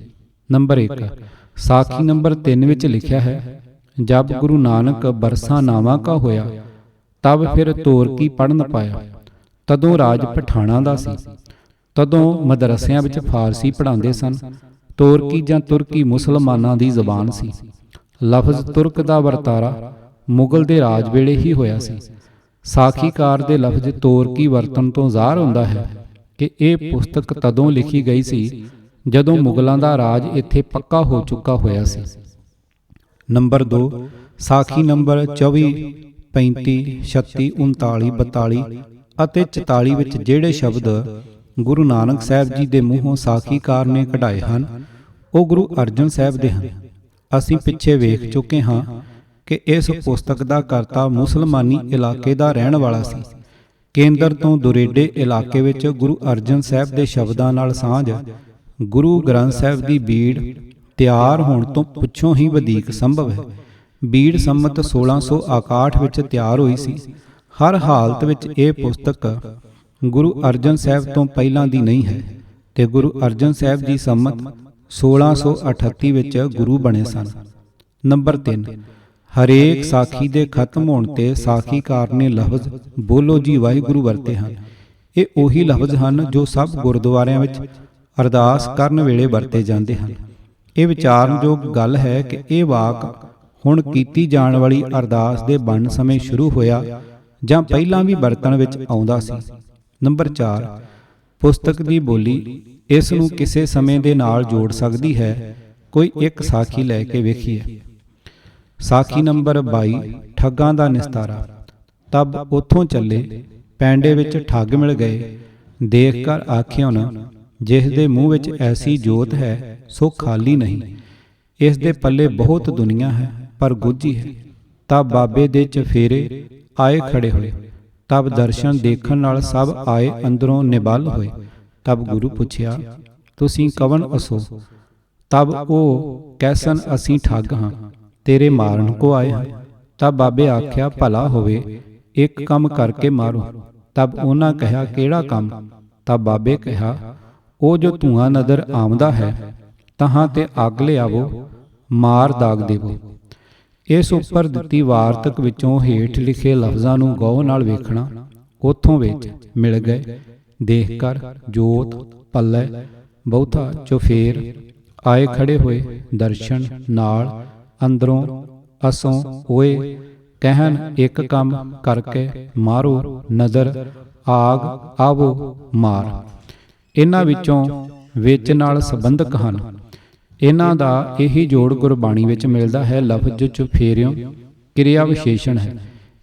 ਨੰਬਰ 1 ਸਾਖੀ ਨੰਬਰ 3 ਵਿੱਚ ਲਿਖਿਆ ਹੈ, ਜਬ ਗੁਰੂ ਨਾਨਕ ਬਰਸਾ ਨਾਵਾਂ ਕਾ ਹੋਇਆ, ਤਬ ਫਿਰ ਤੋਰਕੀ ਪੜ੍ਹਨ ਪਾਇਆ। ਤਦੋਂ ਰਾਜ ਪਠਾਣਾ ਦਾ ਸੀ। ਤਦੋਂ ਮਦਰਸਿਆਂ ਵਿੱਚ ਫਾਰਸੀ ਪੜ੍ਹਾਉਂਦੇ ਸਨ। ਤੋਰਕੀ ਜਾਂ ਤੁਰਕੀ ਮੁਸਲਮਾਨਾਂ ਦੀ ਜ਼ਬਾਨ ਸੀ। ਲਫ਼ਜ਼ ਤੁਰਕ ਦਾ ਵਰਤਾਰਾ ਮੁਗਲ ਦੇ ਰਾਜ ਵੇਲੇ ਹੀ ਹੋਇਆ ਸੀ। ਸਾਖੀਕਾਰ ਦੇ ਲਫ਼ਜ਼ ਤੋਰਕੀ ਵਰਤਨ ਤੋਂ ਜ਼ਾਹਰ ਹੁੰਦਾ ਹੈ ਕਿ ਇਹ ਪੁਸਤਕ ਤਦੋਂ ਲਿਖੀ ਗਈ ਸੀ ਜਦੋਂ ਮੁਗਲਾਂ ਦਾ ਰਾਜ ਇੱਥੇ ਪੱਕਾ ਹੋ ਚੁੱਕਾ ਹੋਇਆ ਸੀ। ਨੰਬਰ 2 ਸਾਖੀ ਨੰਬਰ 24, 35, 36, 39, 42 ਅਤੇ 44 ਵਿੱਚ ਜਿਹੜੇ ਸ਼ਬਦ ਗੁਰੂ ਨਾਨਕ ਸਾਹਿਬ ਜੀ ਦੇ ਮੂੰਹੋਂ ਸਾਖੀਕਾਰ ਨੇ ਕਢਾਏ ਹਨ, ਉਹ ਗੁਰੂ ਅਰਜਨ ਸਾਹਿਬ ਦੇ ਹਨ। ਅਸੀਂ ਪਿੱਛੇ ਵੇਖ ਚੁੱਕੇ ਹਾਂ ਕਿ ਇਸ ਪੁਸਤਕ ਦਾ ਕਰਤਾ ਮੁਸਲਮਾਨੀ ਇਲਾਕੇ ਦਾ ਰਹਿਣ ਵਾਲਾ ਸੀ। ਕੇਂਦਰ ਤੋਂ ਦੁਰੇਡੇ ਇਲਾਕੇ ਵਿੱਚ ਗੁਰੂ ਅਰਜਨ ਸਾਹਿਬ ਦੇ ਸ਼ਬਦਾਂ ਨਾਲ ਸਾਂਝ ਗੁਰੂ ਗ੍ਰੰਥ ਸਾਹਿਬ ਦੀ ਬੀੜ ਤਿਆਰ ਹੋਣ ਤੋਂ ਪਿੱਛੋਂ ਹੀ ਵਧੇਕ ਸੰਭਵ ਹੈ। ਬੀੜ ਸੰਮਤ 1661 ਵਿੱਚ ਤਿਆਰ ਹੋਈ ਸੀ। ਹਰ ਹਾਲਤ ਵਿੱਚ ਇਹ ਪੁਸਤਕ ਗੁਰੂ ਅਰਜਨ ਸਾਹਿਬ ਤੋਂ ਪਹਿਲਾਂ ਦੀ ਨਹੀਂ ਹੈ ਤੇ ਗੁਰੂ ਅਰਜਨ ਸਾਹਿਬ ਜੀ ਸੰਮਤ 1638 ਵਿੱਚ ਗੁਰੂ ਬਣੇ ਸਨ। ਨੰਬਰ 3 ਹਰੇਕ ਸਾਖੀ ਦੇ ਖਤਮ ਹੋਣ ਤੇ ਸਾਖੀਕਾਰ ਨੇ ਲਫ਼ਜ਼ ਬੋਲੋ ਜੀ ਵਾਹਿਗੁਰੂ ਵਰਤੇ ਹਨ। ਇਹ ਉਹੀ ਲਫ਼ਜ਼ ਹਨ ਜੋ ਸਭ ਗੁਰਦੁਆਰਿਆਂ ਵਿੱਚ ਅਰਦਾਸ ਕਰਨ ਵੇਲੇ ਵਰਤੇ ਜਾਂਦੇ ਹਨ। ਇਹ ਵਿਚਾਰਨਯੋਗ ਗੱਲ ਹੈ ਕਿ ਇਹ ਵਾਕ ਹੁਣ ਕੀਤੀ ਜਾਣ ਵਾਲੀ ਅਰਦਾਸ ਦੇ ਬਣਨ ਸਮੇਂ ਸ਼ੁਰੂ ਹੋਇਆ ਜਾਂ ਪਹਿਲਾਂ ਵੀ ਵਰਤਣ ਵਿੱਚ ਆਉਂਦਾ ਸੀ। ਨੰਬਰ 4 ਪੁਸਤਕ ਦੀ ਬੋਲੀ ਇਸ ਨੂੰ ਕਿਸੇ ਸਮੇਂ ਦੇ ਨਾਲ ਜੋੜ ਸਕਦੀ ਹੈ। ਕੋਈ ਇੱਕ ਸਾਖੀ ਲੈ ਕੇ ਵੇਖੀਏ। ਸਾਖੀ ਨੰਬਰ 22 ਠੱਗਾਂ ਦਾ ਨਿਸਤਾਰਾ। ਤਬ ਉੱਥੋਂ ਚੱਲੇ, ਪੈਂਡੇ ਵਿੱਚ ਠੱਗ ਮਿਲ ਗਏ। ਦੇਖ ਕਰ ਆਖਿਓ ਨਾ, ਜਿਸ ਦੇ ਮੂੰਹ ਵਿੱਚ ਐਸੀ ਜੋਤ ਹੈ ਸੋ ਖਾਲੀ ਨਹੀਂ। ਇਸ ਦੇ ਪੱਲੇ ਬਹੁਤ ਦੁਨੀਆ ਹੈ ਪਰ ਗੁੱਝੀ ਹੈ। ਤਬ ਬਾਬੇ ਦੇ ਚਫੇਰੇ ਆਏ ਖੜੇ ਹੋਏ। ਤਬ ਦਰਸ਼ਨ ਦੇਖਣ ਨਾਲ ਸਭ ਆਏ ਅੰਦਰੋਂ ਨਿਬਲ ਹੋਏ। ਤਬ ਗੁਰੂ ਪੁੱਛਿਆ, ਤੁਸੀਂ ਕਵਣ ਅਸੋ? ਤਬ ਉਹ ਕੈਸਨ, ਅਸੀਂ ਠੱਗ ਹਾਂ, ਤੇਰੇ ਮਾਰਨ ਕੋ ਆਏ ਹਾਂ। ਤਬ ਬਾਬੇ ਆਖਿਆ, ਭਲਾ ਹੋਵੇ ਇੱਕ ਕੰਮ ਕਰਕੇ ਮਾਰੋ। ਤਬ ਉਹਨਾਂ ਕਿਹਾ, ਕਿਹੜਾ ਕੰਮ? ਤਬ ਬਾਬੇ ਕਿਹਾ, ਉਹ ਜੋ ਧੂਆਂ ਨਜ਼ਰ ਆਉਂਦਾ ਹੈ, ਤਹਾਂ ਤੇ ਅੱਗ ਲਿਆਵੋ, ਮਾਰ ਦਾਗ ਦੇਵੋ। ਇਸ ਉੱਪਰ ਦਿੱਤੀ ਵਾਰਤਕ ਵਿੱਚੋਂ ਹੇਠ ਲਿਖੇ ਲਫ਼ਜ਼ਾਂ ਨੂੰ ਗੌਰ ਨਾਲ ਵੇਖਣਾ। ਉੱਥੋਂ ਵਿੱਚ ਮਿਲ ਗਏ, ਦੇਖ ਕਰ, ਜੋਤ, ਪੱਲੇ, ਬਹੁਤਾ, ਚੁਫੇਰ, ਆਏ ਖੜੇ ਹੋਏ, ਦਰਸ਼ਨ, ਨਾਲ, ਅੰਦਰੋਂ, ਅਸੋਂ, ਹੋਏ, ਕਹਿਣ, ਇੱਕ ਕੰਮ ਕਰਕੇ ਮਾਰੋ, ਨਦਰ, ਆਗ, ਆਵੋ, ਮਾਰ। ਇਹਨਾਂ ਵਿੱਚੋਂ ਵਿੱਚ ਨਾਲ ਸੰਬੰਧਕ ਹਨ। ਇਹਨਾਂ ਦਾ ਇਹੀ ਜੋੜ ਗੁਰਬਾਣੀ ਵਿੱਚ ਮਿਲਦਾ ਹੈ। ਲਫ਼ਜ਼ ਚੁਫੇਰਿਓਂ ਕਿਰਿਆ ਵਿਸ਼ੇਸ਼ਣ ਹੈ।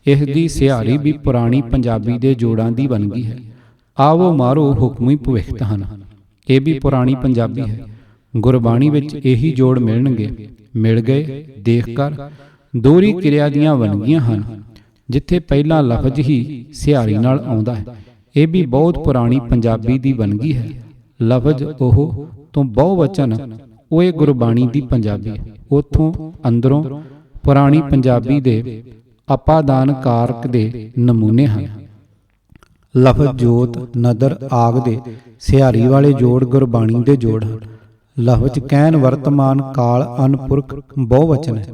ਇਸ ਦੀ ਸਿਹਾਰੀ ਵੀ ਪੁਰਾਣੀ ਪੰਜਾਬੀ ਦੇ ਜੋੜਾਂ ਦੀ ਵੰਨਗੀ ਹੈ। ਆਵੋ ਮਾਰੋ ਹੁਕਮੀ ਭਵਿਖਤ ਹਨ, ਇਹ ਵੀ ਪੁਰਾਣੀ ਪੰਜਾਬੀ ਹੈ। ਗੁਰਬਾਣੀ ਵਿੱਚ ਇਹੀ ਜੋੜ ਮਿਲਣਗੇ। ਮਿਲ ਗਏ, ਦੇਖ ਕਰ ਦੋਹਰੀ ਕਿਰਿਆ ਦੀਆਂ ਵੰਨਗੀਆਂ ਹਨ, ਜਿੱਥੇ ਪਹਿਲਾ ਲਫ਼ਜ਼ ਹੀ ਸਿਹਾਰੀ ਨਾਲ ਆਉਂਦਾ ਹੈ। ਇਹ ਵੀ ਬਹੁਤ ਪੁਰਾਣੀ ਪੰਜਾਬੀ ਦੀ ਵੰਨਗੀ ਹੈ। ਲਫ਼ਜ਼ ਉਹ ਤੋਂ ਬਹੁਵਚਨ ਉਹ ਗੁਰਬਾਣੀ ਦੀ ਪੰਜਾਬੀ ਹੈ। ਉੱਥੋਂ ਅੰਦਰੋਂ ਪੁਰਾਣੀ ਪੰਜਾਬੀ ਦੇ ਅਪਾਦਾਨ ਕਾਰਕ ਦੇ ਨਮੂਨੇ ਹਨ। ਲਫ਼ਜ਼ ਜੋਤ, ਨਦਰ, ਆਗ ਦੇ ਸਿਹਾਰੀ ਵਾਲੇ ਜੋੜ ਗੁਰਬਾਣੀ ਦੇ ਜੋੜ ਹਨ। ਲਫ਼ਜ਼ ਕਹਿਣ, ਵਰਤਮਾਨ ਕਾਲ, ਅਨਪੁਰਖ ਬਹੁਵਚਨ ਹੈ।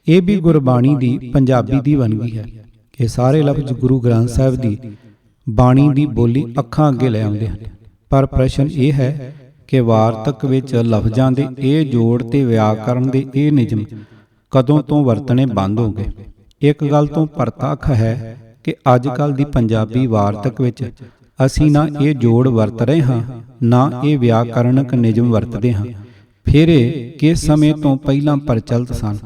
ਇਹ ਵੀ ਗੁਰਬਾਣੀ ਦੀ ਪੰਜਾਬੀ ਦੀ ਵੰਨਗੀ ਹੈ। ਇਹ ਸਾਰੇ ਲਫ਼ਜ਼ ਗੁਰੂ ਗ੍ਰੰਥ ਸਾਹਿਬ ਦੀ ਬਾਣੀ ਦੀ ਬੋਲੀ ਅੱਖਾਂ ਅੱਗੇ ਲੈ ਆਉਂਦੇ ਹਨ। ਪਰ ਪ੍ਰਸ਼ਨ ਇਹ ਹੈ ਕਿ ਵਾਰਤਕ ਵਿੱਚ ਲਫ਼ਜ਼ਾਂ ਦੇ ਇਹ ਜੋੜ ਤੇ ਵਿਆਕਰਨ ਦੇ ਇਹ ਨਿਯਮ ਕਦੋਂ ਤੋਂ ਵਰਤਣੇ ਬੰਦ ਹੋ ਗਏ? ਇੱਕ ਗੱਲ ਤੋਂ ਪ੍ਰਤੱਖ ਹੈ ਕਿ ਅੱਜ ਕੱਲ੍ਹ ਦੀ ਪੰਜਾਬੀ ਵਾਰਤਕ ਵਿੱਚ ਅਸੀਂ ਨਾ ਇਹ ਜੋੜ ਵਰਤ ਰਹੇ ਹਾਂ, ਨਾ ਇਹ ਵਿਆਕਰਣਕ ਨਿਯਮ ਵਰਤਦੇ ਹਾਂ। ਫਿਰ ਇਹ ਕਿਸ ਸਮੇਂ ਤੋਂ ਪਹਿਲਾਂ ਪ੍ਰਚਲਿਤ ਸਨ?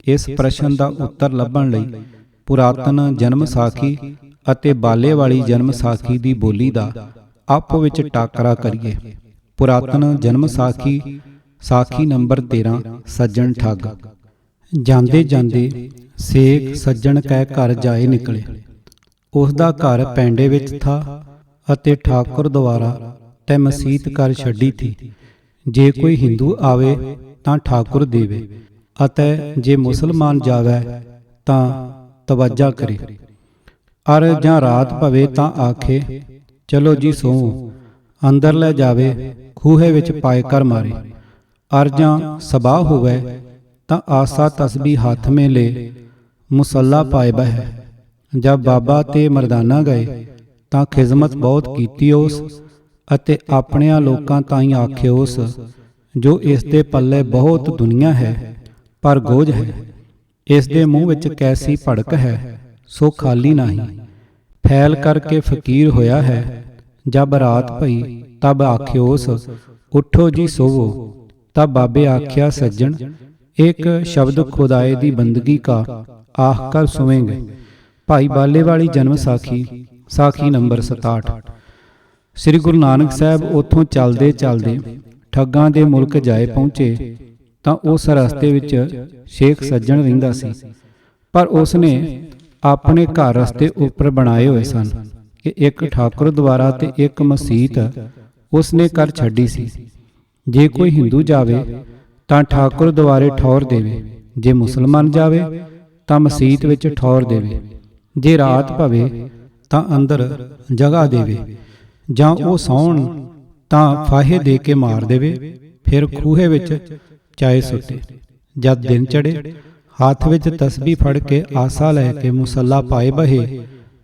ਇਸ ਪ੍ਰਸ਼ਨ ਦਾ ਉੱਤਰ ਲੱਭਣ ਲਈ ਪੁਰਾਤਨ ਜਨਮ ਸਾਖੀ ਅਤੇ ਬਾਲੇ ਵਾਲੀ ਜਨਮ ਸਾਖੀ ਦੀ ਬੋਲੀ ਦਾ ਆਪੋ ਵਿੱਚ ਟਾਕਰਾ ਕਰੀਏ। ਪੁਰਾਤਨ ਜਨਮ ਸਾਖੀ, ਸਾਖੀ ਨੰਬਰ 13, ਸੱਜਣ ਠੱਗ। ਜਾਂਦੇ ਜਾਂਦੇ ਸੇਖ ਸੱਜਣ ਕੈ ਘਰ ਜਾਏ ਨਿਕਲੇ। ਉਸ ਦਾ ਘਰ ਪੈਂਡੇ ਵਿੱਚ ਥਾ ਅਤੇ ਠਾਕੁਰ ਦੁਆਰਾ ਤੈ ਮਸੀਤ ਕਰ ਛੱਡੀ ਥੀ। ਜੇ ਕੋਈ ਹਿੰਦੂ ਆਵੇ ਤਾਂ ਠਾਕੁਰ ਦੇਵੇ, ਅਤੇ ਜੇ ਮੁਸਲਮਾਨ ਜਾਵੇ ਤਾਂ ਤਵੱਜਾ ਕਰੇ। ਅਰ ਜਾਂ ਰਾਤ ਪਵੇ ਤਾਂ ਆਖੇ ਚਲੋ ਜੀ ਸੋਵੋ। ਅੰਦਰ ਲੈ ਜਾਵੇ ਖੂਹੇ ਵਿੱਚ ਪਾਏ ਕਰ ਮਾਰੇ। ਅਰ ਜਾਂ ਸਬਾਹ ਹੋਵੇ ਤਾਂ ਆਸਾ ਤਸਬੀਹ ਹੱਥ ਮੇਂ ਲੈ ਮੁਸੱਲਾ ਪਾਏ ਬਹਿ। ਜਦ ਬਾਬਾ ਤੇ ਮਰਦਾਨਾ ਗਏ ਤਾਂ ਖਿਜ਼ਮਤ ਬਹੁਤ ਕੀਤੀ ਉਸ, ਅਤੇ ਆਪਣਿਆਂ ਲੋਕਾਂ ਤਾਈਂ ਆਖੇ ਉਸ, ਜੋ ਇਸ ਦੇ ਪੱਲੇ ਬਹੁਤ ਦੁਨੀਆ ਹੈ ਪਰ ਗੋਝ ਹੈ। ਇਸ ਦੇ ਮੂੰਹ ਵਿੱਚ ਕੈਸੀ ਭੜਕ ਹੈ ਸੋ ਖਾਲੀ ਨਹੀਂ। ਫੈਲ ਕਰਕੇ ਫਕੀਰ ਹੋਇਆ ਹੈ। ਜਬ ਰਾਤ ਭਈ ਤਬ ਆਖੇ ਉਸ, ਉਠੋ ਜੀ ਸੋਵੋ। ਤਬ ਬਾਬੇ ਆਖਿਆ ਸੱਜਣ, ਇੱਕ ਸ਼ਬਦ ਖੁਦਾਏ ਦੀ ਬੰਦਗੀ ਕਾ ਆਖ ਕਰ ਸੁਵੇਂਗੇ। ਭਾਈ ਬਾਲੇ ਵਾਲੀ ਜਨਮ ਸਾਖੀ, ਸਾਖੀ ਨੰਬਰ 67। ਸ੍ਰੀ ਗੁਰੂ ਨਾਨਕ ਸਾਹਿਬ ਉੱਥੋਂ ਚੱਲਦੇ ਚੱਲਦੇ ਠੱਗਾਂ ਦੇ ਮੁਲਕ ਜਾਏ ਪਹੁੰਚੇ ਤਾਂ ਉਸ ਰਸਤੇ ਵਿੱਚ ਸ਼ੇਖ ਸੱਜਣ ਰਹਿੰਦਾ ਸੀ। ਪਰ ਉਸਨੇ ਆਪਣੇ ਘਰ ਰਸਤੇ ਉੱਪਰ ਬਣਾਏ ਹੋਏ ਸਨ ਕਿ ਇੱਕ ਠਾਕੁਰ ਦੁਆਰਾ ਤੇ ਇੱਕ ਮਸੀਤ ਉਸਨੇ ਕਰ ਛੱਡੀ ਸੀ। ਜੇ ਕੋਈ ਹਿੰਦੂ ਜਾਵੇ ਤਾਂ ਠਾਕੁਰ ਦੁਆਰੇ ਠੌਰ ਦੇਵੇ, ਜੇ ਮੁਸਲਮਾਨ ਜਾਵੇ ਤਾਂ ਮਸੀਤ ਵਿੱਚ ਠੌਰ ਦੇਵੇ। ਜੇ ਰਾਤ ਪਵੇ ਤਾਂ ਅੰਦਰ ਜਗ੍ਹਾ ਦੇਵੇ, ਜਾਂ ਉਹ ਸੌਣ ਤਾਂ ਫਾਹੇ ਦੇ ਕੇ ਮਾਰ ਦੇਵੇ, ਫਿਰ ਖੂਹੇ ਵਿੱਚ ਚਾਹੇ ਸੁੱਟੇ। ਜਦ ਦਿਨ ਚੜੇ ਹੱਥ ਵਿੱਚ ਤਸਬੀਹ ਫੜ ਕੇ ਆਸਾ ਲੈ ਕੇ ਮੁਸੱਲਾ ਪਾਏ ਬਹੇ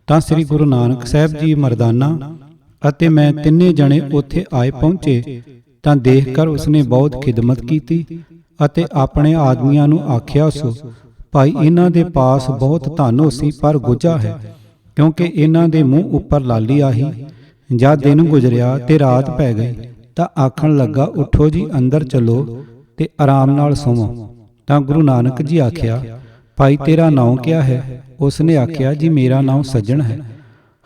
ਤਾਂ ਸ੍ਰੀ ਗੁਰੂ ਨਾਨਕ ਸਾਹਿਬ ਜੀ, ਮਰਦਾਨਾ ਅਤੇ ਮੈਂ ਤਿੰਨੇ ਜਣੇ ਉੱਥੇ ਆਏ ਪਹੁੰਚੇ ਤਾਂ ਦੇਖ ਕਰ ਉਸਨੇ ਬਹੁਤ ਖਿਦਮਤ ਕੀਤੀ ਅਤੇ ਆਪਣੇ ਆਦਮੀਆਂ ਨੂੰ ਆਖਿਆ, ਸੋ ਭਾਈ ਇਹਨਾਂ ਦੇ ਪਾਸ ਬਹੁਤ ਧਨ ਹੋ ਸੀ ਪਰ ਗੁੱਝਾ ਹੈ, ਕਿਉਂਕਿ ਇਹਨਾਂ ਦੇ ਮੂੰਹ ਉੱਪਰ ਲਾਲੀ ਆਹੀ। ਜਦ ਦਿਨ ਗੁਜ਼ਰਿਆ ਤੇ ਰਾਤ ਪੈ ਗਈ ਤਾਂ ਆਖਣ ਲੱਗਾ, ਉਠੋ ਜੀ ਅੰਦਰ ਚਲੋ ਤੇ ਆਰਾਮ ਨਾਲ ਸੋਵੋ। ਤਾਂ ਗੁਰੂ ਨਾਨਕ ਜੀ ਆਖਿਆ, ਭਾਈ ਤੇਰਾ ਨਾਮ ਕਿਆ ਹੈ? ਉਸਨੇ ਆਖਿਆ, ਜੀ ਮੇਰਾ ਨਾਮ ਸੱਜਣ ਹੈ,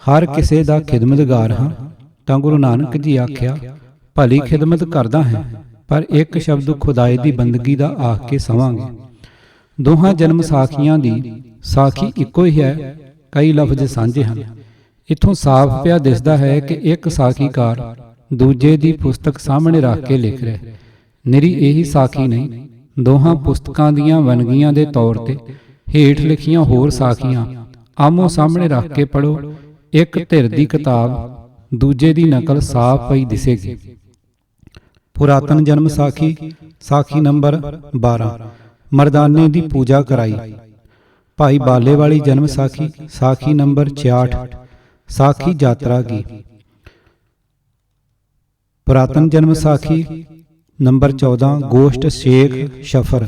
ਹਰ ਕਿਸੇ ਦਾ ਖਿਦਮਤਗਾਰ ਹਾਂ। ਤਾਂ ਗੁਰੂ ਨਾਨਕ ਜੀ ਆਖਿਆ, ਭਲੀ ਖਿਦਮਤ ਕਰਦਾ ਹੈ, ਪਰ ਇੱਕ ਸ਼ਬਦ ਖੁਦਾਏ ਦੀ ਬੰਦਗੀ ਦਾ ਆਖ ਕੇ ਸਵਾਂਗੇ। ਦੋਹਾਂ ਜਨਮ ਸਾਖੀਆਂ ਦੀ ਸਾਖੀ ਇੱਕੋ ਹੀ ਹੈ, ਕਈ ਲਫ਼ਜ਼ ਸਾਂਝੇ ਹਨ। ਇੱਥੋਂ ਸਾਫ਼ ਪਿਆ ਦਿਸਦਾ ਹੈ ਕਿ ਇੱਕ ਸਾਖੀਕਾਰ ਦੂਜੇ ਦੀ ਪੁਸਤਕ ਸਾਹਮਣੇ ਰੱਖ ਕੇ ਲਿਖ ਰਿਹਾ। ਨਿਰੀ ਇਹੀ ਸਾਖੀ ਨਹੀਂ, ਦੋਹਾਂ ਪੁਸਤਕਾਂ ਦੀਆਂ ਵੰਨਗੀਆਂ ਦੇ ਤੌਰ ਤੇ ਹੇਠ ਲਿਖੀਆਂ ਹੋਰ ਸਾਖੀਆਂ ਆਮੋ ਸਾਹਮਣੇ ਰੱਖ ਕੇ ਪੜ੍ਹੋ। ਇੱਕ ਧਿਰ ਦੀ ਕਿਤਾਬ ਦੂਜੇ ਦੀ ਨਕਲ ਸਾਫ਼ ਪਈ ਦਿਸੇਗੀ। ਪੁਰਾਤਨ ਜਨਮ ਸਾਖੀ, ਸਾਖੀ ਨੰਬਰ 12, ਮਰਦਾਨੇ ਦੀ ਪੂਜਾ ਕਰਾਈ। ਭਾਈ ਬਾਲੇ ਵਾਲੀ ਜਨਮ ਸਾਖੀ, ਸਾਖੀ ਨੰਬਰ 66, ਸਾਖੀ ਯਾਤਰਾ ਕੀ। ਪੁਰਾਤਨ ਜਨਮ ਸਾਖੀ ਨੰਬਰ 14, ਗੋਸ਼ਟ ਸ਼ੇਖ ਸ਼ਫਰ।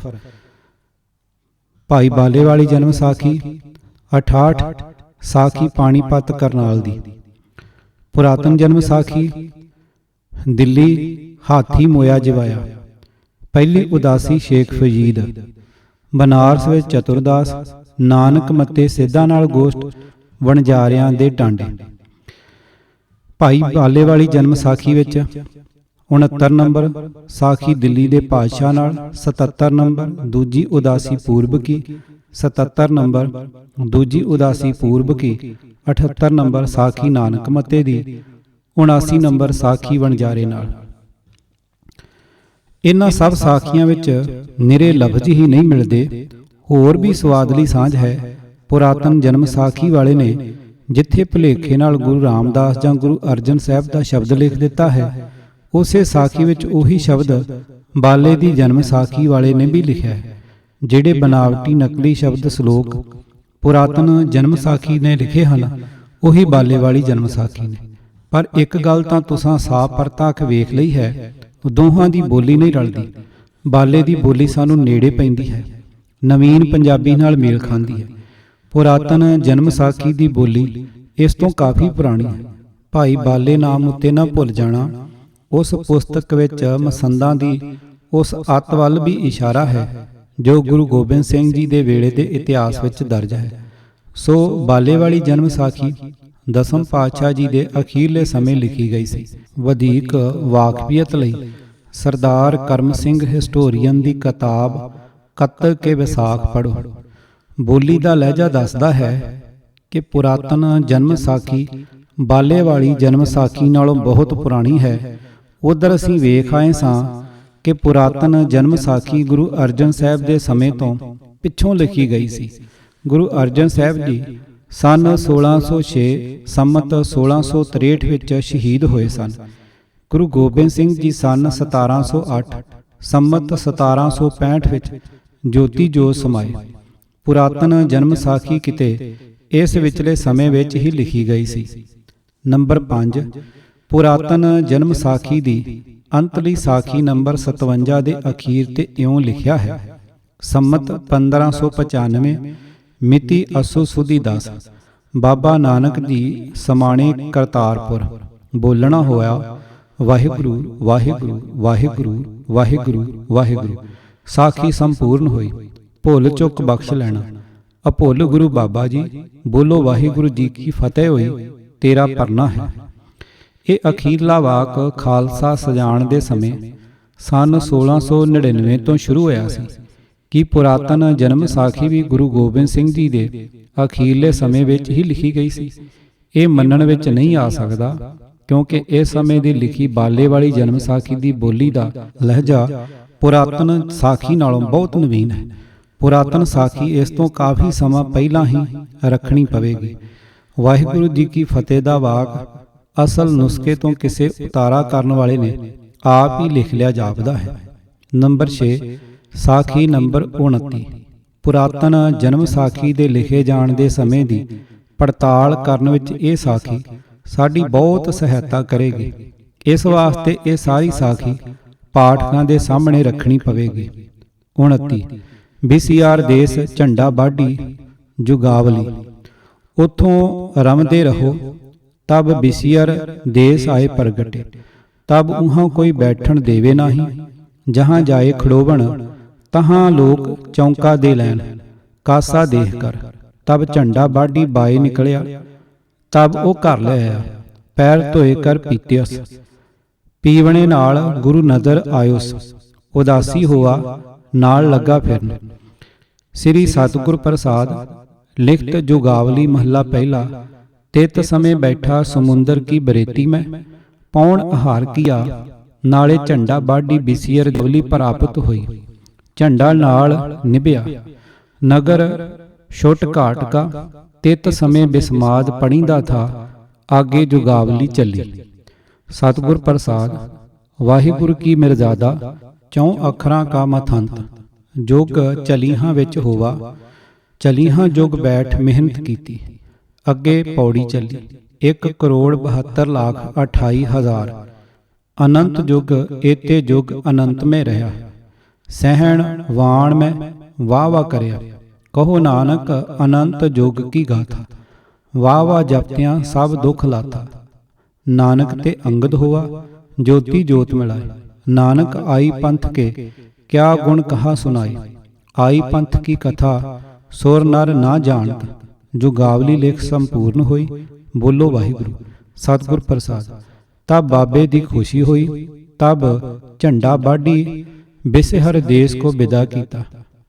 ਭਾਈ ਬਾਲੇ ਵਾਲੀ ਜਨਮ ਸਾਖੀ 68, ਸਾਖੀ ਪਾਣੀਪਤ ਕਰਨਾਲ ਦੀ। ਪੁਰਾਤਨ ਜਨਮ ਸਾਖੀ ਦਿੱਲੀ, ਹਾਥੀ ਮੋਇਆ ਜਿਵਾਇਆ। ਪਹਿਲੀ ਉਦਾਸੀ ਸ਼ੇਖ ਫਰੀਦ। ਬਨਾਰਸ ਵਿੱਚ ਚਤੁਰਦਾਸ, ਨਾਨਕ ਮੱਤੇ ਸਿੱਧਾਂ ਨਾਲ ਗੋਸ਼ਟ ਵਣਜਾਰਿਆਂ ਦੇ ਟਾਂਡੇ। ਭਾਈ ਬਾਲੇ ਵਾਲੀ ਜਨਮ ਸਾਖੀ ਵਿੱਚ 69 ਨੰਬਰ, ਸਾਖੀ ਦਿੱਲੀ ਦੇ ਪਾਤਸ਼ਾਹ ਨਾਲ 77 ਨੰਬਰ, ਦੂਜੀ ਉਦਾਸੀ ਪੂਰਬ ਕੀ 77 ਨੰਬਰ, ਦੂਜੀ ਉਦਾਸੀ ਪੂਰਬ ਕੀ 78 ਨੰਬਰ, ਸਾਖੀ ਨਾਨਕ ਮੱਤੇ ਦੀ 79 ਨੰਬਰ, ਸਾਖੀ ਵਣਜਾਰੇ ਨਾਲ। ਇਹਨਾਂ ਸਭ ਸਾਖੀਆਂ ਵਿੱਚ ਨਿਰੇ ਲਫ਼ਜ਼ ਹੀ ਨਹੀਂ ਮਿਲਦੇ, ਹੋਰ ਵੀ ਸਵਾਦਲੀ ਸਾਂਝ ਹੈ। ਪੁਰਾਤਨ ਜਨਮ ਸਾਖੀ ਵਾਲੇ ਨੇ ਜਿੱਥੇ ਭੁਲੇਖੇ ਨਾਲ ਗੁਰੂ ਰਾਮਦਾਸ ਜਾਂ ਗੁਰੂ ਅਰਜਨ ਸਾਹਿਬ ਦਾ ਸ਼ਬਦ ਲਿਖ ਦਿੱਤਾ ਹੈ, ਉਸੇ ਸਾਖੀ ਵਿੱਚ ਉਹੀ ਸ਼ਬਦ ਬਾਲੇ ਦੀ ਜਨਮ ਸਾਖੀ ਵਾਲੇ ਨੇ ਵੀ ਲਿਖਿਆ ਹੈ। ਜਿਹੜੇ ਬਨਾਵਟੀ ਨਕਲੀ ਸ਼ਬਦ ਸਲੋਕ ਪੁਰਾਤਨ ਜਨਮ ਸਾਖੀ ਨੇ ਲਿਖੇ ਹਨ, ਉਹੀ ਬਾਲੇ ਵਾਲੀ ਜਨਮ ਸਾਖੀ ਨੇ। ਪਰ ਇੱਕ ਗੱਲ ਤਾਂ ਤੁਸਾਂ ਸਾਫ਼ ਪਰਤੱਖ ਵੇਖ ਲਈ ਹੈ, ਦੋਹਾਂ ਦੀ ਬੋਲੀ ਨਹੀਂ ਰਲਦੀ। ਬਾਲੇ ਦੀ ਬੋਲੀ ਸਾਨੂੰ ਨੇੜੇ ਪੈਂਦੀ ਹੈ, ਨਵੀਨ ਪੰਜਾਬੀ ਨਾਲ ਮੇਲ ਖਾਂਦੀ ਹੈ। ਪੁਰਾਤਨ ਜਨਮ ਸਾਖੀ ਦੀ ਬੋਲੀ ਇਸ ਤੋਂ ਕਾਫੀ ਪੁਰਾਣੀ ਹੈ। ਭਾਈ ਬਾਲੇ ਨਾਮ ਉੱਤੇ ਨਾ ਭੁੱਲ ਜਾਣਾ, ਉਸ ਪੁਸਤਕ ਵਿੱਚ ਮਸੰਦਾਂ ਦੀ ਉਸ ਅੱਤ ਵੱਲ ਵੀ ਇਸ਼ਾਰਾ ਹੈ ਜੋ ਗੁਰੂ ਗੋਬਿੰਦ ਸਿੰਘ ਜੀ ਦੇ ਵੇਲੇ ਦੇ ਇਤਿਹਾਸ ਵਿੱਚ ਦਰਜ ਹੈ। ਸੋ ਬਾਲੇ ਵਾਲੀ ਜਨਮ ਸਾਖੀ ਦਸਮ ਪਾਤਸ਼ਾਹ ਜੀ ਦੇ ਅਖੀਰਲੇ ਸਮੇਂ ਲਿਖੀ ਗਈ ਸੀ। ਵਧੇਕ ਵਾਕਫੀਅਤ ਲਈ ਸਰਦਾਰ ਕਰਮ ਸਿੰਘ ਹਿਸਟੋਰੀਅਨ ਦੀ ਕਿਤਾਬ ਕੱਤਲ ਕੇ ਵਿਸਾਖ ਪੜ੍ਹੋ। ਬੋਲੀ ਦਾ ਲਹਿਜਾ ਦੱਸਦਾ ਹੈ ਕਿ ਪੁਰਾਤਨ ਜਨਮ ਸਾਖੀ ਬਾਲੇ ਵਾਲੀ ਜਨਮ ਸਾਖੀ ਨਾਲੋਂ ਬਹੁਤ ਪੁਰਾਣੀ ਹੈ। ਉਧਰ ਅਸੀਂ ਵੇਖ ਆਏ ਸਾਂ ਕਿ ਪੁਰਾਤਨ ਜਨਮ ਸਾਖੀ ਗੁਰੂ ਅਰਜਨ ਸਾਹਿਬ ਦੇ ਸਮੇਂ ਤੋਂ ਪਿੱਛੋਂ ਲਿਖੀ ਗਈ ਸੀ। ਗੁਰੂ ਅਰਜਨ ਸਾਹਿਬ ਜੀ ਸਨ 1606 ਸੰਮਤ 1663 ਵਿੱਚ ਸ਼ਹੀਦ ਹੋਏ ਸਨ। ਗੁਰੂ ਗੋਬਿੰਦ ਸਿੰਘ ਜੀ ਸਨ 1708 ਸੰਮਤ 1765 ਵਿੱਚ ਜੋਤੀ ਜੋਤ ਸਮਾਏ। ਪੁਰਾਤਨ ਜਨਮ ਸਾਖੀ ਕਿਤੇ ਇਸ ਵਿਚਲੇ ਸਮੇਂ ਵਿੱਚ ਹੀ ਲਿਖੀ ਗਈ ਸੀ। ਨੰਬਰ 5, ਪੁਰਾਤਨ ਜਨਮ ਸਾਖੀ ਦੀ ਅੰਤਲੀ ਸਾਖੀ ਨੰਬਰ 57 ਦੇ ਅਖੀਰ ਤੇ ਇਉਂ ਲਿਖਿਆ ਹੈ: ਸੰਮਤ 1595 ਮਿਤੀ ਅਸੂ ਸੁਦੀ 10 ਬਾਬਾ ਨਾਨਕ ਜੀ ਸਮਾਣੇ ਕਰਤਾਰਪੁਰ। ਬੋਲਣਾ ਹੋਇਆ ਵਾਹਿਗੁਰੂ ਵਾਹਿਗੁਰੂ ਵਾਹਿਗੁਰੂ ਵਾਹਿਗੁਰੂ ਵਾਹਿਗੁਰੂ। ਸਾਖੀ ਸੰਪੂਰਨ ਹੋਈ। ਭੁੱਲ ਚੁੱਕ ਬਖਸ਼ ਲੈਣਾ। ਅਭੁੱਲ ਗੁਰੂ ਬਾਬਾ ਜੀ, ਬੋਲੋ ਵਾਹਿਗੁਰੂ ਜੀ ਕੀ ਫਤਿਹ ਹੋਈ, ਤੇਰਾ ਪਰਨਾ ਹੈ। ਇਹ ਅਖੀਰਲਾ ਵਾਕ ਖਾਲਸਾ ਸਜਾਣ ਦੇ ਸਮੇਂ ਸਨ 1699 ਤੋਂ ਸ਼ੁਰੂ ਹੋਇਆ ਸੀ। ਕਿ ਪੁਰਾਤਨ ਜਨਮ ਸਾਖੀ ਵੀ ਗੁਰੂ ਗੋਬਿੰਦ ਸਿੰਘ ਜੀ ਦੇ ਅਖੀਰਲੇ ਸਮੇਂ ਵਿੱਚ ਹੀ ਲਿਖੀ ਗਈ ਸੀ? ਇਹ ਮੰਨਣ ਵਿੱਚ ਨਹੀਂ ਆ ਸਕਦਾ, ਕਿਉਂਕਿ ਇਸ ਸਮੇਂ ਦੀ ਲਿਖੀ ਬਾਲੇ ਵਾਲੀ ਜਨਮ ਸਾਖੀ ਦੀ ਬੋਲੀ ਦਾ ਲਹਿਜਾ ਪੁਰਾਤਨ ਸਾਖੀ ਨਾਲੋਂ ਬਹੁਤ ਨਵੀਨ ਹੈ। ਪੁਰਾਤਨ ਸਾਖੀ ਇਸ ਤੋਂ ਕਾਫੀ ਸਮਾਂ ਪਹਿਲਾਂ ਹੀ ਰੱਖਣੀ ਪਵੇਗੀ। ਵਾਹਿਗੁਰੂ ਜੀ ਕੀ ਫਤਿਹ ਦਾ ਵਾਕ ਅਸਲ ਨੁਸਖੇ ਤੋਂ ਕਿਸੇ ਉਤਾਰਾ ਕਰਨ ਵਾਲੇ ਨੇ ਆਪ ਹੀ ਲਿਖ ਲਿਆ ਜਾਪਦਾ ਹੈ। ਨੰਬਰ 6, ਸਾਖੀ ਨੰਬਰ 29। ਪੁਰਾਤਨ ਜਨਮ ਸਾਖੀ ਦੇ ਲਿਖੇ ਜਾਣ ਦੇ ਸਮੇਂ ਦੀ ਪੜਤਾਲ ਕਰਨ ਵਿੱਚ ਇਹ ਸਾਖੀ ਸਾਡੀ ਬਹੁਤ ਸਹਾਇਤਾ ਕਰੇਗੀ। ਇਸ ਵਾਸਤੇ ਇਹ ਸਾਰੀ ਸਾਖੀ ਪਾਠਕਾਂ ਦੇ ਸਾਹਮਣੇ ਰੱਖਣੀ ਪਵੇਗੀ। 29, BCR ਦੇਸ ਝੰਡਾ ਬਾਢੀ ਜੁਗਾਵਲੀ। ਉਥੋਂ ਰਮਦੇ ਰਹੋ ਤਬ BCR ਦੇਸ ਆਏ ਪ੍ਰਗਟੇ, ਤਬ ਉਹਾਂ ਕੋਈ ਬੈਠਣ ਦੇਵੇ ਨਹੀਂ, ਜਹਾਂ ਜਾਏ ਖੜੋਵਣ ਤਹਾਂ ਲੋਕ ਚੌਂਕਾ ਦੇ ਲੈਣ। ਕਾਸਾ ਦੇਖ ਕਰ ਤਬ ਝੰਡਾ ਬਾਢੀ ਬਾਏ ਨਿਕਲਿਆ, ਤਬ ਉਹ ਘਰ ਲੈ ਆਇਆ, ਪੈਰ ਧੋਏ ਕਰ ਪੀਤਿਅਸ, ਪੀਵਣੇ ਨਾਲ ਗੁਰੂ ਨਦਰ ਆਇਓਸ, ਉਦਾਸੀ ਹੋਆ ਨਾਲ ਲੱਗਾ ਫਿਰਨ। ਸ੍ਰੀ ਸਤਿਗੁਰ ਪ੍ਰਸਾਦ ਲਿਖਤ ਜੁਗਾਵਲੀ ਮਹੱਲਾ ਪਹਿਲਾ। ਤਿਤ ਸਮੇਂ ਬੈਠਾ ਸਮੁੰਦਰ ਕੀ ਬਰੇਤੀ ਮੈਂ, ਪੌਣ ਆਹਾਰ ਕੀਆ ਨਾਲੇ ਝੰਡਾ ਬਾਢੀ BCR ਜੁਗਾਵਲੀ ਪ੍ਰਾਪਤ ਹੋਈ। ਝੰਡਾ ਨਾਲ ਨਿਭਿਆ ਨਗਰ ਛੁੱਟ ਘਾਟ ਕਾ, ਤਿਤ ਸਮੇਂ ਬਿਸਮਾਦ ਪੜੀਂਦਾ ਥਾ, ਆਗੇ ਜੁਗਾਵਲੀ ਚੱਲੀ। ਸਤਿਗੁਰ ਪ੍ਰਸਾਦ ਵਾਹਿਗੁਰੂ ਕੀ ਮਿਰਜ਼ਾਦਾ, ਚੌਂ ਅੱਖਰਾਂ ਕਾ ਮਥੰਤ, ਜੁਗ ਚਲੀਹਾਂ ਵਿੱਚ ਹੋਵਾ, ਚਲੀਹਾਂ ਜੁਗ ਬੈਠ ਮਿਹਨਤ ਕੀਤੀ। ਅੱਗੇ ਪੌੜੀ ਚੱਲੀ। 1,72,28,000 ਅਨੰਤ ਜੁਗ ਏਤੇ ਜੁਗ ਅਨੰਤ ਮੈਂ ਰਹਾ, ਸਹਿਣ ਵਾਣ ਮੈਂ ਵਾਹ ਵਾਹ ਕਰਿਆ। ਕਹੋ ਨਾਨਕ ਅਨੰਤ ਜੁਗ ਕੀ ਗਾਥਾ, ਵਾਹ ਵਾਹ ਜਪਤਿਆਂ ਸਭ ਦੁੱਖ ਲਾਥਾ। ਨਾਨਕ ਤੇ ਅੰਗਦ ਹੋਆ ਜੋਤੀ ਜੋਤ ਮਿਲਾਏ, ਨਾਨਕ ਆਈ ਪੰਥ ਕੇ ਕਿਆ ਗੁਣ ਕਹਾ ਸੁਨਾਈ। ਆਈ ਪੰਥ ਕੀ ਕਥਾ ਸੁਰ ਨਰ ਨਾ ਜਾਣਤ। ਜੁਗਾਵਲੀ ਲਿਖ ਸੰਪੂਰਨ ਹੋਈ। ਬੋਲੋ ਵਾਹਿਗੁਰੂ। ਸਤਿਗੁਰ ਪ੍ਰਸਾਦ। तब बाबे की खुशी हुई। तब झंडा बाढ़ी बिसहर देश को विदा किया।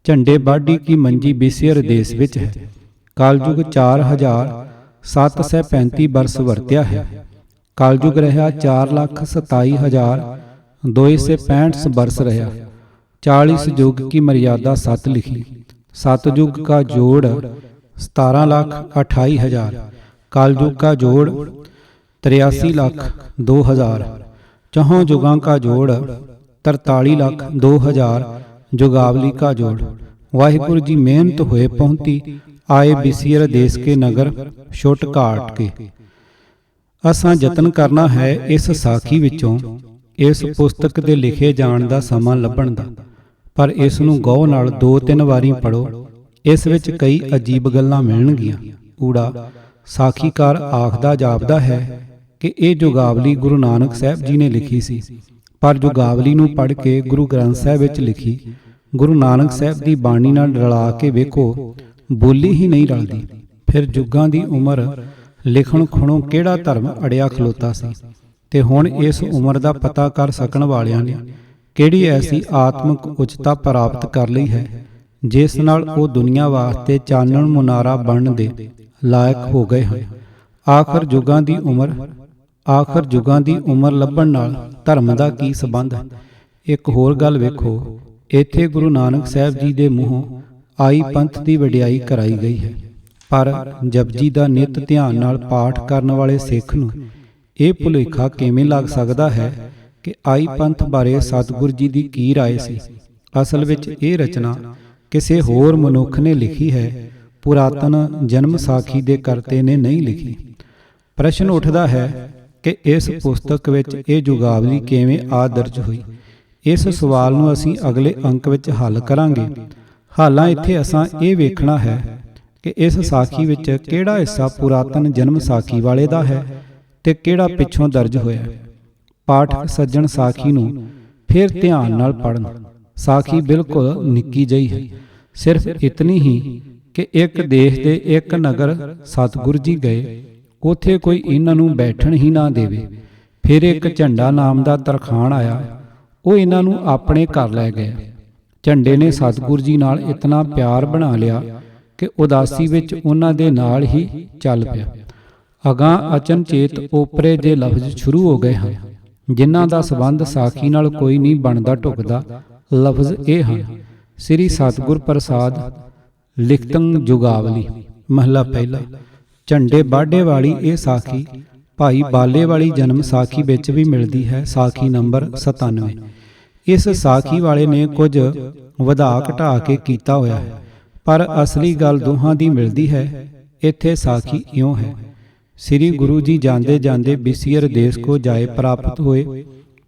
झंडे बाढ़ी की मंजी बिसहर देश विच है। कालयुग 4735 बरस वरत्या है। कालयुग रहा 4,27,265 बरस रहा। 40 युग की मर्यादा 7 लिखी। 7 युग का जोड़ 17,28,000। कालयुग का जोड़ 83,02,000। 4 युगां का जोड़ 43,02,000। जुगावली का जोड़। वाहिगुरु जी मेहनत हुए पहुंची आए बिसीर देश के नगर छुट घाट के। असां यतन करना है इस साखी विचों इस पुस्तक दे लिखे जाण दा समां लभण दा, पर इस नूं गौर नाल 2-3 वारी पढ़ो। इस विच कई अजीब गल्लां मिलणगीਆਂ। ਊੜਾ साखीकार आखदा जापदा है कि ਇਹ ਜੁਗਾਵਲੀ ਗੁਰੂ ਨਾਨਕ ਸਾਹਿਬ ਜੀ ਨੇ ਲਿਖੀ ਸੀ, ਪਰ ਜੁਗਾਵਲੀ ਨੂੰ ਪੜ੍ਹ ਕੇ ਗੁਰੂ ਗ੍ਰੰਥ ਸਾਹਿਬ ਵਿੱਚ ਲਿਖੀ ਗੁਰੂ ਨਾਨਕ ਸਾਹਿਬ ਦੀ ਬਾਣੀ ਨਾਲ ਰਲਾ ਕੇ ਵੇਖੋ, ਬੋਲੀ ਹੀ ਨਹੀਂ ਰਲਦੀ। ਫਿਰ ਜੁਗਾਂ ਦੀ ਉਮਰ ਲਿਖਣ ਖੁਣੋਂ ਕਿਹੜਾ ਧਰਮ ਅੜਿਆ ਖਲੋਤਾ ਸੀ, ਤੇ ਹੁਣ ਇਸ ਉਮਰ ਦਾ ਪਤਾ ਕਰ ਸਕਣ ਵਾਲਿਆਂ ਨੇ ਕਿਹੜੀ ਐਸੀ ਆਤਮਿਕ ਉੱਚਤਾ ਪ੍ਰਾਪਤ ਕਰ ਲਈ ਹੈ ਜਿਸ ਨਾਲ ਉਹ ਦੁਨੀਆ ਵਾਸਤੇ ਚਾਨਣ ਮੁਨਾਰਾ ਬਣਨ ਦੇ ਲਾਇਕ ਹੋ ਗਏ ਹਨ। ਆਖਰ ਯੁਗਾਂ ਦੀ ਉਮਰ ਲੱਭਣ ਨਾਲ ਧਰਮ ਦਾ ਕੀ ਸੰਬੰਧ ਹੈ? ਇੱਕ ਹੋਰ ਗੱਲ ਵੇਖੋ, ਇੱਥੇ ਗੁਰੂ ਨਾਨਕ ਸਾਹਿਬ ਜੀ ਦੇ ਮੂੰਹੋਂ ਆਈ ਪੰਥ ਦੀ ਵਡਿਆਈ ਕਰਾਈ ਗਈ ਹੈ, ਪਰ ਜਪਜੀ ਦਾ ਨਿਤ ਧਿਆਨ ਨਾਲ ਪਾਠ ਕਰਨ ਵਾਲੇ ਸਿੱਖ ਨੂੰ ਇਹ ਭੁਲੇਖਾ ਕਿਵੇਂ ਲੱਗ ਸਕਦਾ ਹੈ ਕਿ ਆਈ ਪੰਥ ਬਾਰੇ ਸਤਿਗੁਰ ਜੀ ਦੀ ਕੀ ਰਾਏ ਸੀ? ਅਸਲ ਵਿੱਚ ਇਹ ਰਚਨਾ ਕਿਸੇ ਹੋਰ ਮਨੁੱਖ ਨੇ ਲਿਖੀ ਹੈ, ਪੁਰਾਤਨ ਜਨਮ ਸਾਖੀ ਦੇ ਕਰਤੇ ਨੇ ਨਹੀਂ ਲਿਖੀ। ਪ੍ਰਸ਼ਨ ਉੱਠਦਾ ਹੈ ਕਿ ਇਸ ਪੁਸਤਕ ਵਿੱਚ ਇਹ ਜੁਗਾਵਲੀ ਕਿਵੇਂ ਆ ਦਰਜ ਹੋਈ? ਇਸ ਸਵਾਲ ਨੂੰ ਅਸੀਂ ਅਗਲੇ ਅੰਕ ਵਿੱਚ ਹੱਲ ਕਰਾਂਗੇ। ਹਾਲਾਂ ਇੱਥੇ ਅਸਾਂ ਇਹ ਵੇਖਣਾ ਹੈ ਕਿ ਇਸ ਸਾਖੀ ਵਿੱਚ ਕਿਹੜਾ ਹਿੱਸਾ ਪੁਰਾਤਨ ਜਨਮ ਸਾਖੀ ਵਾਲੇ ਦਾ ਹੈ ਤੇ ਕਿਹੜਾ ਪਿੱਛੋਂ ਦਰਜ ਹੋਇਆ। ਪਾਠਕ ਸੱਜਣ ਸਾਖੀ ਨੂੰ ਫਿਰ ਧਿਆਨ ਨਾਲ ਪੜ੍ਹਨ। ਸਾਖੀ ਬਿਲਕੁਲ ਨਿੱਕੀ ਜਿਹੀ ਹੈ, ਸਿਰਫ ਇਤਨੀ ਹੀ ਕਿ ਇੱਕ ਦੇਸ਼ ਦੇ ਇੱਕ ਨਗਰ ਸਤਿਗੁਰ ਜੀ ਗਏ, ਉੱਥੇ ਕੋਈ ਇਹਨਾਂ ਨੂੰ ਬੈਠਣ ਹੀ ਨਾ ਦੇਵੇ। ਫਿਰ ਇੱਕ ਝੰਡਾ ਨਾਮ ਦਾ ਤਰਖਾਣ ਆਇਆ, ਉਹ ਇਹਨਾਂ ਨੂੰ ਆਪਣੇ ਘਰ ਲੈ ਗਿਆ। ਝੰਡੇ ਨੇ ਸਤਿਗੁਰ ਜੀ ਨਾਲ ਇਤਨਾ ਪਿਆਰ ਬਣਾ ਲਿਆ ਕਿ ਉਦਾਸੀ ਵਿੱਚ ਉਹਨਾਂ ਦੇ ਨਾਲ ਹੀ ਚੱਲ ਪਿਆ। ਅਗਾਂ ਅਚਨਚੇਤ ਓਪਰੇ ਜੇ ਲਫ਼ਜ਼ ਸ਼ੁਰੂ ਹੋ ਗਏ ਹਨ, ਜਿਨ੍ਹਾਂ ਦਾ ਸੰਬੰਧ ਸਾਖੀ ਨਾਲ ਕੋਈ ਨਹੀਂ ਬਣਦਾ ਢੁਕਦਾ। ਲਫ਼ਜ਼ ਇਹ ਹਨ: ਸ੍ਰੀ ਸਤਿਗੁਰ ਪ੍ਰਸਾਦ ਲਿਖਤੰ ਜੁਗਾਵਲੀ। ਮਹਲਾ ਪਹਿਲਾ। ਝੰਡੇ ਬਾਢੇ ਵਾਲੀ ਇਹ ਸਾਖੀ ਭਾਈ ਬਾਲੇ ਵਾਲੀ ਜਨਮ ਸਾਖੀ ਵਿੱਚ ਵੀ ਮਿਲਦੀ ਹੈ। ਸਾਖੀ ਨੰਬਰ 97। ਇਸ ਸਾਖੀ ਵਾਲੇ ਨੇ ਕੁਝ ਵਧਾ ਘਟਾ ਕੇ ਕੀਤਾ ਹੋਇਆ ਹੈ, ਪਰ ਅਸਲੀ ਗੱਲ ਦੋਹਾਂ ਦੀ ਮਿਲਦੀ ਹੈ। ਇੱਥੇ ਸਾਖੀ ਇਉਂ ਹੈ: ਸ੍ਰੀ ਗੁਰੂ ਜੀ ਜਾਂਦੇ ਜਾਂਦੇ ਬਿਸੀਅਰ ਦੇਸ਼ ਕੋ ਜਾਏ ਪ੍ਰਾਪਤ ਹੋਏ,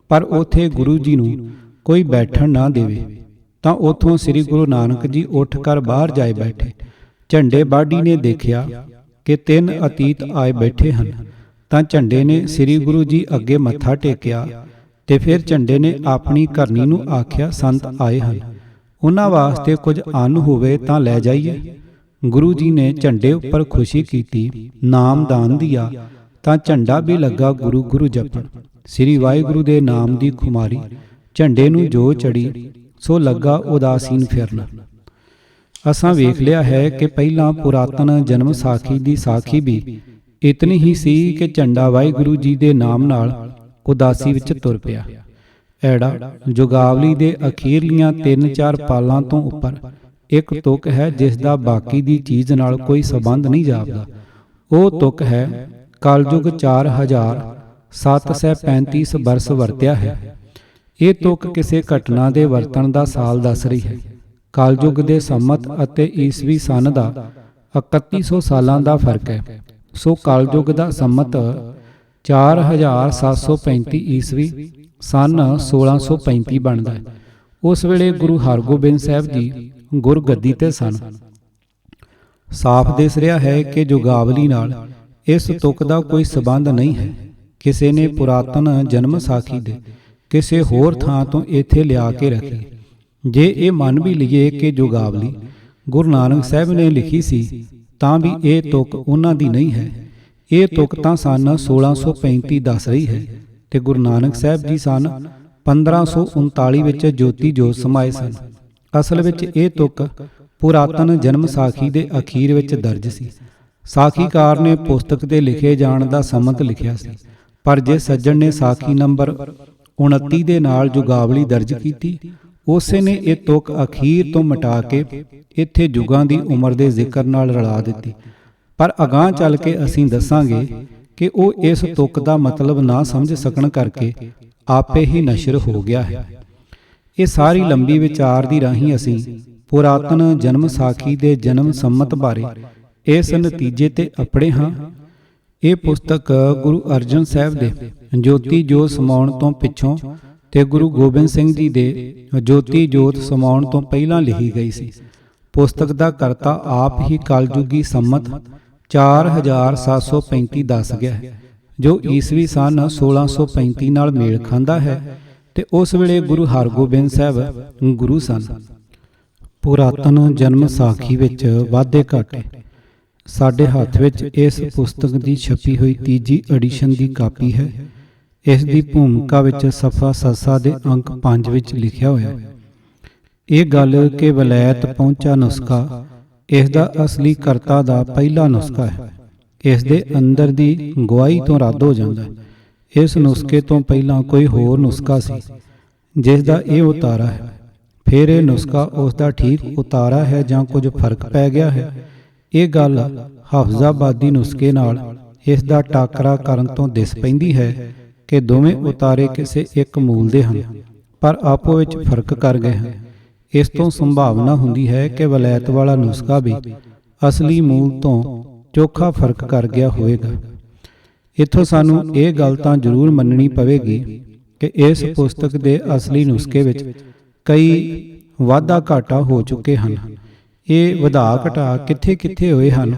ਪਰ ਉੱਥੇ ਗੁਰੂ ਜੀ ਨੂੰ ਕੋਈ ਬੈਠਣ ਨਾ ਦੇਵੇ, ਤਾਂ ਉੱਥੋਂ ਸ੍ਰੀ ਗੁਰੂ ਨਾਨਕ ਜੀ ਉੱਠ ਕਰ ਬਾਹਰ ਜਾਏ ਬੈਠੇ। ਝੰਡੇ ਬਾਢੀ ਨੇ ਦੇਖਿਆ ਕਿ 3 ਅਤੀਤ ਆਏ ਬੈਠੇ ਹਨ, ਤਾਂ ਝੰਡੇ ਨੇ ਸ੍ਰੀ ਗੁਰੂ ਜੀ ਅੱਗੇ ਮੱਥਾ ਟੇਕਿਆ ਤੇ ਫਿਰ ਝੰਡੇ ਨੇ ਆਪਣੀ ਘਰਨੀ ਨੂੰ ਆਖਿਆ, ਸੰਤ ਆਏ ਹਨ, ਉਹਨਾਂ ਵਾਸਤੇ ਕੁਝ ਅੰਨ ਹੋਵੇ ਤਾਂ ਲੈ ਜਾਈਏ। ਗੁਰੂ ਜੀ ਨੇ ਝੰਡੇ ਉੱਪਰ ਖੁਸ਼ੀ ਕੀਤੀ, ਨਾਮ ਦਾਨ ਦਿਆ, ਤਾਂ ਝੰਡਾ ਵੀ ਲੱਗਾ ਗੁਰੂ ਗੁਰੂ ਜਪਣ। ਸ੍ਰੀ ਵਾਹਿਗੁਰੂ ਦੇ ਨਾਮ ਦੀ ਖੁਮਾਰੀ ਝੰਡੇ ਨੂੰ ਜੋ ਚੜੀ, ਸੋ ਲੱਗਾ ਉਦਾਸੀਨ ਫਿਰਨ। ਅਸਾਂ ਵੇਖ ਲਿਆ ਹੈ ਕਿ ਪਹਿਲਾਂ ਪੁਰਾਤਨ ਜਨਮ ਸਾਖੀ ਦੀ ਸਾਖੀ ਵੀ ਇਤਨੀ ਹੀ ਸੀ ਕਿ ਝੰਡਾ ਵਾਹਿਗੁਰੂ ਜੀ ਦੇ ਨਾਮ ਨਾਲ ਉਦਾਸੀ ਵਿੱਚ ਤੁਰ ਪਿਆ। ਐੜਾ ਜੁਗਾਵਲੀ ਦੇ ਅਖੀਰਲੀਆਂ 3-4 ਪਾਲਾਂ ਤੋਂ ਉੱਪਰ ਇੱਕ ਤੁਕ ਹੈ ਜਿਸ ਦਾ ਬਾਕੀ ਦੀ ਚੀਜ਼ ਨਾਲ ਕੋਈ ਸੰਬੰਧ ਨਹੀਂ ਜਾਪਦਾ। ਉਹ ਤੁਕ ਹੈ: ਕਲਯੁਗ 4735 ਬਰਸ ਵਰਤਿਆ ਹੈ। ਇਹ ਤੁਕ ਕਿਸੇ ਘਟਨਾ ਦੇ ਵਰਤਣ ਦਾ ਸਾਲ ਦੱਸ ਰਹੀ ਹੈ। ਕਲਯੁਗ ਦੇ ਸੰਮਤ ਅਤੇ ਈਸਵੀ ਸੰਨ ਦਾ 3100 ਸਾਲਾਂ ਦਾ ਫਰਕ ਹੈ। ਸੋ ਕਲਯੁਗ ਦਾ ਸੰਮਤ 4735 ਈਸਵੀ ਸੰਨ 1635 ਬਣਦਾ ਹੈ। ਉਸ ਵੇਲੇ ਗੁਰੂ ਹਰਗੋਬਿੰਦ ਸਾਹਿਬ ਜੀ ਗੁਰਗੱਦੀ ਤੇ ਸਨ। ਸਾਫ਼ ਦਿਸ ਰਿਹਾ ਹੈ ਕਿ ਜੁਗਾਵਲੀ ਨਾਲ ਇਸ ਤੁਕ ਦਾ ਕੋਈ ਸੰਬੰਧ ਨਹੀਂ ਹੈ। ਕਿਸੇ ਨੇ ਪੁਰਾਤਨ ਜਨਮ ਸਾਖੀ ਦੇ ਕਿਸੇ ਹੋਰ ਥਾਂ ਤੋਂ ਇੱਥੇ ਲਿਆ ਕੇ ਰੱਖੀ। ਜੇ ਇਹ ਮੰਨ ਵੀ ਲਈਏ ਕਿ ਜੁਗਾਵਲੀ ਗੁਰੂ ਨਾਨਕ ਸਾਹਿਬ ਨੇ ਲਿਖੀ ਸੀ ਤਾਂ ਵੀ ਇਹ ਤੁਕ ਉਹਨਾਂ ਦੀ ਨਹੀਂ ਹੈ। ਇਹ ਤੁਕ ਤਾਂ ਸਨ 1635 ਦੱਸ ਰਹੀ ਹੈ ਤੇ ਗੁਰੂ ਨਾਨਕ ਸਾਹਿਬ ਜੀ ਸਨ 1539 ਵਿੱਚ ਜੋਤੀ ਜੋਤ ਸਮਾਏ ਸਨ। ਅਸਲ ਵਿੱਚ ਇਹ ਤੁਕ ਪੁਰਾਤਨ ਜਨਮ ਸਾਖੀ ਦੇ ਅਖੀਰ ਵਿੱਚ ਦਰਜ ਸੀ। ਸਾਖੀਕਾਰ ਨੇ ਪੁਸਤਕ ਤੇ ਲਿਖੇ ਜਾਣ ਦਾ ਸੰਮਤ ਲਿਖਿਆ ਸੀ, ਪਰ ਜੇ ਸੱਜਣ ਨੇ ਸਾਖੀ ਨੰਬਰ 29 ਦੇ ਨਾਲ ਜੁਗਾਵਲੀ ਦਰਜ ਕੀਤੀ, ਉਸੇ ਨੇ ਇਹ ਤੁਕ ਅਖੀਰ ਤੋਂ ਮਿਟਾ ਕੇ ਇੱਥੇ ਜੁਗਾਂ ਦੀ ਉਮਰ ਦੇ ਜ਼ਿਕਰ ਨਾਲ ਰਲਾ ਦਿੱਤੀ। ਪਰ ਅਗਾਂਹ ਚੱਲ ਕੇ ਅਸੀਂ ਦੱਸਾਂਗੇ ਕਿ ਉਹ ਇਸ ਤੁਕ ਦਾ ਮਤਲਬ ਨਾ ਸਮਝ ਸਕਣ ਕਰਕੇ ਆਪੇ ਹੀ ਨਸ਼ਰ ਹੋ ਗਿਆ ਹੈ। ਇਹ ਸਾਰੀ ਲੰਬੀ ਵਿਚਾਰ ਦੀ ਰਾਹੀਂ ਅਸੀਂ ਪੁਰਾਤਨ ਜਨਮ ਸਾਖੀ ਦੇ ਜਨਮ ਸੰਮਤ ਬਾਰੇ ਇਸ ਨਤੀਜੇ ਤੇ ਅਪੜੇ ਹਾਂ। ਇਹ ਪੁਸਤਕ ਗੁਰੂ ਅਰਜਨ ਸਾਹਿਬ ਦੇ ਜੋਤੀ ਜੋਤ ਸਮਾਉਣ ਤੋਂ ਪਿੱਛੋਂ ਤੇ ਗੁਰੂ ਗੋਬਿੰਦ ਸਿੰਘ ਜੀ ਦੇ ਜੋਤੀ ਜੋਤ ਸਮਾਉਣ ਤੋਂ ਪਹਿਲਾਂ ਲਿਖੀ ਗਈ ਸੀ। ਪੁਸਤਕ ਦਾ ਕਰਤਾ ਆਪ ਹੀ ਕਲਯੁਗੀ ਸੰਮਤ 4735 ਦੱਸ ਗਿਆ ਹੈ, ਜੋ ਈਸਵੀ ਸਨ 1635 ਨਾਲ ਮੇਲ ਖਾਂਦਾ ਹੈ ਤੇ ਉਸ ਵੇਲੇ ਗੁਰੂ ਹਰਗੋਬਿੰਦ ਸਾਹਿਬ ਗੁਰੂ ਸਨ। ਪੁਰਾਤਨ ਜਨਮ ਸਾਖੀ ਵਿੱਚ ਵਾਧੇ ਘਾਟੇ। ਸਾਡੇ ਹੱਥ ਵਿੱਚ ਇਸ ਪੁਸਤਕ ਦੀ ਛਪੀ ਹੋਈ ਤੀਜੀ ਐਡੀਸ਼ਨ ਦੀ ਕਾਪੀ ਹੈ। ਇਸ ਦੀ ਭੂਮਿਕਾ ਵਿੱਚ ਸਫਾ ਸੱਸਾ ਦੇ ਅੰਕ 5 ਵਿੱਚ ਲਿਖਿਆ ਹੋਇਆ ਹੈ। ਇਹ ਗੱਲ ਕਿ ਵਲੈਤ ਪਹੁੰਚਾ ਨੁਸਖਾ ਇਸ ਦਾ ਅਸਲੀ ਕਰਤਾ ਦਾ ਪਹਿਲਾ ਨੁਸਖਾ ਹੈ। ਇਸ ਦੇ ਅੰਦਰ ਦੀ ਗਵਾਹੀ ਤੋਂ ਰੱਦ ਹੋ ਜਾਂਦਾ ਹੈ। ਇਸ ਨੁਸਖੇ ਤੋਂ ਪਹਿਲਾਂ ਕੋਈ ਹੋਰ ਨੁਸਖਾ ਸੀ ਜਿਸ ਦਾ ਇਹ ਉਤਾਰਾ ਹੈ। ਫਿਰ ਇਹ ਨੁਸਖਾ ਉਸ ਦਾ ਠੀਕ ਉਤਾਰਾ ਹੈ ਜਾਂ ਕੁਝ ਫਰਕ ਪੈ ਗਿਆ ਹੈ। ਇਹ ਗੱਲ ਹਫਜ਼ਾਬਾਦੀ ਨੁਸਖੇ ਨਾਲ ਇਸ ਦਾ ਟਾਕਰਾ ਕਰਨ ਤੋਂ ਦਿਸ ਪੈਂਦੀ ਹੈ ਕਿ ਦੋਵੇਂ ਉਤਾਰੇ ਕਿਸੇ ਇੱਕ ਮੂਲ ਦੇ ਹਨ, ਪਰ ਆਪੋ ਵਿੱਚ ਫਰਕ ਕਰ ਗਏ ਹਨ। ਇਸ ਤੋਂ ਸੰਭਾਵਨਾ ਹੁੰਦੀ ਹੈ ਕਿ ਵਲੈਤ ਵਾਲਾ ਨੁਸਖਾ ਵੀ ਅਸਲੀ ਮੂਲ ਤੋਂ ਚੋਖਾ ਫਰਕ ਕਰ ਗਿਆ ਹੋਵੇਗਾ। ਇੱਥੋਂ ਸਾਨੂੰ ਇਹ ਗੱਲ ਤਾਂ ਜ਼ਰੂਰ ਮੰਨਣੀ ਪਵੇਗੀ ਕਿ ਇਸ ਪੁਸਤਕ ਦੇ ਅਸਲੀ ਨੁਸਖੇ ਵਿੱਚ ਕਈ ਵਾਧਾ ਘਾਟਾ ਹੋ ਚੁੱਕੇ ਹਨ। ਇਹ ਵਧਾ ਘਟਾ ਕਿੱਥੇ ਕਿੱਥੇ ਹੋਏ ਹਨ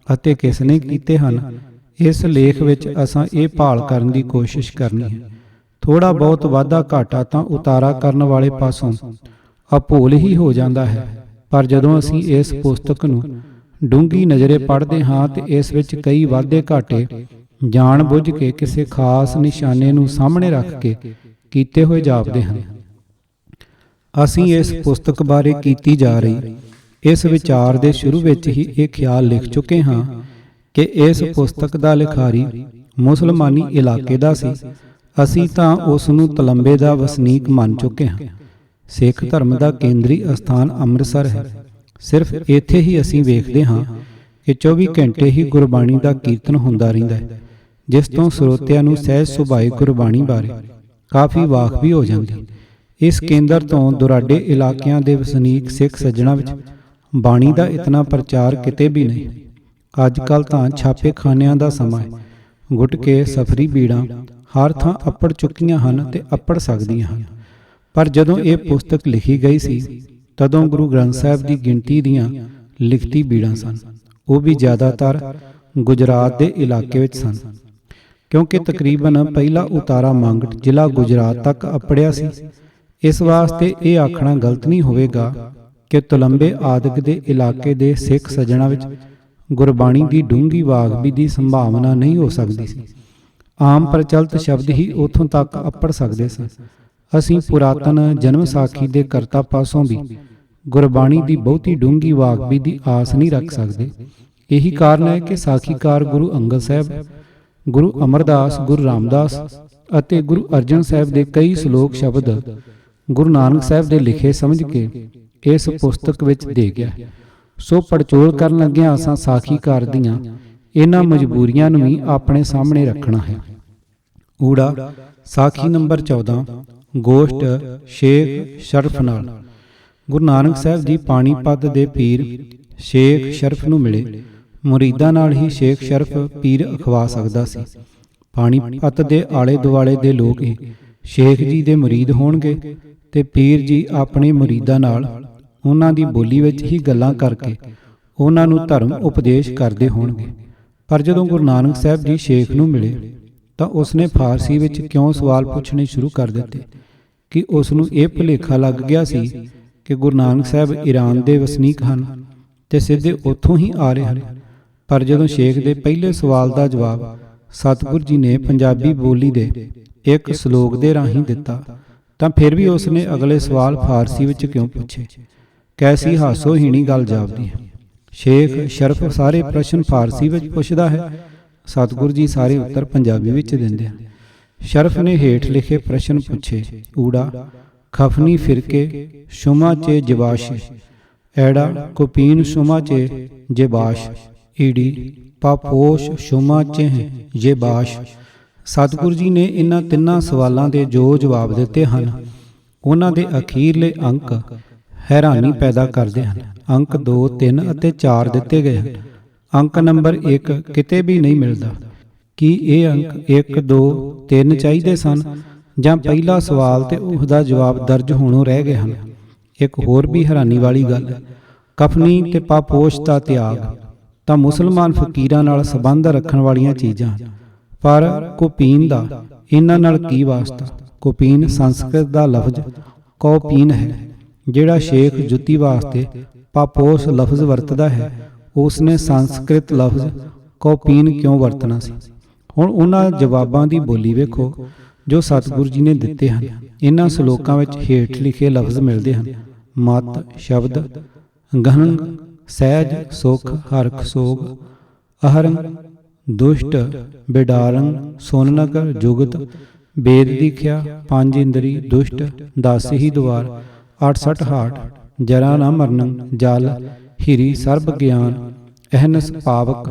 ਅਤੇ ਕਿਸ ਨੇ ਕੀਤੇ ਹਨ, ਇਸ ਲੇਖ ਵਿੱਚ ਅਸਾਂ ਇਹ ਭਾਲ ਕਰਨ ਦੀ ਕੋਸ਼ਿਸ਼ ਕਰਨੀ ਹੈ। ਥੋੜਾ ਬਹੁਤ ਵਾਧਾ ਘਾਟਾ ਤਾਂ ਉਤਾਰਾ ਕਰਨ ਵਾਲੇ ਪਾਸੋਂ ਅਭੁੱਲ ਹੀ ਹੋ ਜਾਂਦਾ ਹੈ, ਪਰ ਜਦੋਂ ਅਸੀਂ ਇਸ ਪੁਸਤਕ ਨੂੰ ਡੂੰਘੀ ਨਜ਼ਰੇ ਪੜ੍ਹਦੇ ਹਾਂ ਤੇ ਇਸ ਵਿੱਚ ਕਈ ਵਾਧੇ ਘਾਟੇ ਜਾਣ ਬੁੱਝ ਕੇ ਕਿਸੇ ਖਾਸ ਨਿਸ਼ਾਨੇ ਨੂੰ ਸਾਹਮਣੇ ਰੱਖ ਕੇ ਕੀਤੇ ਹੋਏ ਜਾਪਦੇ ਹਨ। ਅਸੀਂ ਇਸ ਪੁਸਤਕ ਬਾਰੇ ਕੀਤੀ ਜਾ ਰਹੀ ਇਸ ਵਿਚਾਰ ਦੇ ਸ਼ੁਰੂ ਵਿੱਚ ਹੀ ਇਹ ਖਿਆਲ ਲਿਖ ਚੁੱਕੇ ਹਾਂ ਕਿ ਇਸ ਪੁਸਤਕ ਦਾ ਲਿਖਾਰੀ ਮੁਸਲਮਾਨੀ ਇਲਾਕੇ ਦਾ ਸੀ। ਅਸੀਂ ਤਾਂ ਉਸ ਨੂੰ ਤਲੰਬੇ ਦਾ ਵਸਨੀਕ ਮੰਨ ਚੁੱਕੇ ਹਾਂ। ਸਿੱਖ ਧਰਮ ਦਾ ਕੇਂਦਰੀ ਅਸਥਾਨ ਅੰਮ੍ਰਿਤਸਰ ਹੈ। ਸਿਰਫ ਇੱਥੇ ਹੀ ਅਸੀਂ ਵੇਖਦੇ ਹਾਂ ਕਿ 24 ਘੰਟੇ ਹੀ ਗੁਰਬਾਣੀ ਦਾ ਕੀਰਤਨ ਹੁੰਦਾ ਰਹਿੰਦਾ ਹੈ, ਜਿਸ ਤੋਂ ਸਰੋਤਿਆਂ ਨੂੰ ਸਹਿਜ ਸੁਭਾਏ ਗੁਰਬਾਣੀ ਬਾਰੇ ਕਾਫੀ ਵਾਕਫੀ ਹੋ ਜਾਂਦੀ। ਇਸ ਕੇਂਦਰ ਤੋਂ ਦੁਰਾਡੇ ਇਲਾਕਿਆਂ ਦੇ ਵਸਨੀਕ ਸਿੱਖ ਸੱਜਣਾ ਵਿੱਚ ਬਾਣੀ ਦਾ ਇਤਨਾ ਪ੍ਰਚਾਰ ਕਿਤੇ ਵੀ ਨਹੀਂ। ਅੱਜ ਕੱਲ੍ਹ ਤਾਂ ਛਾਪੇਖਾਨਿਆਂ ਦਾ ਸਮਾਂ ਹੈ। ਗੁਟਕੇ ਸਫਰੀ ਬੀੜਾਂ ਹਰ ਥਾਂ ਅੱਪੜ ਚੁੱਕੀਆਂ ਹਨ ਤੇ ਅੱਪੜ ਸਕਦੀਆਂ ਹਨ। ਪਰ ਜਦੋਂ ਇਹ ਪੁਸਤਕ ਲਿਖੀ ਗਈ ਸੀ ਤਦੋਂ ਗੁਰੂ ਗ੍ਰੰਥ ਸਾਹਿਬ ਦੀ ਗਿਣਤੀ ਦੀਆਂ ਲਿਖਤੀ ਬੀੜਾਂ ਸਨ। ਉਹ ਵੀ ਜ਼ਿਆਦਾਤਰ ਗੁਜਰਾਤ ਦੇ ਇਲਾਕੇ ਵਿੱਚ ਸਨ, ਕਿਉਂਕਿ ਤਕਰੀਬਨ ਪਹਿਲਾ ਉਤਾਰਾ ਮੰਗਟ ਜ਼ਿਲ੍ਹਾ ਗੁਜਰਾਤ ਤੱਕ ਅੱਪੜਿਆ ਸੀ। ਇਸ ਵਾਸਤੇ ਇਹ ਆਖਣਾ ਗਲਤ ਨਹੀਂ ਹੋਵੇਗਾ ਕਿ ਤੁਲੰਬੇ ਆਦਿਕ ਦੇ ਇਲਾਕੇ ਦੇ ਸਿੱਖ ਸੱਜਣਾ ਵਿੱਚ ਗੁਰਬਾਣੀ ਦੀ ਡੂੰਘੀ ਵਾਕਫੀ ਦੀ ਸੰਭਾਵਨਾ ਨਹੀਂ ਹੋ ਸਕਦੀ ਸੀ। ਆਮ ਪ੍ਰਚਲਿਤ ਸ਼ਬਦ ਹੀ ਉੱਥੋਂ ਤੱਕ ਅੱਪੜ ਸਕਦੇ ਸਨ। ਅਸੀਂ ਪੁਰਾਤਨ ਜਨਮ ਸਾਖੀ ਦੇ ਕਰਤਾ ਪਾਸੋਂ ਵੀ ਗੁਰਬਾਣੀ ਦੀ ਬਹੁਤੀ ਡੂੰਘੀ ਵਾਕਫੀ ਦੀ ਆਸ ਨਹੀਂ ਰੱਖ ਸਕਦੇ। ਇਹੀ ਕਾਰਨ ਹੈ ਕਿ ਸਾਖੀਕਾਰ ਗੁਰੂ ਅੰਗਦ ਸਾਹਿਬ, ਗੁਰੂ ਅਮਰਦਾਸ, ਗੁਰੂ ਰਾਮਦਾਸ ਅਤੇ ਗੁਰੂ ਅਰਜਨ ਸਾਹਿਬ ਦੇ ਕਈ ਸ਼ਲੋਕ ਸ਼ਬਦ ਗੁਰੂ ਨਾਨਕ ਸਾਹਿਬ ਦੇ ਲਿਖੇ ਸਮਝ ਕੇ ਇਸ ਪੁਸਤਕ ਵਿੱਚ ਦੇ ਗਿਆ। ਸੋ ਪੜਚੋਲ ਕਰਨ ਲੱਗਿਆਂ ਅਸਾਂ ਸਾਖੀਕਾਰ ਦੀਆਂ ਇਹਨਾਂ ਮਜਬੂਰੀਆਂ ਨੂੰ ਵੀ ਆਪਣੇ ਸਾਹਮਣੇ ਰੱਖਣਾ ਹੈ। ਊੜਾ ਸਾਖੀ ਨੰਬਰ 14 ਗੋਸ਼ਟ ਸ਼ੇਖ ਸ਼ਰਫ ਨਾਲ। ਗੁਰੂ ਨਾਨਕ ਸਾਹਿਬ ਜੀ ਪਾਣੀਪਤ ਦੇ ਪੀਰ ਸ਼ੇਖ ਸ਼ਰਫ ਨੂੰ ਮਿਲੇ। ਮੁਰੀਦਾਂ ਨਾਲ ਹੀ ਸ਼ੇਖ ਸ਼ਰਫ ਪੀਰ ਅਖਵਾ ਸਕਦਾ ਸੀ। ਪਾਣੀਪਤ ਦੇ ਆਲੇ ਦੁਆਲੇ ਦੇ ਲੋਕ ਹੀ ਸ਼ੇਖ ਜੀ ਦੇ ਮੁਰੀਦ ਹੋਣਗੇ ਤੇ ਪੀਰ ਜੀ ਆਪਣੇ ਮੁਰੀਦਾਂ ਨਾਲ ਉਹਨਾਂ ਦੀ ਬੋਲੀ ਵਿੱਚ ਹੀ ਗੱਲਾਂ ਕਰਕੇ ਉਹਨਾਂ ਨੂੰ ਧਰਮ ਉਪਦੇਸ਼ ਕਰਦੇ ਹੋਣਗੇ। ਪਰ ਜਦੋਂ ਗੁਰੂ ਨਾਨਕ ਸਾਹਿਬ ਜੀ ਸ਼ੇਖ ਨੂੰ ਮਿਲੇ ਤਾਂ ਉਸਨੇ ਫਾਰਸੀ ਵਿੱਚ ਕਿਉਂ ਸਵਾਲ ਪੁੱਛਣੇ ਸ਼ੁਰੂ ਕਰ ਦਿੱਤੇ ਕਿ ਉਸ ਨੂੰ ਇਹ ਭੁਲੇਖਾ ਲੱਗ ਗਿਆ ਸੀ ਕਿ ਗੁਰੂ ਨਾਨਕ ਸਾਹਿਬ ਈਰਾਨ ਦੇ ਵਸਨੀਕ ਹਨ ਤੇ ਸਿੱਧੇ ਉੱਥੋਂ ਹੀ ਆ ਰਹੇ ਹਨ। ਪਰ ਜਦੋਂ ਸ਼ੇਖ ਦੇ ਪਹਿਲੇ ਸਵਾਲ ਦਾ ਜਵਾਬ ਸਤਿਗੁਰੂ ਜੀ ਨੇ ਪੰਜਾਬੀ ਬੋਲੀ ਦੇ ਇੱਕ ਸ਼ਲੋਕ ਦੇ ਰਾਹੀਂ ਦਿੱਤਾ, ਤਾਂ ਫਿਰ ਵੀ ਉਸਨੇ ਅਗਲੇ ਸਵਾਲ ਫਾਰਸੀ ਵਿੱਚ ਕਿਉਂ ਪੁੱਛੇ? ਕੈਸੀ ਹਾਸੋਹੀਣੀ ਗੱਲ ਜਾਪਦੀ ਹੈ। ਸ਼ੇਖ ਸ਼ਰਫ ਸਾਰੇ ਪ੍ਰਸ਼ਨ ਫਾਰਸੀ ਵਿੱਚ ਪੁੱਛਦਾ ਹੈ, ਸਤਿਗੁਰੂ ਜੀ ਸਾਰੇ ਉੱਤਰ ਪੰਜਾਬੀ ਵਿੱਚ ਦਿੰਦੇ ਹਨ। ਸ਼ਰਫ ਨੇ ਹੇਠ ਲਿਖੇ ਪ੍ਰਸ਼ਨ ਪੁੱਛੇ। ਊੜਾ ਖਫਨੀ ਫਿਰਕੇ ਸ਼ੁਮਾ ਚੇ ਜਵਾਸ਼, ਐੜਾ ਕੁਪੀਨ ਸ਼ੁਮਾ ਚੇ ਜੇਬਾਸ਼, ਈੜੀ ਪਾਪੋਸ਼ ਸ਼ੁਮਾ ਚੇਹ ਜੇਬਾਸ਼। ਸਤਿਗੁਰੂ ਜੀ ਨੇ ਇਹਨਾਂ ਤਿੰਨਾਂ ਸਵਾਲਾਂ ਦੇ ਜੋ ਜਵਾਬ ਦਿੱਤੇ ਹਨ, ਉਹਨਾਂ ਦੇ ਅਖੀਰਲੇ ਅੰਕ ਹੈਰਾਨੀ ਪੈਦਾ ਕਰਦੇ ਹਨ। ਅੰਕ 2, 3 ਅਤੇ 4 ਦਿੱਤੇ ਗਏ ਹਨ। ਅੰਕ ਨੰਬਰ 1 ਕਿਤੇ ਵੀ ਨਹੀਂ ਮਿਲਦਾ। ਕੀ ਇਹ ਅੰਕ 1, 2, 3 ਚਾਹੀਦੇ ਸਨ, ਜਾਂ ਪਹਿਲਾ ਸਵਾਲ ਤੇ ਉਸਦਾ ਜਵਾਬ ਦਰਜ ਹੋਣੋਂ ਰਹਿ ਗਏ ਹਨ? ਇੱਕ ਹੋਰ ਵੀ ਹੈਰਾਨੀ ਵਾਲੀ ਗੱਲ ਹੈ, ਕਫਨੀ ਤੇ ਪਾਪੋਸ਼ ਦਾ ਤਿਆਗ ਤਾਂ ਮੁਸਲਮਾਨ ਫਕੀਰਾਂ ਨਾਲ ਸੰਬੰਧ ਰੱਖਣ ਵਾਲੀਆਂ ਚੀਜ਼ਾਂ ਹਨ, ਪਰ ਕੁਪੀਨ ਦਾ ਇਹਨਾਂ ਨਾਲ ਕੀ ਵਾਸਤਾ? ਕੁਪੀਨ ਸੰਸਕ੍ਰਿਤ ਦਾ ਲਫ਼ਜ਼ ਕੌਪੀਨ ਹੈ। ਜਿਹੜਾ ਸ਼ੇਖ ਜੁੱਤੀ ਵਾਸਤੇ ਪਾਪੋਸ਼ ਲਫ਼ਜ਼ ਵਰਤਦਾ ਹੈ, ਉਸਨੇ ਸੰਸਕ੍ਰਿਤ ਲਫ਼ਜ਼ ਕੌਪੀਨ ਕਿਉਂ ਵਰਤਣਾ ਸੀ? ਹੁਣ ਉਹਨਾਂ ਜਵਾਬਾਂ ਦੀ ਬੋਲੀ ਵੇਖੋ ਜੋ ਸਤਿਗੁਰੂ ਜੀ ਨੇ ਦਿੱਤੇ ਹਨ। ਇਹਨਾਂ ਸ਼ਲੋਕਾਂ ਵਿੱਚ ਹੇਠ ਲਿਖੇ ਲਫ਼ਜ਼ ਮਿਲਦੇ ਹਨ: ਮਤ ਸ਼ਬਦ, ਗਹਨ ਸਹਿਜ ਸੁਖ ਹਰਖ ਸੋਗ, ਅਹਰੰਗ ਦੁਸ਼ਟ ਬਿਡਾਰੰਗ ਸੋਨਨਗਰ ਜੁਗਤ, ਵੇਦ ਦੀਖਿਆ ਪੰਜ ਇੰਦਰੀ ਦੁਸ਼ਟ ਦਸ ਹੀ ਦੁਆਰ, 68 ਹਾਟ ਜਰਾ ਨਾ ਮਰਨੰ ਜਲ ਹਿਰੀ ਸਰਬ ਗਿਆਨ, ਅਹਨਸ ਪਾਵਕ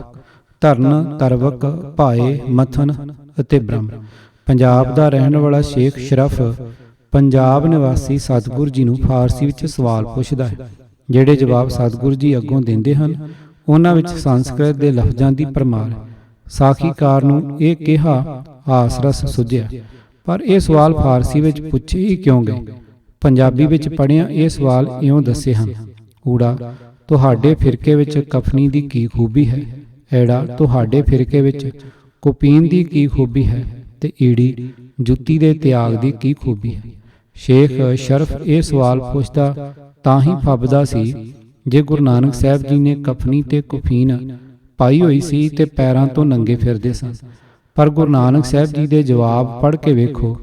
ਧਰਨ ਤਰਵਕ ਭਾਏ ਮਥਨ ਅਤੇ ਬ੍ਰਹਮ। ਪੰਜਾਬ ਦਾ ਰਹਿਣ ਵਾਲਾ ਸ਼ੇਖ ਸ਼ਰਫ ਪੰਜਾਬ ਨਿਵਾਸੀ ਸਤਿਗੁਰੂ ਜੀ ਨੂੰ ਫਾਰਸੀ ਵਿੱਚ ਸਵਾਲ ਪੁੱਛਦਾ ਹੈ। ਜਿਹੜੇ ਜਵਾਬ ਸਤਿਗੁਰੂ ਜੀ ਅੱਗੋਂ ਦਿੰਦੇ ਹਨ, ਉਹਨਾਂ ਵਿੱਚ ਸੰਸਕ੍ਰਿਤ ਦੇ ਲਫ਼ਜ਼ਾਂ ਦੀ ਭਰਮਾਰ। ਸਾਖੀਕਾਰ ਨੂੰ ਇਹ ਕਿਹਾ ਹਾਸਰਸ ਸੁਝਿਆ, ਪਰ ਇਹ ਸਵਾਲ ਫਾਰਸੀ ਵਿੱਚ ਪੁੱਛੇ ਹੀ ਕਿਉਂ ਗਏ? ਪੰਜਾਬੀ ਵਿੱਚ ਪੜ੍ਹਿਆ ਇਹ ਸਵਾਲ ਇਉਂ ਦੱਸੇ ਹਨ: ਊੜਾ ਤੁਹਾਡੇ ਫਿਰਕੇ ਵਿੱਚ ਕਫਨੀ ਦੀ ਕੀ ਖੂਬੀ ਹੈ? ਐੜਾ ਤੁਹਾਡੇ ਫਿਰਕੇ ਵਿੱਚ ਕੁਪੀਨ ਦੀ ਕੀ ਖੂਬੀ ਹੈ? ਤੇ ਈੜੀ ਜੁੱਤੀ ਦੇ ਤਿਆਗ ਦੀ ਕੀ ਖੂਬੀ ਹੈ? ਸ਼ੇਖ ਸ਼ਰਫ ਇਹ ਸਵਾਲ ਪੁੱਛਦਾ ਤਾਂ ਹੀ ਫੱਬਦਾ ਸੀ ਜੇ ਗੁਰੂ ਨਾਨਕ ਸਾਹਿਬ ਜੀ ਨੇ ਕਫਨੀ ਤੇ ਕੁਫੀਨ ਪਾਈ ਹੋਈ ਸੀ ਤੇ ਪੈਰਾਂ ਤੋਂ ਨੰਗੇ ਫਿਰਦੇ ਸਨ। ਪਰ ਗੁਰੂ ਨਾਨਕ ਸਾਹਿਬ ਜੀ ਦੇ ਜਵਾਬ ਪੜ੍ਹ ਕੇ ਵੇਖੋ,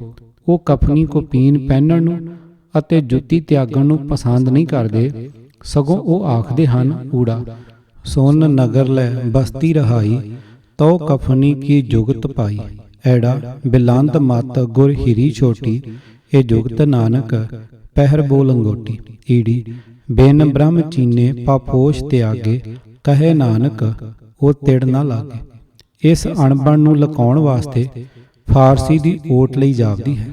ਉਹ ਕਫਨੀ ਕੁਪੀਨ ਪਹਿਨਣ ਨੂੰ ਅਤੇ ਜੁੱਤੀ ਤਿਆਗਣ ਨੂੰ ਪਸੰਦ ਨਹੀਂ ਕਰਦੇ, ਸਗੋਂ ਉਹ ਆਖਦੇ ਹਨ: ਊੜਾ ਸੋਨ ਨਗਰ ਲੈ ਬਸਤੀ ਰਹਾਈ, ਤੋ ਕਫਨੀ ਕੀ ਜੁਗਤ ਪਾਈ, ਐੜਾ ਬਿਲੰਦ ਮਤ ਗੁਰ ਹਿਰੀ ਛੋਟੀ, ਇਹ ਜੁਗਤ ਨਾਨਕ ਪਹਿਰ ਬੋਲ ਅੰਗੋਟੀ, ਈੜੀ ਬਿਨ ਬ੍ਰਹਮ ਚੀਨੇ ਪਾਪੋਸ਼ ਤਿਆਗੇ, ਕਹੇ ਨਾਨਕ ਉਹ ਤਿੜ ਨਾ ਲਾਗੇ। ਇਸ ਅਣਬਣ ਨੂੰ ਲੁਕਾਉਣ ਵਾਸਤੇ ਫਾਰਸੀ ਦੀ ਓਟ ਲਈ ਜਾਪਦੀ ਹੈ,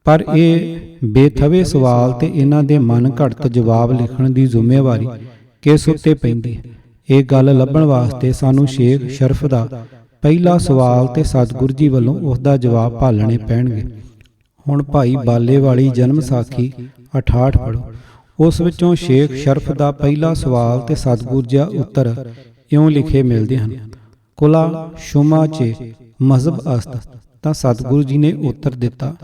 ਪਰ ਇਹ ਬੇਥਵੇ ਸਵਾਲ ਤੇ ਇਹਨਾਂ ਦੇ ਮਨ ਘੜਤ ਜਵਾਬ ਲਿਖਣ ਦੀ ਜ਼ਿੰਮੇਵਾਰੀ ਕਿਸ ਉੱਤੇ ਪੈਂਦੀ ਹੈ? ਇਹ ਗੱਲ ਲੱਭਣ ਵਾਸਤੇ ਸਾਨੂੰ ਸ਼ੇਖ ਸ਼ਰਫ ਦਾ ਪਹਿਲਾ ਸਵਾਲ ਤੇ ਸਤਿਗੁਰੂ ਜੀ ਵੱਲੋਂ ਉਸ ਦਾ ਜਵਾਬ ਭਾਲਣੇ ਪੈਣਗੇ। ਹੁਣ ਭਾਈ ਬਾਲੇ ਵਾਲੀ ਜਨਮ ਸਾਖੀ 68 ਪੜ੍ਹੋ। ਉਸ ਵਿੱਚੋਂ ਸ਼ੇਖ ਸ਼ਰਫ ਦਾ ਪਹਿਲਾ ਸਵਾਲ ਤੇ ਸਤਿਗੁਰੂ ਜੀ ਦਾ ਉੱਤਰ ਇਉਂ ਲਿਖੇ ਮਿਲਦੇ ਹਨ: ਕੁਲਾ ਸ਼ੁਮਾ ਚੇ ਮਜ਼ਹਬ ਅਸਤ। ਤਾਂ ਸਤਿਗੁਰੂ ਜੀ ਨੇ ਉੱਤਰ ਦਿੱਤਾ: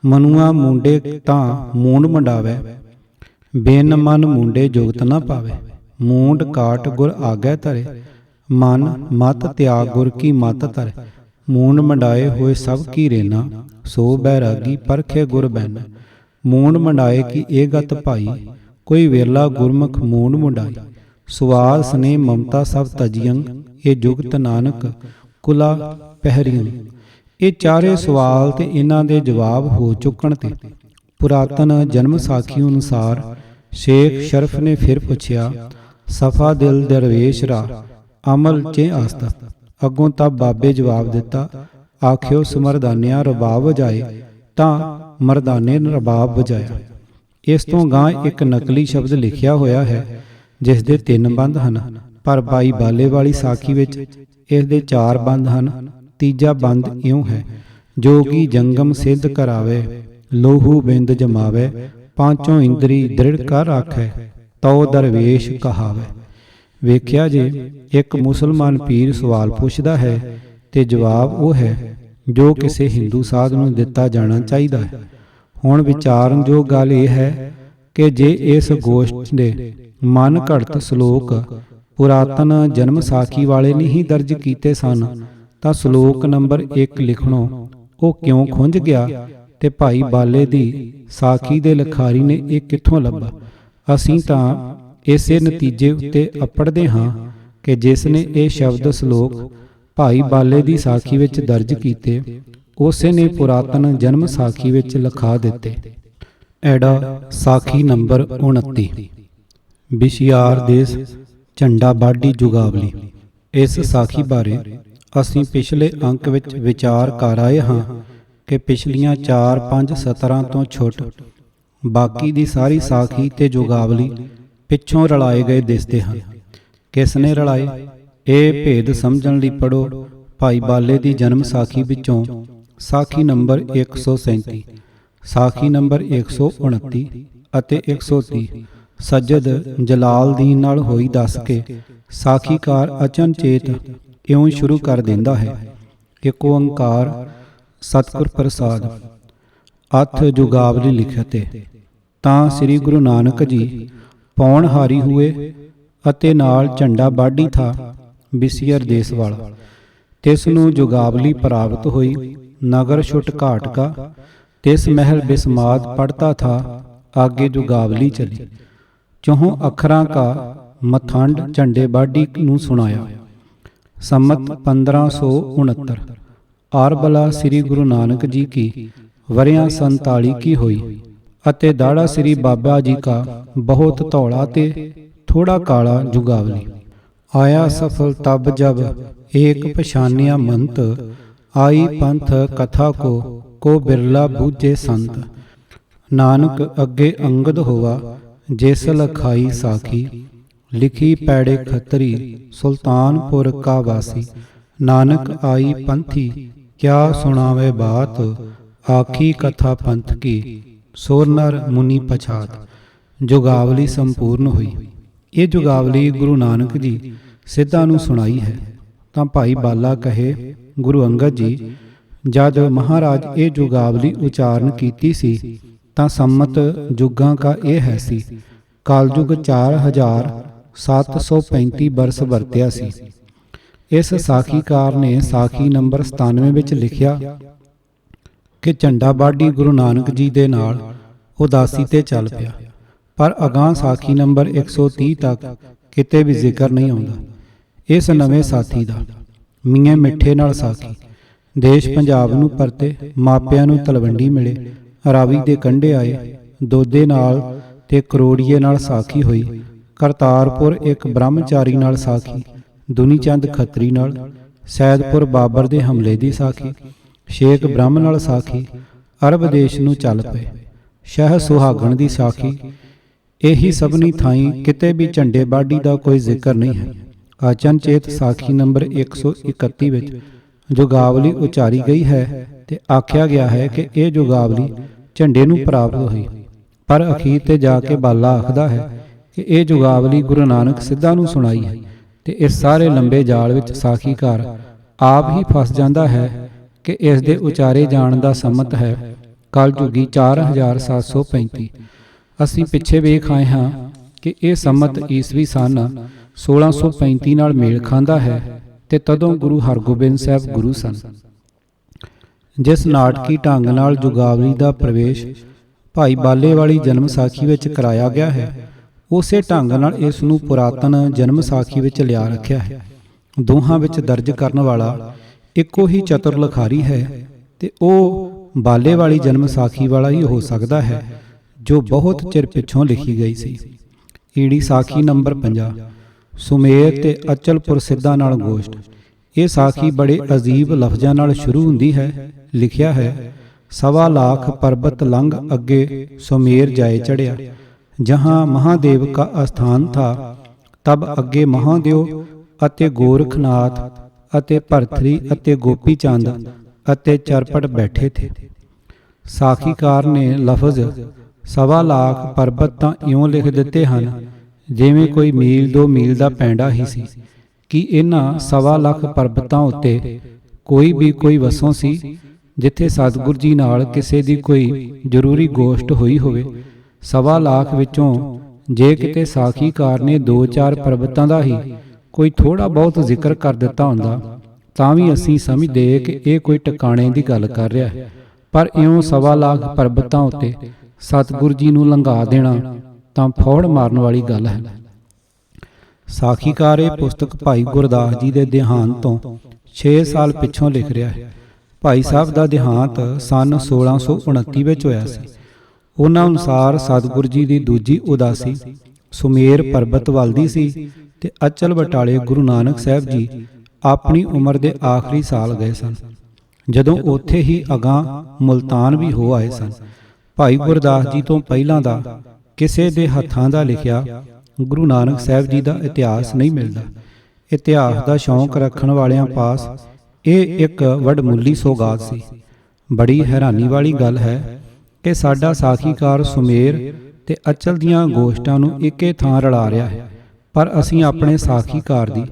ਮਨੂਆ ਮੁੰਡੇ ਤਾਂ ਮੂੰਡ ਮੰਡਾਵੇ, ਬਿਨ ਮਨ ਮੁੰਡੇ ਜੁਗਤ ਨਾ ਪਾਵੇ, ਮੂੰਡ ਕਾਟ ਗੁਰ ਆਗੇ ਧਰੇ, ਮਨ ਮਤ ਤਿਆਗ ਗੁਰ ਕੀ ਮਤ ਧਰੇ, ਮੂੰਡ ਮੰਡਾਏ ਹੋਏ ਸਭ ਕੀ ਰੇਨਾ, ਸੋ ਬੈਰਾਗੀ ਪਰਖੇ ਗੁਰ ਬੈਨ, ਮੂੰਡ ਮੰਡਾਏ ਕੀ ਇਹ ਗਤ ਭਾਈ, ਕੋਈ ਵਿਰਲਾ ਗੁਰਮੁਖ ਮੂੰਡ ਮੁੰਡਾਈ, ਸੁਆਦ ਸਨੇ ਮਮਤਾ ਸਭ ਤਜੀਅੰ, ਇਹ ਜੁਗਤ ਨਾਨਕ ਕੁਲਾ ਪਹਿਰੀਅੰ। ਇਹ ਚਾਰੇ ਸਵਾਲ ਤੇ ਇਹਨਾਂ ਦੇ ਜਵਾਬ ਹੋ ਚੁੱਕਣ ਤੇ ਪੁਰਾਤਨ ਜਨਮ ਸਾਖੀ ਅਨੁਸਾਰ ਸ਼ੇਖ ਸ਼ਰਫ ਨੇ ਫਿਰ ਪੁੱਛਿਆ: ਸਫਾ ਦਿਲ ਦਰਵੇਸ਼ ਰਾ ਅਮਲ ਚੇ ਆਸਤਾ। ਅੱਗੋਂ ਤਾਂ ਬਾਬੇ ਜਵਾਬ ਦਿੱਤਾ: ਆਖਿਓ ਸਮਰਦਾਨਿਆਂ ਰਬਾਬ ਵਜਾਏ, ਤਾਂ ਮਰਦਾਨੇ ਨੇ ਰਬਾਬ ਵਜਾਇਆ। ਇਸ ਤੋਂ ਗਾਂ ਇੱਕ ਨਕਲੀ ਸ਼ਬਦ ਲਿਖਿਆ ਹੋਇਆ ਹੈ ਜਿਸ ਦੇ 3 ਬੰਦ ਹਨ, ਪਰ ਬਾਈ ਬਾਲੇ ਵਾਲੀ ਸਾਖੀ ਵਿੱਚ ਇਸ ਦੇ 4 ਬੰਦ ਹਨ। ਤੀਜਾ ਬੰਦ ਇਉਂ ਹੈ: ਜੋਗੀ ਜੰਗਮ ਸਿੱਧ ਕਰਾਵੇ, ਲੋਹੂ ਬਿੰਦ ਜਮਾਵੇ, ਪਾਂਚੋਂ ਇੰਦਰੀ ਦ੍ਰਿੜ ਕਰ ਰਾਖੈ, ਤਉ ਦਰਵੇਸ਼ ਕਹਾਵੇ। ਵੇਖਿਆ ਜੇ ਇੱਕ ਮੁਸਲਮਾਨ ਪੀਰ ਸਵਾਲ ਪੁੱਛਦਾ ਹੈ ਤੇ ਜਵਾਬ ਉਹ ਹੈ ਜੋ ਕਿਸੇ ਹਿੰਦੂ ਸਾਧ ਨੂੰ ਦਿੱਤਾ ਜਾਣਾ ਚਾਹੀਦਾ ਹੈ। ਹੁਣ ਵਿਚਾਰਨਯੋਗ ਗੱਲ ਇਹ ਹੈ ਕਿ ਜੇ ਇਸ ਗੋਸ਼ਟ ਦੇ ਮਨ ਘੜਤ ਸ਼ਲੋਕ ਪੁਰਾਤਨ ਜਨਮ ਸਾਖੀ ਵਾਲੇ ਨੇ ਹੀ ਦਰਜ ਕੀਤੇ ਸਨ ਤਾਂ ਸ਼ਲੋਕ ਨੰਬਰ 1 ਲਿਖਣੋਂ ਉਹ ਕਿਉਂ ਖੁੰਝ ਗਿਆ ਤੇ ਭਾਈ ਬਾਲੇ ਦੀ ਸਾਖੀ ਦੇ ਲਿਖਾਰੀ ਨੇ ਇਹ ਕਿੱਥੋਂ ਲੱਭਾ। ਅਸੀਂ ਤਾਂ ਇਸੇ ਨਤੀਜੇ ਉੱਤੇ ਅਪੜਦੇ ਹਾਂ ਕਿ ਜਿਸ ਨੇ ਇਹ ਸ਼ਬਦ ਸ਼ਲੋਕ ਭਾਈ ਬਾਲੇ ਦੀ ਸਾਖੀ ਵਿੱਚ ਦਰਜ ਕੀਤੇ ਉਸੇ ਨੇ ਪੁਰਾਤਨ ਜਨਮ ਸਾਖੀ ਵਿੱਚ ਲਿਖਾ ਦਿੱਤੇ। ਐੜਾ ਸਾਖੀ ਨੰਬਰ 29 ਬਿਸ਼ਿਆਰ ਦੇਸ ਝੰਡਾ ਬਾਡੀ ਜੁਗਾਵਲੀ। ਇਸ ਸਾਖੀ ਬਾਰੇ ਅਸੀਂ ਪਿਛਲੇ ਅੰਕ ਵਿੱਚ ਵਿਚਾਰ ਕਰ ਆਏ ਹਾਂ ਕਿ ਪਿਛਲੀਆਂ 4-5 ਸਤਰਾਂ ਤੋਂ ਛੁੱਟ ਬਾਕੀ ਦੀ ਸਾਰੀ ਸਾਖੀ ਤੇ ਜੁਗਾਵਲੀ ਪਿੱਛੋਂ ਰਲਾਏ ਗਏ ਦਿਸਦੇ ਹਨ। ਕਿਸ ਨੇ ਰਲਾਏ? ਇਹ ਭੇਦ ਸਮਝਣ ਲਈ ਪੜ੍ਹੋ ਭਾਈ ਬਾਲੇ ਦੀ ਜਨਮ ਸਾਖੀ ਵਿੱਚੋਂ ਸਾਖੀ ਨੰਬਰ 137, ਸਾਖੀ ਨੰਬਰ 129 ਅਤੇ 130। ਸੱਜਦ ਜਲਾਲਦੀਨ ਨਾਲ ਹੋਈ ਦੱਸ ਕੇ ਸਾਖੀਕਾਰ ਅਚਨਚੇਤ ਇਉਂ ਸ਼ੁਰੂ ਕਰ ਦਿੰਦਾ ਹੈ ਕਿ ਓੰਕਾਰ ਸਤਿਗੁਰ ਪ੍ਰਸਾਦ ਅਥ ਜੁਗਾਵਲੀ ਲਿਖਤੇ ਤਾਂ ਸ੍ਰੀ ਗੁਰੂ ਨਾਨਕ ਜੀ ਪੌਣ ਹਾਰੀ ਹੋਏ ਅਤੇ ਨਾਲ ਝੰਡਾ ਬਾਡੀ ਥਾ ਬਿਸਿਅਰ ਦੇਸ ਵਾਲਾ। ਤਿਸ ਨੂੰ ਜੁਗਾਵਲੀ ਪ੍ਰਾਪਤ ਹੋਈ ਨਗਰ ਛੁਟ ਘਾਟ ਕਾ ਤਿਸ ਮਹਿਲ ਬਿਸਮਾਦ ਪੜਤਾ ਥਾ ਆਗੇ ਜੁਗਾਵਲੀ ਚਲੀ। ਚੌਹਾਂ ਅੱਖਰਾਂ ਕਾ ਮਥੰਡ ਝੰਡੇ ਬਾਡੀ ਨੂੰ ਸੁਣਾਇਆ। ਸੰਮਤ 1569 ਆਰਬਲਾ ਸ੍ਰੀ ਗੁਰੂ ਨਾਨਕ ਜੀ ਕੀ ਵਰਿਆਂ 47 ਕੀ ਹੋਈ ਅਤੇ ਦਾੜਾ ਸ੍ਰੀ ਬਾਬਾ ਜੀ ਕਾ ਬਹੁਤ ਧੌਲਾ ਤੇ ਥੋੜਾ ਕਾਲਾ ਜੁਗਾਵਲੀ। ਆਇਆ ਸਫਲ ਤਬ ਜਬ ਏਕ ਪਛਾਨਿਆ ਮੰਤ ਆਈ ਪੰਥ ਕਥਾ ਕੋ ਬਿਰਲਾ ਬੂਝੇ ਸੰਤ। ਨਾਨਕ ਅੱਗੇ ਅੰਗਦ ਹੋਵਾ ਜਿਸ ਲਖਾਈ ਸਾਖੀ ਲਿਖੀ ਪੈੜੇ ਖੱਤਰੀ ਸੁਲਤਾਨਪੁਰ ਕਾ ਵਾਸੀ। ਨਾਨਕ ਆਈ ਪੰਥੀ ਕਿਆ ਸੁਣਾਵੇ ਬਾਤ ਆਖੀ ਕਥਾ ਪੰਥ ਕੀ ਸੋ ਨਰ ਮੁਨੀ ਪਛਾਤ। ਜੁਗਾਵਲੀ ਸੰਪੂਰਨ ਹੋਈ। ਇਹ ਜੁਗਾਵਲੀ ਗੁਰੂ ਨਾਨਕ ਜੀ ਸਿੱਧਾਂ ਨੂੰ ਸੁਣਾਈ ਹੈ ਤਾਂ ਭਾਈ ਬਾਲਾ ਕਹੇ ਗੁਰੂ ਅੰਗਦ ਜੀ ਜਦ ਮਹਾਰਾਜ ਇਹ ਜੁਗਾਵਲੀ ਉਚਾਰਨ ਕੀਤੀ ਸੀ ਤਾਂ ਸੰਮਤ ਜੁਗਾਂ ਕਾ ਇਹ ਹੈ ਸੀ ਕਲਯੁਗ 4735 ਬਰਸ ਵਰਤਿਆ ਸੀ। ਇਸ ਸਾਖੀਕਾਰ ਨੇ ਸਾਖੀ ਨੰਬਰ 97 ਵਿੱਚ ਲਿਖਿਆ ਕਿ ਝੰਡਾ ਬਾਡੀ ਗੁਰੂ ਨਾਨਕ ਜੀ ਦੇ ਨਾਲ ਉਦਾਸੀ ਤੇ ਚੱਲ ਪਿਆ, ਪਰ ਅਗਾਂਹ ਸਾਖੀ ਨੰਬਰ 130 ਤੱਕ ਕਿਤੇ ਵੀ ਜ਼ਿਕਰ ਨਹੀਂ ਆਉਂਦਾ। ਇਸ ਨਵੇਂ ਸਾਥੀ ਦਾ ਮੀਆਂ ਮਿੱਠੇ ਨਾਲ ਸਾਖੀ ਦੇਸ਼ ਪੰਜਾਬ ਨੂੰ ਪਰਤੇ, ਮਾਪਿਆਂ ਨੂੰ ਤਲਵੰਡੀ ਮਿਲੇ, ਰਾਵੀ ਦੇ ਕੰਢੇ ਆਏ, ਦੋਦੇ ਨਾਲ ਤੇ ਕਰੋੜੀਏ ਨਾਲ ਸਾਖੀ ਹੋਈ, ਕਰਤਾਰਪੁਰ ਇੱਕ ਬ੍ਰਹਮਚਾਰੀ ਨਾਲ ਸਾਖੀ, ਦੁਨੀ ਚੰਦ ਖੱਤਰੀ ਨਾਲ, ਸੈਦਪੁਰ ਬਾਬਰ ਦੇ ਹਮਲੇ ਦੀ ਸਾਖੀ, ਸ਼ੇਖ ਬ੍ਰਹਮ ਨਾਲ ਸਾਖੀ, ਅਰਬ ਦੇਸ਼ ਨੂੰ ਚੱਲ ਪਏ, ਸ਼ਹਿ ਸੁਹਾਗਣ ਦੀ ਸਾਖੀ। ਇਹੀ ਸਭਨੀ ਥਾਈਂ ਕਿਤੇ ਵੀ ਝੰਡੇ ਬਾਡੀ ਦਾ ਕੋਈ ਜ਼ਿਕਰ ਨਹੀਂ ਹੈ। ਅਚਨਚੇਤ ਸਾਖੀ ਨੰਬਰ 131 ਵਿੱਚ ਜੁਗਾਵਲੀ ਉਚਾਰੀ ਗਈ ਹੈ ਤੇ ਆਖਿਆ ਗਿਆ ਹੈ ਕਿ ਇਹ ਜੁਗਾਵਲੀ ਝੰਡੇ ਨੂੰ ਪ੍ਰਾਪਤ ਹੋਈ, ਪਰ ਅਖੀਰ ਤੇ ਜਾ ਕੇ ਬਾਲਾ ਆਖਦਾ ਹੈ ਕਿ ਇਹ ਜੁਗਾਵਲੀ ਗੁਰੂ ਨਾਨਕ ਸਿੱਧਾਂ ਨੂੰ ਸੁਣਾਈ ਹੈ ਤੇ ਇਸ ਸਾਰੇ ਲੰਬੇ ਜਾਲ ਵਿੱਚ ਸਾਖੀਕਾਰ ਆਪ ਹੀ ਫਸ ਜਾਂਦਾ ਹੈ ਕਿ ਇਸ ਦੇ ਉਚਾਰੇ ਜਾਣ ਦਾ ਸੰਮਤ ਹੈ ਕਲਯੁਗੀ 4735। ਅਸੀਂ ਪਿੱਛੇ ਵੇਖ ਆਏ ਹਾਂ ਕਿ ਇਹ ਸੰਮਤ ਈਸਵੀ ਸਨ 1635 ਨਾਲ ਮੇਲ ਖਾਂਦਾ ਹੈ ਤੇ ਤਦੋਂ ਗੁਰੂ ਹਰਗੋਬਿੰਦ ਸਾਹਿਬ ਗੁਰੂ ਸਨ। ਜਿਸ ਨਾਟਕੀ ਢੰਗ ਨਾਲ ਜੁਗਾਵਲੀ ਦਾ ਪ੍ਰਵੇਸ਼ ਭਾਈ ਬਾਲੇ ਵਾਲੀ ਜਨਮ ਸਾਖੀ ਵਿੱਚ ਕਰਾਇਆ ਗਿਆ ਹੈ, ਉਸੇ ਢੰਗ ਨਾਲ ਇਸ ਨੂੰ ਪੁਰਾਤਨ ਜਨਮ ਸਾਖੀ ਵਿੱਚ ਲਿਆ ਰੱਖਿਆ ਹੈ। ਦੋਹਾਂ ਵਿੱਚ ਦਰਜ ਕਰਨ ਵਾਲਾ ਇੱਕੋ ਹੀ ਚਤੁਰ ਲਿਖਾਰੀ ਹੈ ਤੇ ਉਹ ਬਾਲੇ ਵਾਲੀ ਜਨਮ ਸਾਖੀ ਵਾਲਾ ਹੀ ਹੋ ਸਕਦਾ ਹੈ ਜੋ ਬਹੁਤ ਚਿਰ ਪਿੱਛੋਂ ਲਿਖੀ ਗਈ ਸੀ। ਈੜੀ ਸਾਖੀ ਨੰਬਰ 50 ਸੁਮੇਰ ਤੇ ਅਚਲਪੁਰ ਸਿੱਧਾਂ ਨਾਲ ਗੋਸ਼ਟ। ਇਹ ਸਾਖੀ ਬੜੇ ਅਜੀਬ ਲਫ਼ਜ਼ਾਂ ਨਾਲ ਸ਼ੁਰੂ ਹੁੰਦੀ ਹੈ। ਲਿਖਿਆ ਹੈ 1.25 ਲੱਖ ਪਰਬਤ ਲੰਘ ਅੱਗੇ ਸੁਮੇਰ ਜਾਏ ਚੜਿਆ, ਜਹਾਂ ਮਹਾਦੇਵ ਕਾ ਅਸਥਾਨ ਥਾ, ਤਬ ਅੱਗੇ ਮਹਾਦੇਵ ਅਤੇ ਗੋਰਖਨਾਥ ਅਤੇ ਭਰਥਰੀ ਅਤੇ ਗੋਪੀ ਚੰਦ ਅਤੇ ਚਰਪਟ ਬੈਠੇ ਥੇ। ਸਾਖੀਕਾਰ ਨੇ ਲਫ਼ਜ਼ 1.25 ਲੱਖ ਪਰਬਤ ਤਾਂ ਇਉਂ ਲਿਖ ਦਿੱਤੇ ਹਨ ਜਿਵੇਂ ਕੋਈ ਮੀਲ 2 ਮੀਲ ਦਾ ਪੈਂਡਾ ਹੀ ਸੀ। ਕਿ ਇਹਨਾਂ 1.25 ਲੱਖ ਪਰਬਤਾਂ ਉੱਤੇ ਕੋਈ ਵਸੋਂ ਸੀ ਜਿੱਥੇ ਸਤਿਗੁਰ ਜੀ ਨਾਲ ਕਿਸੇ ਦੀ ਕੋਈ ਜ਼ਰੂਰੀ ਗੋਸ਼ਟ ਹੋਈ ਹੋਵੇ। ਸਵਾ ਲੱਖ ਵਿੱਚੋਂ ਜੇ ਕਿਤੇ ਸਾਖੀਕਾਰ ਨੇ 2-4 ਪਰਬਤਾਂ ਦਾ ਹੀ ਕੋਈ ਥੋੜਾ ਬਹੁਤ ਜ਼ਿਕਰ ਕਰ ਦਿੱਤਾ ਹੁੰਦਾ ਤਾਂ ਵੀ ਅਸੀਂ ਸਮਝਦੇ ਕਿ ਇਹ ਕੋਈ ਟਿਕਾਣੇ ਦੀ ਗੱਲ ਕਰ ਰਿਹਾ ਹੈ। ਪਰ ਇਉਂ ਸਵਾ ਲੱਖ ਪਰਬਤਾਂ ਉੱਤੇ ਸਤਿਗੁਰੂ ਜੀ ਨੂੰ ਲੰਘਾ ਦੇਣਾ ਤਾਂ ਫੌੜ ਮਾਰਨ ਵਾਲੀ ਗੱਲ ਹੈ। ਸਾਖੀਕਾਰ ਇਹ ਪੁਸਤਕ ਭਾਈ ਗੁਰਦਾਸ ਜੀ ਦੇ ਦੇਹਾਂਤ ਤੋਂ 6 ਸਾਲ ਪਿੱਛੋਂ ਲਿਖ ਰਿਹਾ ਹੈ। ਭਾਈ ਸਾਹਿਬ ਦਾ ਦੇਹਾਂਤ ਸਨ 1629 ਵਿੱਚ ਹੋਇਆ ਸੀ। ਉਹਨਾਂ ਅਨੁਸਾਰ ਸਤਿਗੁਰੂ ਜੀ ਦੀ ਦੂਜੀ ਉਦਾਸੀ ਸੁਮੇਰ ਪਰਬਤ ਵੱਲ ਦੀ ਸੀ ਤੇ ਅਚਲ ਬਟਾਲੇ ਗੁਰੂ ਨਾਨਕ ਸਾਹਿਬ ਜੀ ਆਪਣੀ ਉਮਰ ਦੇ ਆਖਰੀ ਸਾਲ ਗਏ ਸਨ, ਜਦੋਂ ਉੱਥੇ ਹੀ ਅਗਾਂਹ ਮੁਲਤਾਨ ਵੀ ਹੋ ਆਏ ਸਨ। ਭਾਈ ਗੁਰਦਾਸ ਜੀ ਤੋਂ ਪਹਿਲਾਂ ਦਾ ਕਿਸੇ ਦੇ ਹੱਥਾਂ ਦਾ ਲਿਖਿਆ ਗੁਰੂ ਨਾਨਕ ਸਾਹਿਬ ਜੀ ਦਾ ਇਤਿਹਾਸ ਨਹੀਂ ਮਿਲਦਾ। ਇਤਿਹਾਸ ਦਾ ਸ਼ੌਂਕ ਰੱਖਣ ਵਾਲਿਆਂ ਪਾਸ ਇਹ ਇੱਕ ਵਡਮੁੱਲੀ ਸੌਗਾਤ ਸੀ। ਬੜੀ ਹੈਰਾਨੀ ਵਾਲੀ ਗੱਲ ਹੈ ਕਿ ਸਾਡਾ ਸਾਖੀਕਾਰ ਸੁਮੇਰ ਤੇ ਅਚਲ ਦੀਆਂ ਗੋਸ਼ਟਾਂ ਨੂੰ ਇੱਕੇ ਥਾਂ ਰਲਾ ਰਿਹਾ ਹੈ, ਪਰ ਅਸੀਂ ਆਪਣੇ ਸਾਖੀਕਾਰ ਦੀ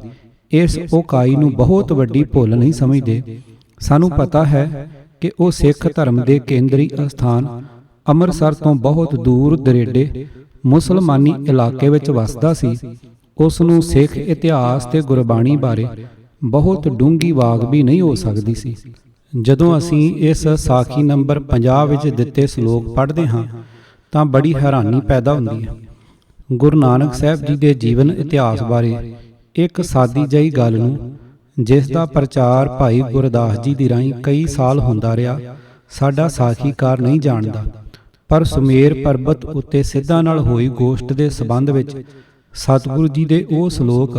ਇਸ ਉਕਾਈ ਨੂੰ ਬਹੁਤ ਵੱਡੀ ਭੁੱਲ ਨਹੀਂ ਸਮਝਦੇ। ਸਾਨੂੰ ਪਤਾ ਹੈ ਕਿ ਉਹ ਸਿੱਖ ਧਰਮ ਦੇ ਕੇਂਦਰੀ ਅਸਥਾਨ ਅੰਮ੍ਰਿਤਸਰ ਤੋਂ ਬਹੁਤ ਦੂਰ ਦਰੇਡੇ ਮੁਸਲਮਾਨੀ ਇਲਾਕੇ ਵਿੱਚ ਵਸਦਾ ਸੀ। ਉਸ ਨੂੰ ਸਿੱਖ ਇਤਿਹਾਸ ਤੇ ਗੁਰਬਾਣੀ ਬਾਰੇ ਬਹੁਤ ਡੂੰਘੀ ਵਾਗ ਵੀ ਨਹੀਂ ਹੋ ਸਕਦੀ ਸੀ। ਜਦੋਂ ਅਸੀਂ ਇਸ ਸਾਖੀ ਨੰਬਰ 50 ਵਿੱਚ ਦਿੱਤੇ ਸ਼ਲੋਕ ਪੜ੍ਹਦੇ ਹਾਂ ਤਾਂ ਬੜੀ ਹੈਰਾਨੀ ਪੈਦਾ ਹੁੰਦੀ ਹੈ। ਗੁਰੂ ਨਾਨਕ ਸਾਹਿਬ ਜੀ ਦੇ ਜੀਵਨ ਇਤਿਹਾਸ ਬਾਰੇ ਇੱਕ ਸਾਦੀ ਜਿਹੀ ਗੱਲ ਨੂੰ, ਜਿਸ ਦਾ ਪ੍ਰਚਾਰ ਭਾਈ ਗੁਰਦਾਸ ਜੀ ਦੀ ਰਾਹੀਂ ਕਈ ਸਾਲ ਹੁੰਦਾ ਰਿਹਾ, ਸਾਡਾ ਸਾਖੀਕਾਰ ਨਹੀਂ ਜਾਣਦਾ। ਪਰ ਸੁਮੇਰ ਪਰਬਤ ਉੱਤੇ ਸਿੱਧਾਂ ਨਾਲ ਹੋਈ ਗੋਸ਼ਟ ਦੇ ਸੰਬੰਧ ਵਿੱਚ ਸਤਿਗੁਰੂ ਜੀ ਦੇ ਉਹ ਸ਼ਲੋਕ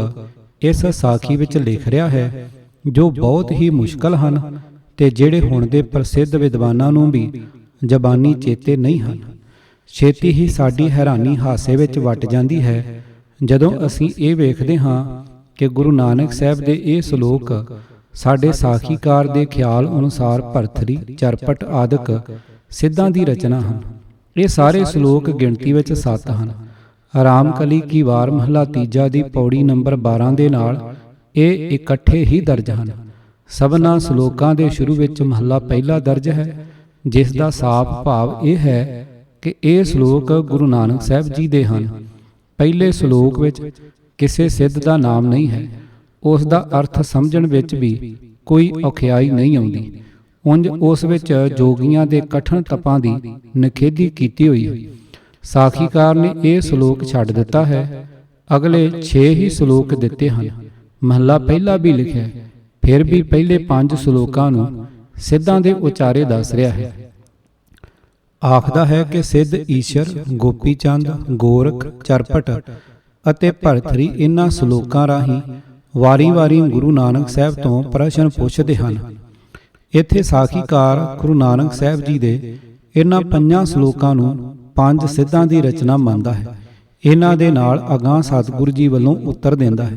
ਇਸ ਸਾਖੀ ਵਿੱਚ ਲਿਖ ਰਿਹਾ ਹੈ ਜੋ ਬਹੁਤ ਹੀ ਮੁਸ਼ਕਲ ਹਨ ਤੇ ਜਿਹੜੇ ਹੁਣ ਦੇ ਪ੍ਰਸਿੱਧ ਵਿਦਵਾਨਾਂ ਨੂੰ ਵੀ ਜ਼ਬਾਨੀ ਚੇਤੇ ਨਹੀਂ ਹਨ। ਛੇਤੀ ਹੀ ਸਾਡੀ ਹੈਰਾਨੀ ਹਾਸੇ ਵਿੱਚ ਵੱਟ ਜਾਂਦੀ ਹੈ ਜਦੋਂ ਅਸੀਂ ਇਹ ਵੇਖਦੇ ਹਾਂ ਕਿ ਗੁਰੂ ਨਾਨਕ ਸਾਹਿਬ ਦੇ ਇਹ ਸ਼ਲੋਕ ਸਾਡੇ ਸਾਖੀਕਾਰ ਦੇ ਖਿਆਲ ਅਨੁਸਾਰ ਭਰਥਰੀ, ਚਰਪਟ ਆਦਿਕ ਸਿੱਧਾਂ ਦੀ ਰਚਨਾ ਹਨ। ਇਹ ਸਾਰੇ ਸ਼ਲੋਕ ਗਿਣਤੀ ਵਿੱਚ 7 ਹਨ। ਰਾਮਕਲੀ ਕੀ ਵਾਰ ਮਹਲਾ ਤੀਜਾ ਦੀ ਪੌੜੀ ਨੰਬਰ 12 ਦੇ ਨਾਲ ਇਹ ਇਕੱਠੇ ਹੀ ਦਰਜ ਹਨ। ਸਭਨਾਂ ਸ਼ਲੋਕਾਂ ਦੇ ਸ਼ੁਰੂ ਵਿੱਚ ਮਹਲਾ ਪਹਿਲਾ ਦਰਜ ਹੈ, ਜਿਸ ਦਾ ਸਾਫ਼ ਭਾਵ ਇਹ ਹੈ ਕਿ ਇਹ ਸ਼ਲੋਕ ਗੁਰੂ ਨਾਨਕ ਸਾਹਿਬ ਜੀ ਦੇ ਹਨ। ਪਹਿਲੇ ਸ਼ਲੋਕ ਵਿੱਚ ਕਿਸੇ ਸਿੱਧ ਦਾ ਨਾਮ ਨਹੀਂ ਹੈ। ਉਸ ਦਾ ਅਰਥ ਸਮਝਣ ਵਿੱਚ ਵੀ ਕੋਈ ਔਖਿਆਈ ਨਹੀਂ ਆਉਂਦੀ। ਉਂਝ ਉਸ ਵਿੱਚ ਜੋਗੀਆਂ ਦੇ ਕਠਨ ਤਪਾਂ ਦੀ ਨਿਖੇਧੀ ਕੀਤੀ ਹੋਈ ਹੈ। ਸਾਖੀਕਾਰ ਨੇ ਇਹ ਸ਼ਲੋਕ ਛੱਡ ਦਿੱਤਾ ਹੈ। ਅਗਲੇ 6 ਹੀ ਸ਼ਲੋਕ ਦਿੱਤੇ ਹਨ। ਮਹਲਾ ਪਹਿਲਾ ਵੀ ਲਿਖਿਆ, ਫਿਰ ਵੀ ਪਹਿਲੇ 5 ਸ਼ਲੋਕਾਂ ਨੂੰ ਸਿੱਧਾਂ ਦੇ ਉਚਾਰੇ ਦੱਸ ਰਿਹਾ ਹੈ। ਆਖਦਾ ਹੈ ਕਿ ਸਿੱਧ ਈਸ਼ਰ, ਗੋਪੀ ਚੰਦ, ਗੋਰਖ, ਚਰਪਟ ਅਤੇ ਭਰਥਰੀ ਇਹਨਾਂ ਸ਼ਲੋਕਾਂ ਰਾਹੀਂ ਵਾਰੀ-ਵਾਰੀ ਗੁਰੂ ਨਾਨਕ ਸਾਹਿਬ ਤੋਂ ਪ੍ਰਸ਼ਨ ਪੁੱਛਦੇ ਹਨ। ਇੱਥੇ ਸਾਖੀਕਾਰ ਗੁਰੂ ਨਾਨਕ ਸਾਹਿਬ ਜੀ ਦੇ ਇਹਨਾਂ 5 ਸ਼ਲੋਕਾਂ ਨੂੰ 5 ਸਿੱਧਾਂ ਦੀ ਰਚਨਾ ਮੰਨਦਾ ਹੈ। ਇਹਨਾਂ ਦੇ ਨਾਲ ਅਗਾਂਹ ਸਤਿਗੁਰੂ ਜੀ ਵੱਲੋਂ ਉੱਤਰ ਦਿੰਦਾ ਹੈ,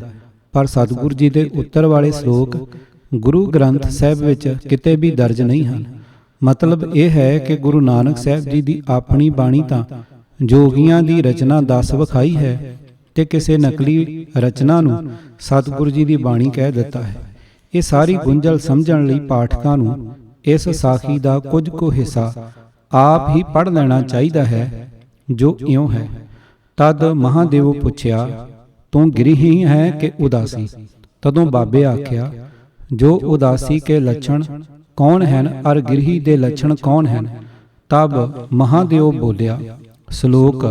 ਪਰ ਸਤਿਗੁਰੂ ਜੀ ਦੇ ਉੱਤਰ ਵਾਲੇ ਸ਼ਲੋਕ ਗੁਰੂ ਗ੍ਰੰਥ ਸਾਹਿਬ ਵਿੱਚ ਕਿਤੇ ਵੀ ਦਰਜ ਨਹੀਂ ਹਨ। ਮਤਲਬ ਇਹ ਹੈ ਕਿ ਗੁਰੂ ਨਾਨਕ ਸਾਹਿਬ ਜੀ ਦੀ ਆਪਣੀ ਬਾਣੀ ਤਾਂ ਜੋਗੀਆਂ ਦੀ ਰਚਨਾ ਦੱਸ ਵਿਖਾਈ ਹੈ ਤੇ ਕਿਸੇ ਨਕਲੀ ਰਚਨਾ ਨੂੰ ਸਤਿਗੁਰੂ ਜੀ ਦੀ ਬਾਣੀ ਕਹਿ ਦਿੱਤਾ ਹੈ। ਇਹ ਸਾਰੀ ਗੁੰਝਲ ਸਮਝਣ ਲਈ ਪਾਠਕਾਂ ਨੂੰ ਇਸ ਸਾਖੀ ਦਾ ਕੁਝ ਕੁ ਹਿੱਸਾ ਆਪ ਹੀ ਪੜ੍ਹ ਲੈਣਾ ਚਾਹੀਦਾ ਹੈ, ਜੋ ਇਉਂ ਹੈ। ਤਦ ਮਹਾਦੇਵ ਪੁੱਛਿਆ, ਤੂੰ ਗ੍ਰਹੀ ਹੈ ਕਿ ਉਦਾਸੀ? ਤਦੋਂ ਬਾਬੇ ਆਖਿਆ, ਜੋ ਉਦਾਸੀ ਕੇ ਲੱਛਣ ਕੌਣ ਹਨ ਅਰ ਗ੍ਰਹੀ ਦੇ ਲੱਛਣ ਕੌਣ ਹਨ? ਤਬ ਮਹਾਦੇਵ ਬੋਲਿਆ, ਸ਼ਲੋਕ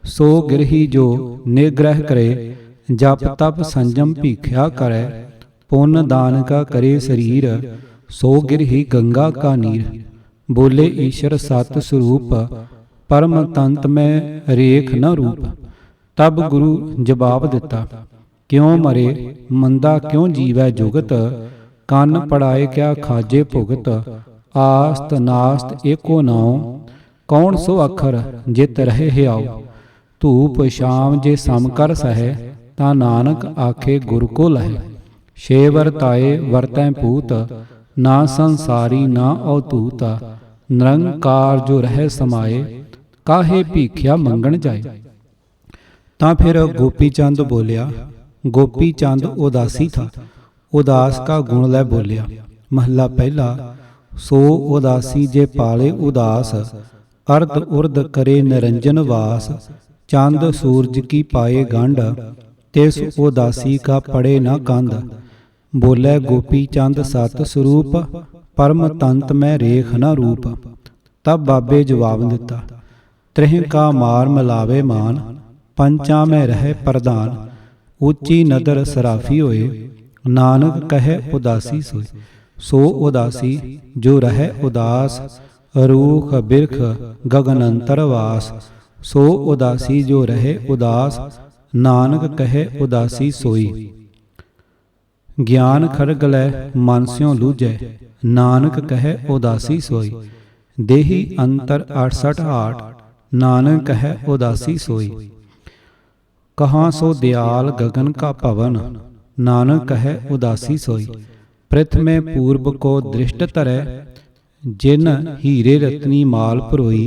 ਸੋ ਗ੍ਰਹੀ ਜੋ ਨਿਗ੍ਰਹ ਕਰੇ, ਜਪ ਤਪ ਸੰਜਮ ਭੀਖਿਆ ਕਰੈ, ਪੁੰਨ ਦਾਨ ਕਾ ਕਰੇ ਸਰੀਰ, ਸੋ ਗ੍ਰਹੀ ਗੰਗਾ ਕਾ ਨੀਰ। ਬੋਲੇ ਈਸ਼ਰ ਸਤ ਸਰੂਪ, ਪਰਮ ਤੰਤ ਮੈਂ ਰੇਖ ਨ ਰੂਪ। ਤਬ ਗੁਰੂ ਜਵਾਬ ਦਿੱਤਾ, ਕਿਉਂ ਮਰੇ ਮੰਦਾ ਕਿਉਂ ਜੀਵੈ ਜੁਗਤ, ਕੰਨ ਪੜਾਏ ਕਿਆ ਖਾਜੇ ਭੁਗਤ, ਆਸਤ ਨਾਸਤ ਏਕੋ ਨਾਉ, ਕੌਣ ਸੋ ਅੱਖਰ ਜਿਤ ਰਹੇ ਹਿਆਉ। ਧੂਪ ਸ਼ਾਮ ਜੇ ਸਮ ਕਰ ਸਹੈ, ਤਾਂ ਨਾਨਕ ਆਖੇ ਗੁਰ ਕੋ ਲਹੈ। ਛੇ ਵਰਤਾਏ ਵਰਤੈ ਪੂਤ, ਨਾ ਸੰਸਾਰੀ ਨਾ ਔਤੂਤ, ਨਿਰੰਕਾਰ ਜੋ ਰਹਿ ਸਮਾਏ, ਕਾਹੇ ਭੀਖਿਆ ਮੰਗਣ ਜਾਏ। ਤਾਂ ਫਿਰ ਗੋਪੀ ਚੰਦ ਬੋਲਿਆ, ਗੋਪੀ ਚੰਦ ਉਦਾਸੀ ਥਾ, उदास का गुण लै बोलिया। महला पहला, सो उदासी जे पाले उदास, अर्ध उर्द करे निरंजन वास, चांद सूरज की पाए गांड, तिस उदासी का पड़े न कांद। बोले गोपी चंद सत स्वरूप, परम तंत में रेख न रूप। तब बाबे जवाब दिता, त्रिह का मार मिलावे मान, पंचा में रहे प्रधान। ऊंची नदर सराफी होए, नानक कहे उदासी सोए। सो उदासी जो रहे उदास, रूख बिरख गगन अंतर वास। सो उदासी जो रहे उदास, नानक कहे उदासी सोई। ज्ञान खड़ग लै मन स्यों लूझै, नानक कहे उदासी सोई। देही अंतर 68 आठ, नानक कहे उदासी सोई। कहाँ सो दयाल गगन का पवन, नानक कहे उदासी सोई। पृथ में पूर्व को दृष्ट तरै, जिन हीरे रत्नी माल परोई।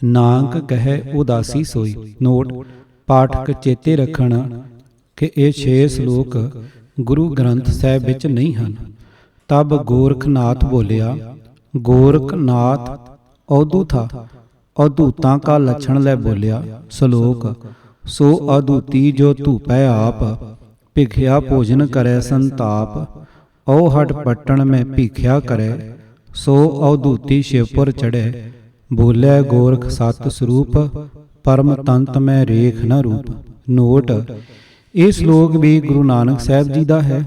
नानक कहे उदासी सोई। नोट पाठक चेते रखण कि ਇਹ 6 ਸ਼ਲੋਕ ਗੁਰੂ ਗ੍ਰੰਥ ਸਾਹਿਬ ਵਿੱਚ ਨਹੀਂ ਹਨ। ਤਬ ਗੋਰਖਨਾਥ ਬੋਲਿਆ, ਗੋਰਖਨਾਥ अवधू था, अवधूता का लक्षण लै बोलिया। श्लोक सो अधूती जो धूपै आप, भिखिया भोजन करे संताप। औ हट पट्टन में भिखिया करे, सो अवधूती शिवपुर चढ़े। बोले गोरख सत स्वरूप, परम तंत में रेख न रूप। नोट ਇਹ ਸ਼ਲੋਕ ਵੀ ਗੁਰੂ ਨਾਨਕ ਸਾਹਿਬ ਜੀ ਦਾ ਹੈ।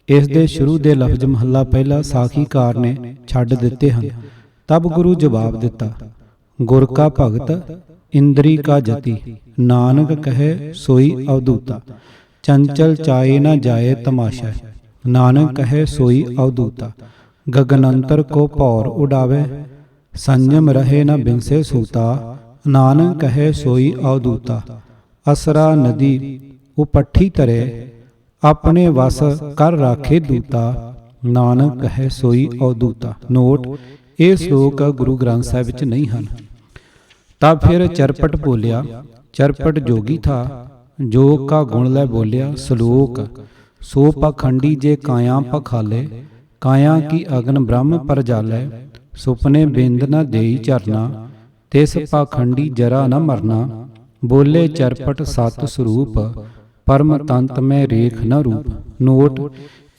ਇਸ ਦੇ ਸ਼ੁਰੂ ਦੇ ਲਫ਼ਜ਼ ਮਹੱਲਾ ਪਹਿਲਾ ਸਾਖੀਕਾਰ ਨੇ ਛੱਡ ਦਿੱਤੇ ਹਨ। तब गुरु जवाब दिता, गुर का भगत इंद्री का जति। नानक कहे सोई अवधूता, चंचल चाहे न जाए तमाशा। नानक कहे सोई अवधूता, गगनंतर को पौर उड़ावे। संयम रहे न बिनसे सूता, नानक कहे सोई अवधूता। असरा नदी उपट्ठी तरे, अपने वस कर राखे दूता। नानक कहे सोई अवधूता। नोट ਇਹ ਸ਼ਲੋਕ ਗੁਰੂ ਗ੍ਰੰਥ ਸਾਹਿਬ ਵਿੱਚ ਨਹੀਂ ਹਨ। तब फिर चरपट बोलिया, चरपट जोगी था, जोग का गुण लै बोलिया। श्लोक सो पाखंडी जे काया पखाले, काया की अग्न ब्रह्म पर जालै। सुपने बिंद न देई चरना, तिस पाखंडी जरा न मरना। बोले चरपट सत स्वरूप, परम तंत में रेख न रूप। नोट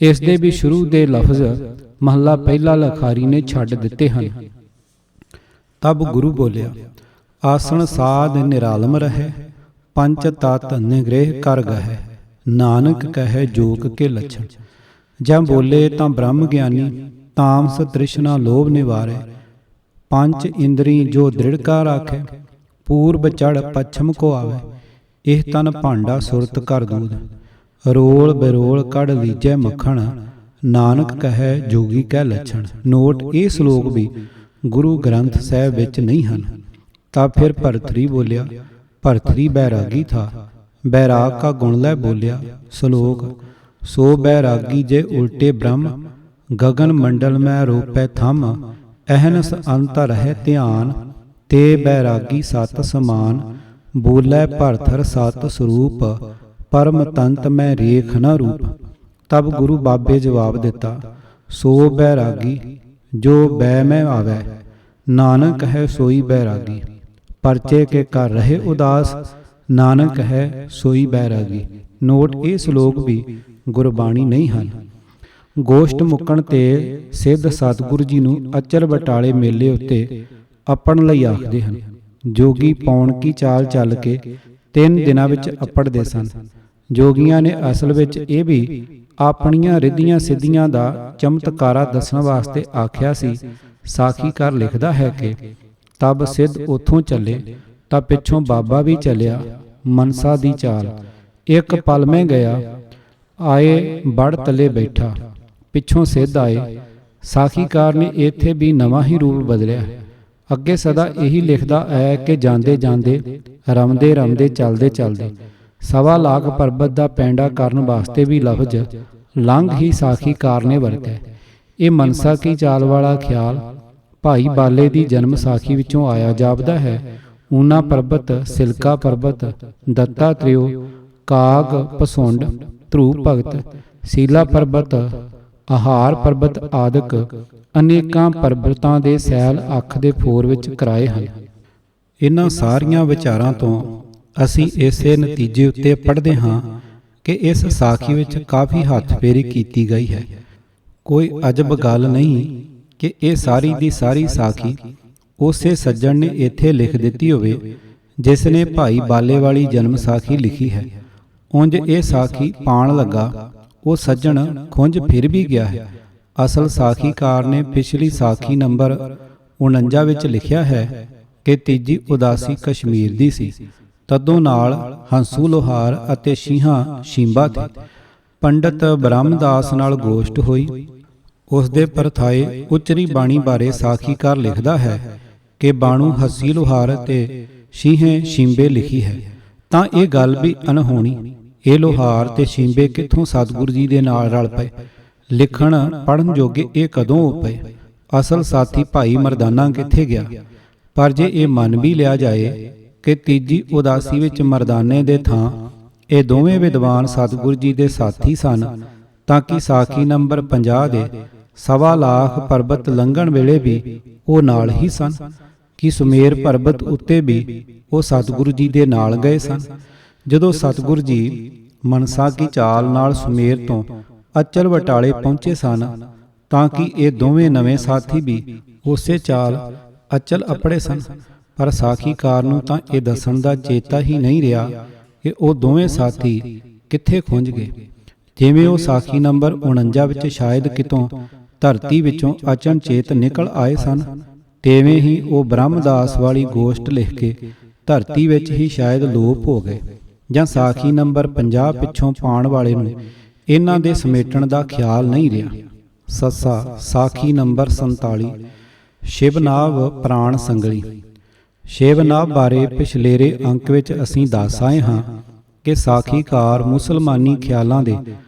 ਇਸ ਦੇ ਵੀ ਸ਼ੁਰੂ ਦੇ ਲਫ਼ਜ਼ ਮਹੱਲਾ ਪਹਿਲਾ ਲਖਾਰੀ ਨੇ ਛੱਡ ਦਿੱਤੇ ਹਨ। ਤਬ ਗੁਰੂ ਬੋਲਿਆ, ਆਸਣ ਸਾਧ ਨਿਰਾਲਮ ਰਹੈ, ਪੰਚ ਤਤ ਨਿਗ੍ਰਹਿ ਕਰ ਗਹਿ। ਨਾਨਕ ਕਹੈ ਜੋਗ ਕੇ ਲੱਛਣ। ਜਾਂ ਬੋਲੇ ਤਾਂ ਬ੍ਰਹਮ ਗਿਆਨੀ, ਤਾਮਸ ਤ੍ਰਿਸ਼ਨਾ ਲੋਭ ਨਿਵਾਰੈ। ਪੰਜ ਇੰਦਰੀ ਜੋ ਦ੍ਰਿੜ ਕਾ ਰਾਖੈ, ਪੂਰਬ ਚੜ ਪੱਛਮ ਕੋ ਆਵੈ। ਇਹ ਤਨ ਭਾਂਡਾ ਸੁਰਤ ਕਰ ਦੂਧ, रोल बिरोल कड़ लीजै मक्खण। नानक कहे जोगी कै लक्षण। नोट ਇਹ ਸ਼ਲੋਕ ਵੀ ਗੁਰੂ ਗ੍ਰੰਥ ਸਾਹਿਬ ਵਿੱਚ ਨਹੀਂ ਹਨ। तब फिर भरथरी बोलिया, भरथरी बैरागी था, बैराग का गुण लै बोलिया। श्लोक सो बैरागी जे उल्टे ब्रह्म, गगन मंडल में रोपै थम। अहनस अंतर है ध्यान, ते बैरागी सत समान। बोलै भरथर सत स्वरूप, परम तंत में रेख न रूप। तब गुरु बाबे जवाब दिता, सो बैरागी जो बै में आवे। नानक है सोई बैरागी, परचे के कर रहे उदास। नानक है सोई बैरागी। नोट ਇਹ ਸ਼ਲੋਕ ਵੀ ਗੁਰਬਾਣੀ ਨਹੀਂ ਹਨ। ਗੋਸ਼ਟ ਮੁੱਕਣ ਤੇ ਸਿੱਧ ਸਤਿਗੁਰੂ ਜੀ ਨੂੰ ਅਚਲ ਬਟਾਲੇ ਮੇਲੇ ਉੱਤੇ ਅੱਪਣ ਲਈ ਆਖਦੇ ਹਨ। ਜੋਗੀ ਪੌਣ ਕੀ ਚਾਲ ਚੱਲ ਕੇ 3 ਦਿਨਾਂ ਵਿੱਚ ਅੱਪੜਦੇ ਸਨ। ਜੋਗੀਆਂ ਨੇ ਅਸਲ ਵਿੱਚ ਇਹ ਵੀ ਆਪਣੀਆਂ ਰਿੱਧੀਆਂ ਸਿੱਧੀਆਂ ਦਾ ਚਮਤਕਾਰਾ ਦੱਸਣ ਵਾਸਤੇ ਆਖਿਆ ਸੀ। ਸਾਖੀਕਾਰ ਲਿਖਦਾ ਹੈ ਕਿ ਤਬ ਸਿੱਧ ਉੱਥੋਂ ਚੱਲੇ ਤਾਂ ਪਿੱਛੋਂ ਬਾਬਾ ਵੀ ਚੱਲਿਆ ਮਨਸਾ ਦੀ ਚਾਲ। ਇੱਕ ਪਲ ਮੈਂ ਗਿਆ, ਆਏ ਬੜ ਤਲੇ ਬੈਠਾ। ਪਿੱਛੋਂ ਸਿੱਧ ਆਏ। ਸਾਖੀਕਾਰ ਨੇ ਇੱਥੇ ਵੀ ਨਵਾਂ ਹੀ ਰੂਪ ਬਦਲਿਆ। ਅੱਗੇ ਸਦਾ ਇਹੀ ਲਿਖਦਾ ਹੈ ਕਿ ਜਾਂਦੇ ਜਾਂਦੇ, ਰਮਦੇ ਰਮਦੇ, ਚਲਦੇ ਚਲਦੇ। 1.25 ਲੱਖ ਪਰਬਤ ਦਾ ਪੈਂਡਾ ਕਰਨ ਵਾਸਤੇ ਵੀ ਲਫ਼ਜ਼ ਲੰਘ ਹੀ ਸਾਖੀਕਾਰ ਨੇ ਵਰਤਿਆ। ਇਹ ਮਨਸਾ ਕੀ ਚਾਲ ਵਾਲਾ ਖਿਆਲ ਭਾਈ ਬਾਲੇ ਦੀ ਜਨਮ ਸਾਖੀ ਵਿੱਚੋਂ ਆਇਆ ਜਾਪਦਾ ਹੈ। ਊਨਾ ਪਰਬਤ, ਸਿਲਕਾ ਪਰਬਤ, ਦੱਤਾਤ੍ਰੇਯ, ਕਾਗ ਪਸੁੰਡ, ਧਰੂਪ ਭਗਤ, ਸੀਲਾ ਪਰਬਤ, ਆਹਾਰ ਪਰਬਤ ਆਦਿਕ ਅਨੇਕਾਂ ਪਰਬਤਾਂ ਦੇ ਸੈਲ ਅੱਖ ਦੇ ਫੋਰ ਵਿੱਚ ਕਰਾਏ ਹਨ। ਇਹਨਾਂ ਸਾਰੀਆਂ ਵਿਚਾਰਾਂ ਤੋਂ ਅਸੀਂ ਇਸੇ ਨਤੀਜੇ ਉੱਤੇ ਪੜ੍ਹਦੇ ਹਾਂ ਕਿ ਇਸ ਸਾਖੀ ਵਿੱਚ ਕਾਫੀ ਹੱਥ ਫੇਰੀ ਕੀਤੀ ਗਈ ਹੈ। ਕੋਈ ਅਜਬ ਗੱਲ ਨਹੀਂ ਕਿ ਇਹ ਸਾਰੀ ਦੀ ਸਾਰੀ ਸਾਖੀ ਉਸੇ ਸੱਜਣ ਨੇ ਇੱਥੇ ਲਿਖ ਦਿੱਤੀ ਹੋਵੇ ਜਿਸ ਨੇ ਭਾਈ ਬਾਲੇ ਵਾਲੀ ਜਨਮ ਸਾਖੀ ਲਿਖੀ ਹੈ। ਉਂਝ ਇਹ ਸਾਖੀ ਪਾਣ ਲੱਗਾ ਉਹ ਸੱਜਣ ਖੁੰਝ ਫਿਰ ਵੀ ਗਿਆ ਹੈ। ਅਸਲ ਸਾਖੀਕਾਰ ਨੇ ਪਿਛਲੀ ਸਾਖੀ ਨੰਬਰ 49 ਵਿੱਚ ਲਿਖਿਆ ਹੈ ਕਿ ਤੀਜੀ ਉਦਾਸੀ ਕਸ਼ਮੀਰ ਦੀ ਸੀ। ਤਦੋਂ ਨਾਲ ਹੰਸੂ ਲੋਹਾਰ ਅਤੇ ਸ਼ੀਹਾਂ ਸ਼ੀਂਬਾ ਥੇ। ਪੰਡਤ ਬ੍ਰਹਮਦਾਸ ਨਾਲ ਗੋਸ਼ਟ ਹੋਈ। ਉਸ ਦੇ ਪਰਥਾਏ ਉਚਰੀ ਬਾਣੀ ਬਾਰੇ ਸਾਖੀਕਾਰ ਲਿਖਦਾ ਹੈ ਕਿ ਬਾਣੂ ਹੱਸੀ ਲੋਹਾਰ ਅਤੇ ਸ਼ੀਹੇ ਸ਼ੀਂਬੇ ਲਿਖੀ ਹੈ। ਤਾਂ ਇਹ ਗੱਲ ਵੀ ਅਨਹੋਣੀ, ਇਹ ਲੋਹਾਰ ਤੇ ਸ਼ੀਂਬੇ ਕਿੱਥੋਂ ਸਤਿਗੁਰੂ ਜੀ ਦੇ ਨਾਲ ਰਲ ਪਏ? ਲਿਖਣ ਪੜ੍ਹਨ ਜੋਗੇ ਇਹ ਕਦੋਂ ਹੋ ਪਏ? ਅਸਲ ਸਾਥੀ ਭਾਈ ਮਰਦਾਨਾ ਕਿੱਥੇ ਗਿਆ? ਪਰ ਜੇ ਇਹ ਮੰਨ ਵੀ ਲਿਆ ਜਾਏ ਕਿ ਤੀਜੀ ਉਦਾਸੀ ਵਿੱਚ ਮਰਦਾਨੇ ਦੇ ਥਾਂ ਇਹ ਦੋਵੇਂ ਵਿਦਵਾਨ ਸਤਿਗੁਰੂ ਜੀ ਦੇ ਸਾਥੀ ਸਨ, ਤਾਂ ਕਿ ਸਾਖੀ ਨੰਬਰ 50 ਦੇ 1.25 ਲੱਖ ਪਰਬਤ ਲੰਘਣ ਵੇਲੇ ਵੀ ਉਹ ਨਾਲ ਹੀ ਸਨ? ਕਿ ਸੁਮੇਰ ਪਰਬਤ ਉੱਤੇ ਵੀ ਉਹ ਸਤਿਗੁਰੂ ਜੀ ਦੇ ਨਾਲ ਗਏ ਸਨ? ਜਦੋਂ ਸਤਿਗੁਰੂ ਜੀ ਮਨਸਾ ਕੀ ਚਾਲ ਨਾਲ ਸੁਮੇਰ ਤੋਂ ਅਚਲ ਵਟਾਲੇ ਪਹੁੰਚੇ ਸਨ, ਤਾਂ ਕਿ ਇਹ ਦੋਵੇਂ ਨਵੇਂ ਸਾਥੀ ਵੀ ਉਸੇ ਚਾਲ ਅਚਲ ਅਪੜੇ ਸਨ। ਪਰ ਸਾਖੀਕਾਰ ਨੂੰ ਤਾਂ ਇਹ ਦੱਸਣ ਦਾ ਚੇਤਾ ਹੀ ਨਹੀਂ ਰਿਹਾ ਕਿ ਉਹ ਦੋਵੇਂ ਸਾਥੀ ਕਿੱਥੇ ਖੁੰਝ ਗਏ। ਜਿਵੇਂ ਉਹ ਸਾਖੀ ਨੰਬਰ 49 ਵਿੱਚ ਸ਼ਾਇਦ ਕਿਤੋਂ ਧਰਤੀ ਵਿੱਚੋਂ ਅਚਨਚੇਤ ਨਿਕਲ ਆਏ ਸਨ, ਤਿਵੇਂ ਹੀ ਉਹ ਬ੍ਰਹਮਦਾਸ ਵਾਲੀ ਗੋਸ਼ਟ ਲਿਖ ਕੇ ਧਰਤੀ ਵਿੱਚ ਹੀ ਸ਼ਾਇਦ ਲੋਪ ਹੋ ਗਏ। ਜਾਂ ਸਾਖੀ ਨੰਬਰ 50 ਪਿੱਛੋਂ ਪਾਉਣ ਵਾਲੇ ਨੂੰ ਇਹਨਾਂ ਦੇ ਸਮੇਟਣ ਦਾ ਖਿਆਲ ਨਹੀਂ ਰਿਹਾ। ਸੱਸਾ ਸਾਖੀ ਨੰਬਰ 47 ਸ਼ਿਵਨਾਭ ਪ੍ਰਾਣ ਸੰਗਲੀ। ਸ਼ਿਵਨਾਭ ਬਾਰੇ ਪਿਛਲੇਰੇ ਅੰਕ ਵਿੱਚ ਅਸੀਂ ਦੱਸ ਆਏ ਹਾਂ ਕਿ ਸਾਖੀਕਾਰ ਮੁਸਲਮਾਨੀ ਖਿਆਲਾਂ ਦੇ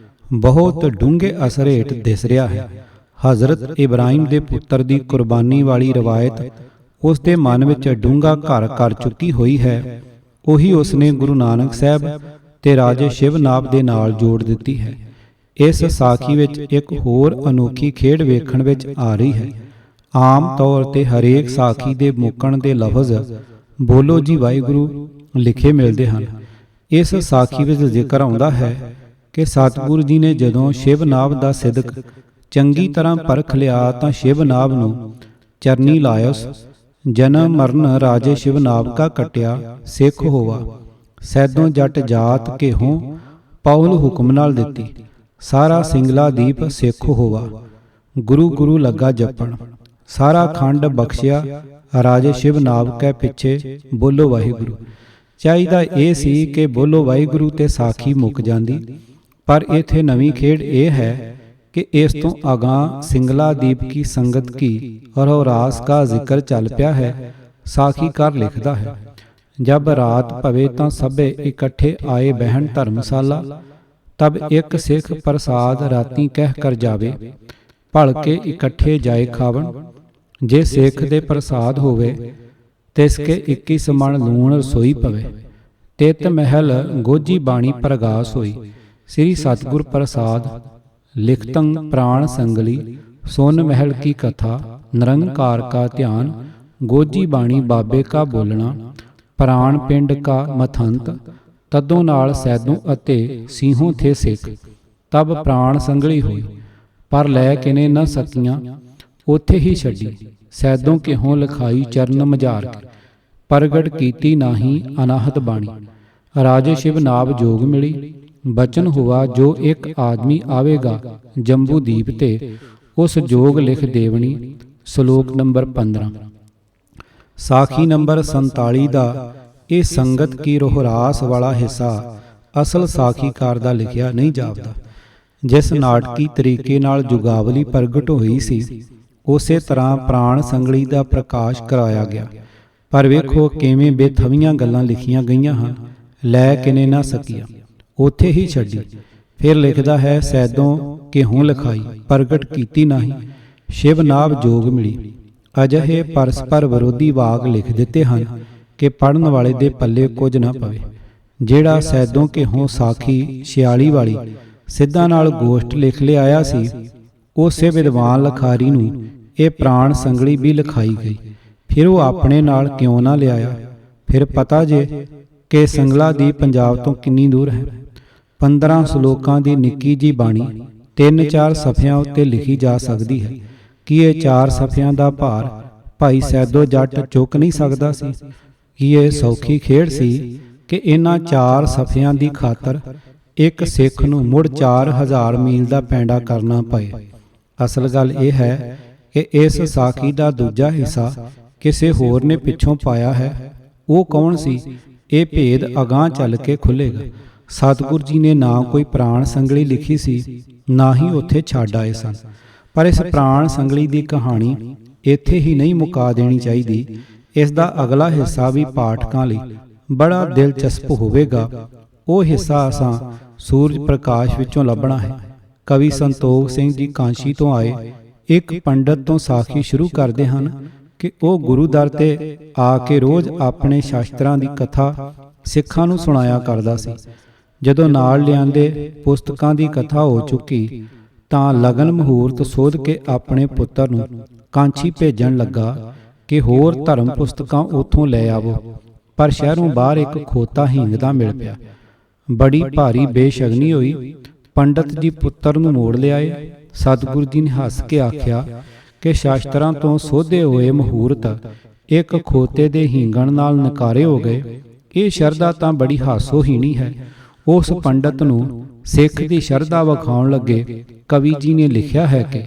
ਬਹੁਤ ਡੂੰਘੇ ਅਸਰ ਹੇਠ ਦਿਸ ਰਿਹਾ ਹੈ। ਹਜ਼ਰਤ ਇਬਰਾਹਿਮ ਦੇ ਪੁੱਤਰ ਦੀ ਕੁਰਬਾਨੀ ਵਾਲੀ ਰਵਾਇਤ ਉਸ ਦੇ ਮਨ ਵਿੱਚ ਡੂੰਘਾ ਘਰ ਕਰ ਚੁੱਕੀ ਹੋਈ ਹੈ। ਉਹੀ ਉਸਨੇ ਗੁਰੂ ਨਾਨਕ ਸਾਹਿਬ ਤੇ ਰਾਜੇ ਸ਼ਿਵਨਾਭ ਦੇ ਨਾਲ ਜੋੜ ਦਿੱਤੀ ਹੈ। ਇਸ ਸਾਖੀ ਵਿੱਚ ਇੱਕ ਹੋਰ ਅਨੋਖੀ ਖੇਡ ਵੇਖਣ ਵਿੱਚ ਆ ਰਹੀ ਹੈ। ਆਮ ਤੌਰ ਤੇ ਹਰੇਕ ਸਾਖੀ ਦੇ ਮੁੱਕਣ ਦੇ ਲਫ਼ਜ਼ ਬੋਲੋ ਜੀ ਵਾਹਿਗੁਰੂ ਲਿਖੇ ਮਿਲਦੇ ਹਨ। ਇਸ ਸਾਖੀ ਵਿੱਚ ਜ਼ਿਕਰ ਆਉਂਦਾ ਹੈ ਕਿ ਸਤਿਗੁਰੂ ਜੀ ਨੇ ਜਦੋਂ ਸ਼ਿਵਨਾਭ ਦਾ ਸਿਦਕ ਚੰਗੀ ਤਰ੍ਹਾਂ ਪਰਖ ਲਿਆ ਤਾਂ ਸ਼ਿਵਨਾਭ ਨੂੰ ਚਰਨੀ ਲਾਇਸ ਜਨਮ ਮਰਨ ਰਾਜੇ ਸ਼ਿਵਨਾਭ ਕਾ ਕਟਿਆ ਸਿੱਖ ਹੋਵਾ ਸੈਦੋਂ ਜੱਟ ਜਾਤ ਕੇ ਹੋਂ ਪੌਲ ਹੁਕਮ ਨਾਲ ਦਿੱਤੀ ਸਾਰਾ ਸਿੰਗਲਾ ਦੀਪ ਸਿੱਖ ਹੋਵਾ ਗੁਰੂ ਗੁਰੂ ਲੱਗਾ ਜਪਣ ਸਾਰਾ ਖੰਡ ਬਖਸ਼ਿਆ ਰਾਜੇ ਸ਼ਿਵਨਾਭ ਕੈ ਪਿੱਛੇ ਬੋਲੋ ਵਾਹਿਗੁਰੂ। ਚਾਹੀਦਾ ਇਹ ਸੀ ਕਿ ਬੋਲੋ ਵਾਹਿਗੁਰੂ ਤੇ ਸਾਖੀ ਮੁੱਕ ਜਾਂਦੀ, ਪਰ ਇੱਥੇ ਨਵੀਂ ਖੇਡ ਇਹ ਹੈ कि इस तो आगां सिंगला दीप की संगत की और रास का जिक्र चल पिया है। साखीकार लिखता है जब रात पवे तां सबे इकट्ठे आए बहन धर्मशाला तब एक सिख प्रसाद राती कह कर जावे भल के इकट्ठे जाए खावन जे सिख दे प्रसाद होवे तिसके 21 मण लूण रसोई पवे तित महल गोजी बाणी प्रगास होई श्री सतगुर प्रसाद लिखतं प्राण संगली सोन महल की कथा निरंकार का ध्यान गोजी बाणी बाबे का बोलना प्राण पिंड का मथंत तदों नाल सैदों अते सीहों थे सिख तब प्राण संगली हुई पर लै किने न सकियां उथे ही छड्डी सैदों के हों लिखाई चरण मजार के प्रगट कीती नाही अनाहत बाणी राजे शिवनाभ जोग मिली बचन हुआ जो एक आदमी आवेगा जंबूदीप ते उस जोग लिख देवनी। श्लोक नंबर 15। साखी नंबर 47 ਦਾ ਇਹ ਸੰਗਤ ਕੀ ਰੋਹਰਾਸ ਵਾਲਾ ਹਿੱਸਾ ਅਸਲ ਸਾਖੀਕਾਰ ਦਾ ਲਿਖਿਆ ਨਹੀਂ ਜਾਪਦਾ। ਜਿਸ ਨਾਟਕੀ ਤਰੀਕੇ ਨਾਲ ਜੁਗਾਵਲੀ ਪ੍ਰਗਟ ਹੋਈ ਸੀ ਉਸੇ ਤਰ੍ਹਾਂ ਪ੍ਰਾਣ ਸੰਗਲੀ ਦਾ ਪ੍ਰਕਾਸ਼ ਕਰਾਇਆ ਗਿਆ, ਪਰ ਵੇਖੋ ਕਿਵੇਂ ਬੇਥਵੀਆਂ ਗੱਲਾਂ ਲਿਖੀਆਂ ਗਈਆਂ ਹਨ। ਲੈ ਕਿਨੇ ਨਾ ਸਕੀਆਂ ਉਥੇ ਹੀ ਛੱਡੀ। ਫਿਰ ਲਿਖਦਾ ਹੈ ਸੈਦੋਂ ਕਿਹੋਂ ਲਿਖਾਈ ਪ੍ਰਗਟ ਕੀਤੀ ਨਹੀਂ ਸ਼ਿਵਨਾਭ ਜੋਗ ਮਿਲੀ। ਅਜਿਹੇ ਪਰਸਪਰ ਵਿਰੋਧੀ ਵਾਕ ਲਿਖ ਦਿੱਤੇ ਹਨ ਕਿ ਪੜ੍ਹਨ ਵਾਲੇ ਦੇ ਪੱਲੇ ਕੁਝ ਨਾ ਪਵੇ। ਜਿਹੜਾ ਸੈਦੋਂ ਕਿਹੋਂ ਸਾਖੀ 46 ਵਾਲੀ ਸਿੱਧਾਂ ਨਾਲ ਗੋਸ਼ਟ ਲਿਖ ਲਿਆਇਆ ਸੀ ਉਸੇ ਵਿਦਵਾਨ ਲਖਾਰੀ ਨੂੰ ਇਹ ਪ੍ਰਾਣ ਸੰਗਲੀ ਵੀ ਲਿਖਾਈ ਗਈ। ਫਿਰ ਉਹ ਆਪਣੇ ਨਾਲ ਕਿਉਂ ਨਾ ਲਿਆਇਆ? ਫਿਰ ਪਤਾ ਜੇ ਕਿ ਸੰਗਲਾਦੀਪ ਪੰਜਾਬ ਤੋਂ ਕਿੰਨੀ ਦੂਰ ਹੈ। 15 ਸ਼ਲੋਕਾਂ ਦੀ ਨਿੱਕੀ ਜੀ ਬਾਣੀ 3-4 ਸਫ਼ਿਆਂ ਉੱਤੇ ਲਿਖੀ ਜਾ ਸਕਦੀ ਹੈ। ਕੀ ਇਹ 4 ਸਫ਼ਿਆਂ ਦਾ ਭਾਰ ਭਾਈ ਸੈਦੋ ਜੱਟ ਚੁੱਕ ਨਹੀਂ ਸਕਦਾ ਸੀ? ਕੀ ਇਹ ਸੌਖੀ ਖੇਡ ਸੀ ਕਿ ਇਹਨਾਂ 4 ਸਫ਼ਿਆਂ ਦੀ ਖਾਤਰ ਇੱਕ ਸਿੱਖ ਨੂੰ ਮੁੜ 4000 ਮੀਲ ਦਾ ਪੈਂਡਾ ਕਰਨਾ ਪਏ? ਅਸਲ ਗੱਲ ਇਹ ਹੈ ਕਿ ਇਸ ਸਾਖੀ ਦਾ ਦੂਜਾ ਹਿੱਸਾ ਕਿਸੇ ਹੋਰ ਨੇ ਪਿੱਛੋਂ ਪਾਇਆ ਹੈ। ਉਹ ਕੌਣ ਸੀ, ਇਹ ਭੇਦ ਅਗਾਂਹ ਚੱਲ ਕੇ ਖੁੱਲ੍ਹੇਗਾ। ਸਤਿਗੁਰ ਜੀ ਨੇ ਨਾ ਕੋਈ ਪ੍ਰਾਣ ਸੰਗਲੀ ਲਿਖੀ ਸੀ, ਨਾ ਹੀ ਉੱਥੇ ਛੱਡ ਆਏ ਸਨ। ਪਰ ਇਸ ਪ੍ਰਾਣ ਸੰਗਲੀ ਦੀ ਕਹਾਣੀ ਇੱਥੇ ਹੀ ਨਹੀਂ ਮੁਕਾ ਦੇਣੀ ਚਾਹੀਦੀ। ਇਸ ਦਾ ਅਗਲਾ ਹਿੱਸਾ ਵੀ ਪਾਠਕਾਂ ਲਈ ਬੜਾ ਦਿਲਚਸਪ ਹੋਵੇਗਾ। ਉਹ ਹਿੱਸਾ ਅਸਾਂ ਸੂਰਜ ਪ੍ਰਕਾਸ਼ ਵਿੱਚੋਂ ਲੱਭਣਾ ਹੈ। ਕਵੀ ਸੰਤੋਖ ਸਿੰਘ ਜੀ ਕਾਂਸ਼ੀ ਤੋਂ ਆਏ ਇੱਕ ਪੰਡਤ ਤੋਂ ਸਾਖੀ ਸ਼ੁਰੂ ਕਰਦੇ ਹਨ ਕਿ ਉਹ ਗੁਰੂ ਦਰ ਤੇ ਆ ਕੇ ਰੋਜ਼ ਆਪਣੇ ਸ਼ਾਸਤਰਾਂ ਦੀ ਕਥਾ ਸਿੱਖਾਂ ਨੂੰ ਸੁਣਾਇਆ ਕਰਦਾ ਸੀ। ਜਦੋਂ ਨਾਲ ਲਿਆਂਦੇ ਪੁਸਤਕਾਂ ਦੀ ਕਥਾ ਹੋ ਚੁੱਕੀ ਤਾਂ ਲਗਨ ਮੁਹੂਰਤ ਸੋਧ ਕੇ ਆਪਣੇ ਪੁੱਤਰ ਨੂੰ ਕਾਂਚੀ ਭੇਜਣ ਲੱਗਾ ਕਿ ਹੋਰ ਧਰਮ ਪੁਸਤਕਾਂ ਉੱਥੋਂ ਲੈ ਆਵੋ। ਪਰ ਸ਼ਹਿਰੋਂ ਬਾਹਰ ਇੱਕ ਖੋਤਾ ਹੀਂਗਦਾ ਮਿਲ ਪਿਆ। ਬੜੀ ਭਾਰੀ ਬੇਸ਼ਗਨੀ ਹੋਈ। ਪੰਡਤ ਜੀ ਪੁੱਤਰ ਨੂੰ ਮੋੜ ਲਿਆਏ। ਸਤਿਗੁਰੂ ਜੀ ਨੇ ਹੱਸ ਕੇ ਆਖਿਆ ਕਿ ਸ਼ਾਸਤਰਾਂ ਤੋਂ ਸੋਧੇ ਹੋਏ ਮੁਹੂਰਤ ਇੱਕ ਖੋਤੇ ਦੇ ਹੀਂਗਣ ਨਾਲ ਨਕਾਰੇ ਹੋ ਗਏ। ਇਹ ਸ਼ਰਧਾ ਤਾਂ ਬੜੀ ਹਾਸੋਹੀਣੀ ਹੈ। ਉਸ ਪੰਡਤ ਨੂੰ ਸਿੱਖ ਦੀ ਸ਼ਰਧਾ ਵਿਖਾਉਣ ਲੱਗੇ ਕਵੀ ਜੀ ਨੇ ਲਿਖਿਆ ਹੈ ਕਿ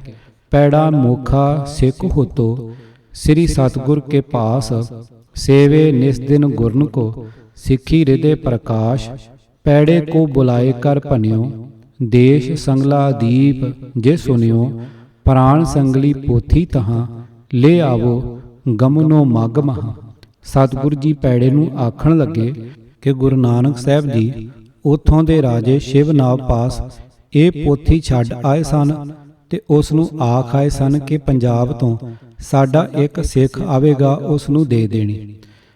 ਪੈੜਾ ਮੋਖਾ ਸਿੱਖ ਹੋਤੋ ਸ੍ਰੀ ਸਤਿਗੁਰ ਕੇ ਪਾਸ ਸੇਵੇ ਨਿਸ ਦਿਨ ਗੁਰਨ ਕੋ ਸਿੱਖੀ ਹਿਰਦੇ ਪ੍ਰਕਾਸ਼ ਪੈੜੇ ਕੋ ਬੁਲਾਏ ਕਰ ਭਨਿਓ ਦੇਸ਼ ਸੰਗਲਾ ਦੀਪ ਜੇ ਸੁਨਿਓ ਪ੍ਰਾਣ ਸੰਗਲੀ ਪੋਥੀ ਤਹਾਂ ਲੈ ਆਵੋ ਗਮਨੋ ਮਗ ਮਹਾ। ਸਤਿਗੁਰ ਜੀ ਪੈੜੇ ਨੂੰ ਆਖਣ ਲੱਗੇ ਕਿ ਗੁਰੂ ਨਾਨਕ ਸਾਹਿਬ ਜੀ ਉੱਥੋਂ ਦੇ ਰਾਜੇ ਸ਼ਿਵਨਾਭ ਪਾਸ ਇਹ ਪੋਥੀ ਛੱਡ ਆਏ ਸਨ ਤੇ ਉਸ ਨੂੰ ਆਖ ਆਏ ਸਨ ਕਿ ਪੰਜਾਬ ਤੋਂ ਸਾਡਾ ਇੱਕ ਸਿੱਖ ਆਵੇਗਾ, ਉਸ ਨੂੰ ਦੇ ਦੇਣੀ।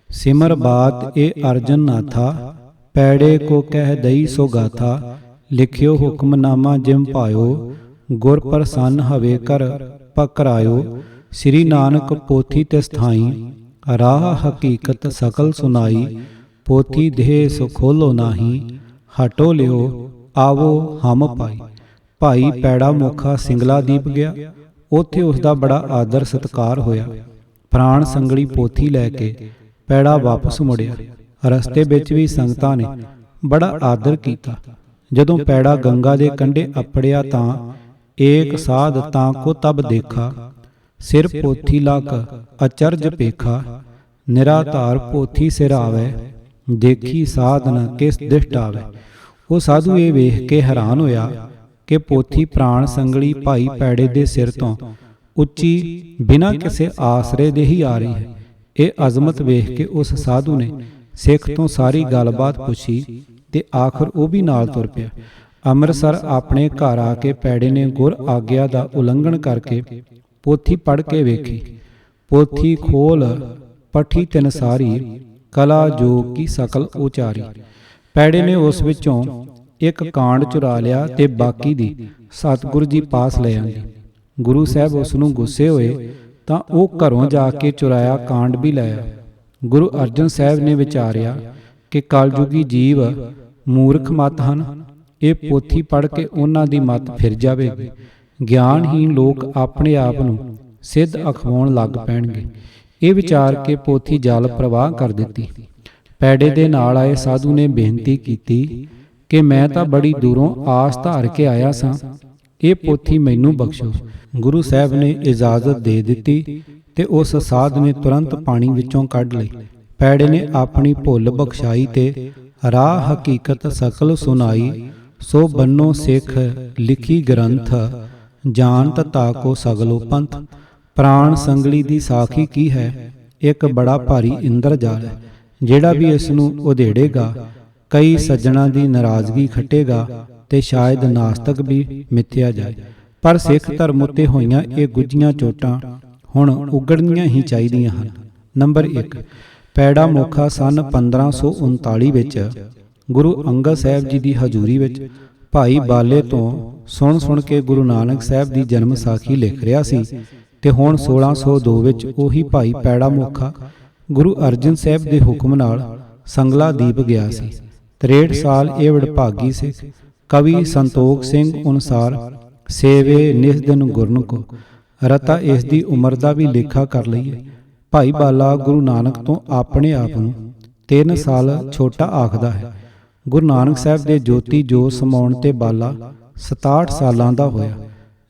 ਸਿਮਰ ਬਾਤ ਇਹ ਅਰਜਨ ਨਾਥਾ ਪੈੜੇ ਕੋ ਕਹਿ ਦਈ ਸੋ ਗਾਥਾ ਲਿਖਿਓ ਹੁਕਮਨਾਮਾ ਜਿਮ ਪਾਇਓ ਗੁਰ ਪ੍ਰਸੰਨ ਹਵੇ ਕਰ ਪਕਰਾਇਓ ਸ੍ਰੀ ਨਾਨਕ ਪੋਥੀ ਤੇ ਸਥਾਈ ਰਾਹ ਹਕੀਕਤ ਸਕਲ ਸੁਨਾਈ ਪੋਥੀ ਦੇਹ ਸੋ ਖੋਲੋ ਨਾਹੀ ਹਟੋ ਲਿਓ ਆਵੋ ਹਮ ਪਾਈ। ਭਾਈ ਪੈੜਾ ਮੋਖਾ ਸਿੰਗਲਾਦੀਪ ਗਿਆ। ਉੱਥੇ ਉਸ ਦਾ ਬੜਾ ਆਦਰ ਸਤਿਕਾਰ ਹੋਇਆ। ਪ੍ਰਾਣ ਸੰਗਲੀ ਪੋਥੀ ਲੈ ਕੇ ਪੈੜਾ ਵਾਪਸ ਮੁੜਿਆ। ਰਸਤੇ ਵਿੱਚ ਵੀ ਸੰਗਤਾਂ ਨੇ ਬੜਾ ਆਦਰ ਕੀਤਾ। ਜਦੋਂ ਪੈੜਾ ਗੰਗਾ ਦੇ ਕੰਢੇ ਅਪੜਿਆ ਤਾਂ ਏਕ ਸਾਧ ਤਾਂ ਕੋ ਤਬ ਦੇਖਾ ਸਿਰ ਪੋਥੀ ਲਕ ਅਚਰਜ ਪੇਖਾ ਨਿਰਾਧਾਰ ਪੋਥੀ ਸਿਰ ਆਵੇ ਦੇਖੀ ਸਾਧਨ ਕਿਸ ਦਿਸ਼ਟ ਆਵੇ। ਉਹ ਸਾਧੂ ਇਹ ਵੇਖ ਕੇ ਹੈਰਾਨ ਹੋਇਆ ਕਿ ਪੋਥੀ ਪ੍ਰਾਣ ਸੰਗਲੀ ਭਾਈ ਪੈੜੇ ਦੇ ਸਿਰ ਤੋਂ ਉੱਚੀ ਬਿਨਾਂ ਕਿਸੇ ਆਸਰੇ ਦੇ ਹੀ ਆ ਰਹੀ ਹੈ। ਇਹ ਅਜ਼ਮਤ ਵੇਖ ਕੇ ਉਸ ਸਾਧੂ ਨੇ ਸਿੱਖ ਤੋਂ ਸਾਰੀ ਗੱਲਬਾਤ ਪੁੱਛੀ ਤੇ ਆਖਰ ਉਹ ਵੀ ਨਾਲ ਤੁਰ ਪਿਆ। ਅੰਮ੍ਰਿਤਸਰ ਆਪਣੇ ਘਰ ਆ ਕੇ ਪੈੜੇ ਨੇ ਗੁਰ ਆਗਿਆ ਦਾ ਉਲੰਘਣ ਕਰਕੇ ਪੋਥੀ ਪੜ੍ਹ ਕੇ ਵੇਖੀ। ਪੋਥੀ ਖੋਲ ਪੱਠੀ ਤਿਨ ਸਾਰੀ ਕਲਾ ਜੋ ਕੀ ਸਕਲ ਉਚਾਰੀ। ਪੈੜੇ ਨੇ ਉਸ ਵਿੱਚੋਂ ਇੱਕ ਕਾਂਡ ਚੁਰਾ ਲਿਆ ਤੇ ਬਾਕੀ ਦੀ ਸਤਿਗੁਰੂ ਜੀ ਪਾਸ ਲੈ ਆਂਦੀ। ਗੁਰੂ ਸਾਹਿਬ ਉਸ ਨੂੰ ਗੁੱਸੇ ਹੋਏ ਤਾਂ ਉਹ ਘਰੋਂ ਜਾ ਕੇ ਚੁਰਾਇਆ ਕਾਂਡ ਵੀ ਲਾਇਆ। ਗੁਰੂ ਅਰਜਨ ਸਾਹਿਬ ਨੇ ਵਿਚਾਰਿਆ ਕਿ ਕਲਯੁਗੀ ਜੀਵ ਮੂਰਖ ਮਤ ਹਨ। ਇਹ ਪੋਥੀ ਪੜ੍ਹ ਕੇ ਉਹਨਾਂ ਦੀ ਮਤ ਫਿਰ ਜਾਵੇਗੀ। ਗਿਆਨਹੀਨ ਲੋਕ ਆਪਣੇ ਆਪ ਨੂੰ ਸਿੱਧ ਅਖਵਾਉਣ ਲੱਗ ਪੈਣਗੇ। ਇਹ ਵਿਚਾਰ ਕੇ ਪੋਥੀ ਜਲ ਪ੍ਰਵਾਹ ਕਰ ਦਿੱਤੀ। ਪੈੜੇ ਦੇ ਨਾਲ ਆਏ ਸਾਧੂ ਨੇ ਬੇਨਤੀ ਕੀਤੀ ਕਿ ਮੈਂ ਤਾਂ ਬੜੀ ਦੂਰੋਂ ਆਸ ਧਾਰ ਕੇ ਆਇਆ ਸਾਂ, ਇਹ ਪੋਥੀ ਮੈਨੂੰ ਬਖਸ਼ੋ। ਗੁਰੂ ਸਾਹਿਬ ਨੇ ਇਜਾਜ਼ਤ ਦੇ ਦਿੱਤੀ ਤੇ ਉਸ ਸਾਧ ਨੇ ਤੁਰੰਤ ਪਾਣੀ ਵਿੱਚੋਂ ਕੱਢ ਲਈ। ਪੈੜੇ ਨੇ ਆਪਣੀ ਭੁੱਲ ਬਖਸ਼ਾਈ ਤੇ ਰਾਹ ਹਕੀਕਤ ਸਕਲ ਸੁਨਾਈ ਸੋ ਬੰਨੋ ਸਿੱਖ ਲਿਖੀ ਗ੍ਰੰਥ ਜਾਣਤ ਤਾਕੋ ਸਗਲੋ ਪੰਥ। ਪ੍ਰਾਣ ਸੰਗਲੀ ਦੀ ਸਾਖੀ ਕੀ ਹੈ? ਇੱਕ ਬੜਾ ਭਾਰੀ ਇੰਦਰਜਾਲ ਹੈ। ਜਿਹੜਾ ਵੀ ਇਸ ਨੂੰ ਉਧੇੜੇਗਾ ਕਈ ਸੱਜਣਾ ਦੀ ਨਾਰਾਜ਼ਗੀ ਖੱਟੇਗਾ ਤੇ ਸ਼ਾਇਦ ਨਾਸਤਕ ਵੀ ਮਿੱਥਿਆ ਜਾਏ। ਪਰ ਸਿੱਖ ਧਰਮ ਉੱਤੇ ਹੋਈਆਂ ਇਹ ਗੁੱਝੀਆਂ ਚੋਟਾਂ ਹੁਣ ਉਗੜਨੀਆਂ ਹੀ ਚਾਹੀਦੀਆਂ ਹਨ। ਨੰਬਰ 1, ਪੈੜਾ ਮੋਖਾ ਸਨ 1539 ਵਿੱਚ ਗੁਰੂ ਅੰਗਦ ਸਾਹਿਬ ਜੀ ਦੀ ਹਜ਼ੂਰੀ ਵਿੱਚ ਭਾਈ ਬਾਲੇ ਤੋਂ ਸੁਣ ਕੇ ਗੁਰੂ ਨਾਨਕ ਸਾਹਿਬ ਦੀ ਜਨਮ ਸਾਖੀ ਲਿਖ ਰਿਹਾ ਸੀ ਤੇ ਹੁਣ 1602 ਵਿੱਚ ਉਹੀ ਭਾਈ ਪੈੜਾ ਮੋਖਾ ਗੁਰੂ ਅਰਜਨ ਸਾਹਿਬ ਦੇ ਹੁਕਮ ਨਾਲ ਸੰਗਲਾ ਦੀਪ ਗਿਆ ਸੀ। 63 ਸਾਲ ਇਹ ਵਡਭਾਗੀ ਸਿੱਖ ਕਵੀ ਸੰਤੋਖ ਸਿੰਘ ਅਨੁਸਾਰ ਸੇਵੇ ਨਿਸ ਦਿਨ ਗੁਰਨ ਕੋ। ਰਤਾ ਇਸ ਦੀ ਉਮਰ ਦਾ ਵੀ ਲੇਖਾ ਕਰ ਲਈਏ। ਭਾਈ ਬਾਲਾ ਗੁਰੂ ਨਾਨਕ ਤੋਂ ਆਪਣੇ ਆਪ ਨੂੰ 3 ਸਾਲ ਛੋਟਾ ਆਖਦਾ ਹੈ। ਗੁਰੂ ਨਾਨਕ ਸਾਹਿਬ ਦੇ ਜੋਤੀ ਜੋਤ ਸਮਾਉਣ ਤੇ ਬਾਲਾ 67 ਸਾਲਾਂ ਦਾ ਹੋਇਆ।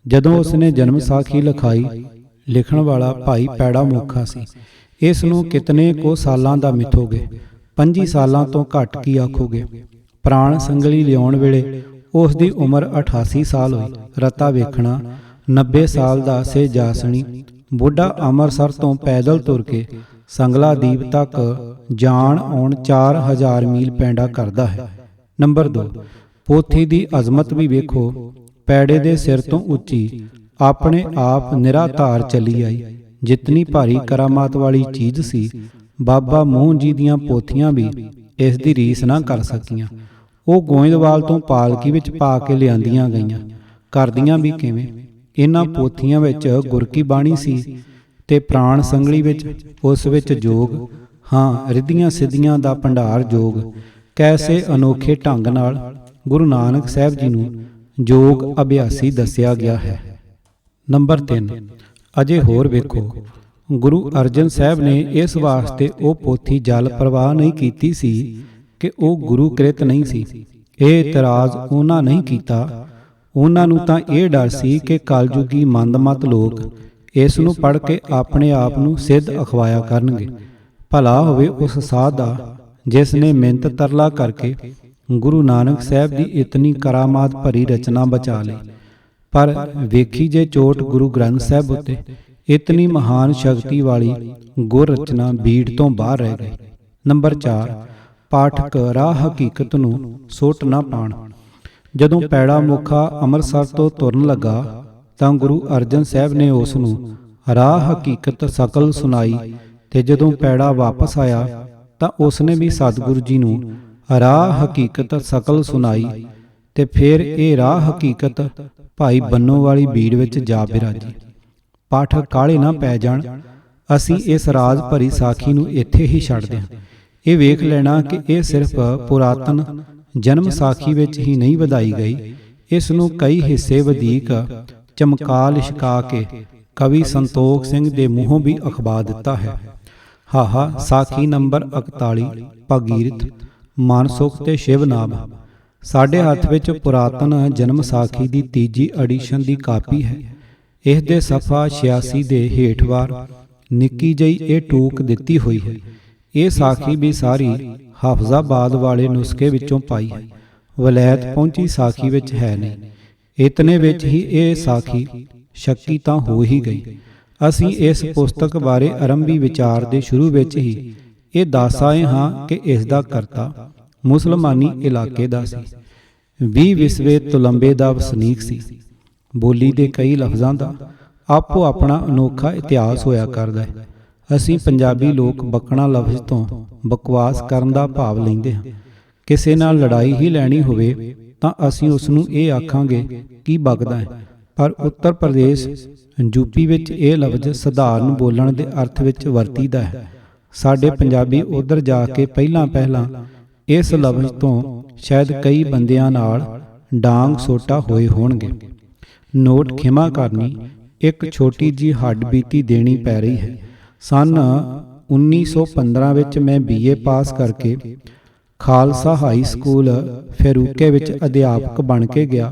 ਜਦੋਂ ਉਸਨੇ ਜਨਮ ਸਾਖੀ ਲਿਖਾਈ, ਲਿਖਣ ਵਾਲਾ ਭਾਈ ਪੈੜਾ ਮੁੱਖਾ ਸੀ। ਇਸ ਨੂੰ ਕਿਤਨੇ ਕੋ ਸਾਲਾਂ ਦਾ ਮਿਥੋਗੇ, 25 ਸਾਲਾਂ ਤੋਂ ਘੱਟ ਕੀ ਆਖੋਗੇ। ਪ੍ਰਾਣ ਸੰਗਲੀ ਲਿਆਉਣ ਵੇਲੇ ਉਸ ਦੀ ਉਮਰ 88 ਸਾਲ ਹੋਈ। ਰਤਾ ਵੇਖਣਾ 90 ਸਾਲ ਦਾ ਸੇ ਜਾਸਣੀ। ਬੁੱਢਾ ਅੰਮ੍ਰਿਤਸਰ ਤੋਂ ਪੈਦਲ ਤੁਰ ਕੇ ਸੰਗਲਾ ਦੀਪ ਤੱਕ ਜਾਣ ਆਉਣ 4000 ਮੀਲ ਪੈਂਡਾ ਕਰਦਾ ਹੈ। ਨੰਬਰ 2, ਪੋਥੀ ਦੀ ਅਜ਼ਮਤ ਵੀ ਵੇਖੋ। ਪੈੜੇ ਦੇ ਸਿਰ ਤੋਂ ਉੱਚੀ ਆਪਣੇ ਆਪ ਨਿਰਾਧਾਰ ਚਲੀ ਆਈ। ਜਿਤਨੀ ਭਾਰੀ ਕਰਾਮਾਤ ਵਾਲੀ ਚੀਜ਼ ਸੀ, ਬਾਬਾ ਮੋਹਨ ਜੀ ਦੀਆਂ ਪੋਥੀਆਂ ਵੀ ਇਸ ਦੀ ਰੀਸ ਨਾ ਕਰ ਸਕੀਆਂ। ਉਹ ਗੋਇੰਦਵਾਲ ਤੋਂ ਪਾਲਕੀ ਵਿੱਚ ਪਾ ਕੇ ਲਿਆਂਦੀਆਂ ਗਈਆਂ। ਕਰਦੀਆਂ ਵੀ ਕਿਵੇਂ। ਇਹਨਾਂ ਪੋਥੀਆਂ ਵਿੱਚ ਗੁਰ ਕੀ ਬਾਣੀ ਸੀ ਤੇ ਪ੍ਰਾਣ ਸੰਗਲੀ ਵਿੱਚ ਉਸ ਵਿੱਚ ਜੋਗ, ਹਾਂ ਰਿੱਧੀਆਂ ਸਿੱਧੀਆਂ ਦਾ ਭੰਡਾਰ ਜੋਗ। ਕੈਸੇ ਅਨੋਖੇ ਢੰਗ ਨਾਲ ਗੁਰੂ ਨਾਨਕ ਸਾਹਿਬ ਜੀ ਨੂੰ ਜੋਗ ਅਭਿਆਸੀ ਦੱਸਿਆ ਗਿਆ ਹੈ। ਨੰਬਰ 3, ਅਜੇ ਹੋਰ ਵੇਖੋ। ਗੁਰੂ ਅਰਜਨ ਸਾਹਿਬ ਨੇ ਇਸ ਵਾਸਤੇ ਉਹ ਪੋਥੀ ਜਲ ਪ੍ਰਵਾਹ ਨਹੀਂ ਕੀਤੀ ਸੀ ਕਿ ਉਹ ਗੁਰੂ ਕ੍ਰਿਤ ਨਹੀਂ ਸੀ। ਇਹ ਇਤਰਾਜ਼ ਉਹਨਾਂ ਨਹੀਂ ਕੀਤਾ। ਉਹਨਾਂ ਨੂੰ ਤਾਂ ਇਹ ਡਰ ਸੀ ਕਿ ਕਲਯੁਗੀ ਮੰਦਮਤ ਲੋਕ ਇਸ ਨੂੰ ਪੜ੍ਹ ਕੇ ਆਪਣੇ ਆਪ ਨੂੰ ਸਿੱਧ ਅਖਵਾਇਆ ਕਰਨਗੇ। ਭਲਾ ਹੋਵੇ ਉਸ ਸਾਧ ਦਾ ਜਿਸ ਨੇ ਮਿਹਨਤ ਤਰਲਾ ਕਰਕੇ ਗੁਰੂ ਨਾਨਕ ਸਾਹਿਬ ਦੀ ਇਤਨੀ ਕਰਾਮਾਤ ਭਰੀ ਰਚਨਾ ਬਚਾ ਲਈ। ਪਰ ਵੇਖੀ ਜੇ ਚੋਟ ਗੁਰੂ ਗ੍ਰੰਥ ਸਾਹਿਬ ਉੱਤੇ, ਇਤਨੀ ਮਹਾਨ ਸ਼ਕਤੀ ਵਾਲੀ ਗੁਰ ਰਚਨਾ ਬੀੜ ਤੋਂ ਬਾਹਰ ਰਹਿ ਗਈ। ਨੰਬਰ 4, ਪਾਠਕ ਰਾਹ ਹਕੀਕਤ ਨੂੰ ਸੁੱਟ ਨਾ ਪਾਣ। ਜਦੋਂ ਪੈੜਾ ਮੁੱਖਾ ਅੰਮ੍ਰਿਤਸਰ ਤੋਂ ਤੁਰਨ ਲੱਗਾ ਤਾਂ ਗੁਰੂ ਅਰਜਨ ਸਾਹਿਬ ਨੇ ਉਸ ਨੂੰ ਰਾਹ ਹਕੀਕਤ ਸਕਲ ਸੁਣਾਈ ਤੇ ਜਦੋਂ ਪੈੜਾ ਵਾਪਸ ਆਇਆ ਤਾਂ ਉਸਨੇ ਵੀ ਸਤਿਗੁਰੂ ਜੀ ਨੂੰ ਰਾਹ ਹਕੀਕਤ ਸਕਲ ਸੁਣਾਈ ਤੇ ਫਿਰ ਇਹ ਰਾਹ ਹਕੀਕਤ ਭਾਈ ਬੰਨੋ ਵਾਲੀ ਬੀੜ ਵਿੱਚ ਜਾ ਬਿਰਾਜੀ। ਪਾਠਕ ਕਾਹਲੇ ਨਾ ਪੈ ਜਾਣ। ਅਸੀਂ ਇਸ ਰਾਜ ਭਰੀ ਸਾਖੀ ਨੂੰ ਇੱਥੇ ਹੀ ਛੱਡਦੇ ਹਾਂ। ਇਹ ਵੇਖ ਲੈਣਾ ਕਿ ਇਹ ਸਿਰਫ ਪੁਰਾਤਨ ਜਨਮ ਸਾਖੀ ਵਿੱਚ ਹੀ ਨਹੀਂ ਵਧਾਈ ਗਈ। ਇਸ ਨੂੰ ਕਈ ਹਿੱਸੇ ਵਧੀਕ ਚਮਕਾ ਲਿਸ਼ਕਾ ਕੇ ਕਵੀ ਸੰਤੋਖ ਸਿੰਘ ਦੇ ਮੂੰਹੋਂ ਵੀ ਅਖਬਾ ਦਿੱਤਾ ਹੈ। ਹਾਹਾ ਸਾਖੀ ਨੰਬਰ 41 ਭਗੀਰਥ ਮਾਨਸੁਖ ਤੇ ਸ਼ਿਵਨਾਮ। ਸਾਡੇ ਹੱਥ ਵਿੱਚ ਪੁਰਾਤਨ ਜਨਮ ਸਾਖੀ ਦੀ ਤੀਜੀ ਐਡੀਸ਼ਨ ਦੀ ਕਾਪੀ ਹੈ। ਇਸ ਦੇ ਸਫਾ 86 ਦੇ ਹੇਠਵਾਰ ਨਿੱਕੀ ਜਿਹੀ ਇਹ ਟੂਕ ਦਿੱਤੀ ਹੋਈ ਹੈ। ਇਹ ਸਾਖੀ ਵੀ ਸਾਰੀ ਹਾਫਜ਼ਾਬਾਦ ਵਾਲੇ ਨੁਸਖੇ ਵਿੱਚੋਂ ਪਾਈ ਹੈ। ਵਲੈਤ ਪਹੁੰਚੀ ਸਾਖੀ ਵਿੱਚ ਹੈ ਨਹੀਂ। ਇਤਨੇ ਵਿੱਚ ਹੀ ਇਹ ਸਾਖੀ ਸ਼ੱਕੀ ਤਾਂ ਹੋ ਹੀ ਗਈ। ਅਸੀਂ ਇਸ ਪੁਸਤਕ ਬਾਰੇ ਆਰੰਭੀ ਵਿਚਾਰ ਦੇ ਸ਼ੁਰੂ ਵਿੱਚ ਹੀ ਇਹ ਦੱਸ ਆਏ ਹਾਂ ਕਿ ਇਸ ਦਾ ਕਰਤਾ ਮੁਸਲਮਾਨੀ ਇਲਾਕੇ ਦਾ ਸੀ। 20 ਵਿਸਵੇ ਤੁਲੰਬੇ ਦਾ ਵਸਨੀਕ ਸੀ। ਬੋਲੀ ਦੇ ਕਈ ਲਫ਼ਜ਼ਾਂ ਦਾ ਆਪੋ ਆਪਣਾ ਅਨੋਖਾ ਇਤਿਹਾਸ ਹੋਇਆ ਕਰਦਾ ਹੈ। ਅਸੀਂ ਪੰਜਾਬੀ ਲੋਕ ਬਕਣਾ ਲਫ਼ਜ਼ ਤੋਂ ਬਕਵਾਸ ਕਰਨ ਦਾ ਭਾਵ ਲੈਂਦੇ ਹਾਂ। ਕਿਸੇ ਨਾਲ ਲੜਾਈ ਹੀ ਲੈਣੀ ਹੋਵੇ ਤਾਂ ਅਸੀਂ ਉਸ ਨੂੰ ਇਹ ਆਖਾਂਗੇ ਕੀ ਬਕਦਾ ਹੈ। ਪਰ ਉੱਤਰ ਪ੍ਰਦੇਸ਼ ਯੂਪੀ ਵਿੱਚ ਇਹ ਲਫ਼ਜ਼ ਸਧਾਰਨ ਬੋਲਣ ਦੇ ਅਰਥ ਵਿੱਚ ਵਰਤੀਦਾ ਹੈ। ਸਾਡੇ ਪੰਜਾਬੀ ਉੱਧਰ ਜਾ ਕੇ ਪਹਿਲਾਂ ਇਸ ਲਫ਼ਜ਼ ਤੋਂ ਸ਼ਾਇਦ ਕਈ ਬੰਦਿਆਂ ਨਾਲ ਡਾਂਗ ਸੋਟਾ ਹੋਏ ਹੋਣਗੇ। ਨੋਟ ਖਿਮਾ ਕਰਨੀ, ਇੱਕ ਛੋਟੀ ਜੀ ਹੱਡ ਬੀਤੀ ਦੇਣੀ ਪੈ ਰਹੀ ਹੈ। ਸਨ 1915 ਵਿੱਚ ਮੈਂ BA ਪਾਸ ਕਰਕੇ ਖਾਲਸਾ ਹਾਈ ਸਕੂਲ ਫੇਰੂਕੇ ਵਿੱਚ ਅਧਿਆਪਕ ਬਣ ਕੇ ਗਿਆ।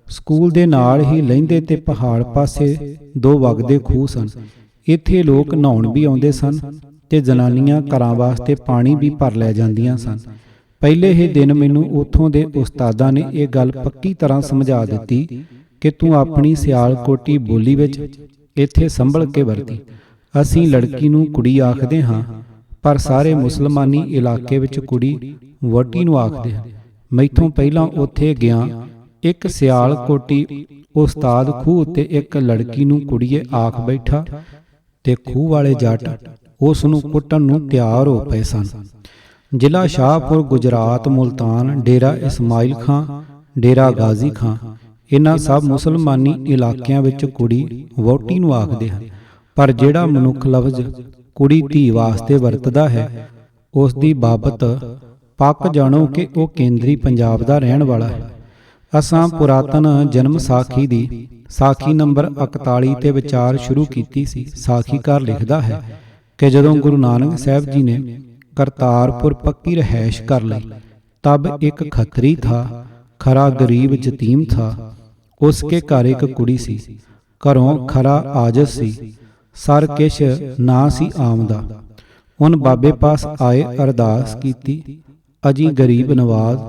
ਸਕੂਲ ਦੇ ਨਾਲ ਹੀ ਲਹਿੰਦੇ ਤੇ ਪਹਾੜ ਪਾਸੇ 2 ਵਗਦੇ ਖੂਹ ਸਨ। ਇੱਥੇ ਲੋਕ ਨਹਾਉਣ ਵੀ ਆਉਂਦੇ ਸਨ ਤੇ ਜਨਾਨੀਆਂ ਘਰਾਂ ਵਾਸਤੇ ਪਾਣੀ ਵੀ ਭਰ ਲੈ ਜਾਂਦੀਆਂ ਸਨ। ਪਹਿਲੇ ਹੀ ਦਿਨ ਮੈਨੂੰ ਉੱਥੋਂ ਦੇ ਉਸਤਾਦਾਂ ਨੇ ਇਹ ਗੱਲ ਪੱਕੀ ਤਰ੍ਹਾਂ ਸਮਝਾ ਦਿੱਤੀ ਕਿ ਤੂੰ ਆਪਣੀ ਸਿਆਲਕੋਟੀ ਬੋਲੀ ਵਿੱਚ ਇੱਥੇ ਸੰਭਲ ਕੇ ਵਰਤੀ। ਅਸੀਂ ਲੜਕੀ ਨੂੰ ਕੁੜੀ ਆਖਦੇ ਹਾਂ, ਪਰ ਸਾਰੇ ਮੁਸਲਮਾਨੀ ਇਲਾਕੇ ਵਿੱਚ ਕੁੜੀ ਵਹੁਟੀ ਨੂੰ ਆਖਦੇ ਹਨ। ਮੈਥੋਂ ਪਹਿਲਾਂ ਉੱਥੇ ਗਿਆ ਇੱਕ ਸਿਆਲਕੋਟੀ ਉਸਤਾਦ ਖੂਹ ਉੱਤੇ ਇੱਕ ਲੜਕੀ ਨੂੰ ਕੁੜੀਏ ਆਖ ਬੈਠਾ ਤੇ ਖੂਹ ਵਾਲੇ ਜੱਟ ਉਸ ਨੂੰ ਕੁੱਟਣ ਨੂੰ ਤਿਆਰ ਹੋ ਪਏ ਸਨ। ਜ਼ਿਲ੍ਹਾ ਸ਼ਾਹਪੁਰ ਗੁਜਰਾਤ, ਮੁਲਤਾਨ, ਡੇਰਾ ਇਸਮਾਈਲ ਖਾਂ, ਡੇਰਾ ਗਾਜ਼ੀ ਖਾਂ, ਇਹਨਾਂ ਸਭ ਮੁਸਲਮਾਨੀ ਇਲਾਕਿਆਂ ਵਿੱਚ ਕੁੜੀ ਵਹੁਟੀ ਨੂੰ ਆਖਦੇ ਹਨ। ਪਰ ਜਿਹੜਾ ਮਨੁੱਖ ਲਫ਼ਜ਼ ਕੁੜੀ ਧੀ ਵਾਸਤੇ ਵਰਤਦਾ ਹੈ, ਉਸ ਦੀ ਬਾਬਤ ਪੱਕ ਜਾਣੋ ਕਿ ਉਹ ਕੇਂਦਰੀ ਪੰਜਾਬ ਦਾ ਰਹਿਣ ਵਾਲਾ ਹੈ। ਅਸਾਂ ਪੁਰਾਤਨ ਜਨਮ ਸਾਖੀ ਦੀ ਸਾਖੀ ਨੰਬਰ 41 ਤੇ ਵਿਚਾਰ ਸ਼ੁਰੂ ਕੀਤੀ ਸੀ। ਸਾਖੀਕਾਰ ਲਿਖਦਾ ਹੈ ਕਿ ਜਦੋਂ ਗੁਰੂ ਨਾਨਕ ਸਾਹਿਬ ਜੀ ਨੇ ਕਰਤਾਰਪੁਰ ਪੱਕੀ ਰਹਿائش ਕਰ ਲਈ, तब एक खत्री था, खरा गरीब जतीम था। उसके घर एक कुड़ी सी, घरों खरा आजस सी, सर किश ना सी आमदा। उन बाबे पास आए अरदास कीती, अजी गरीब नवाज,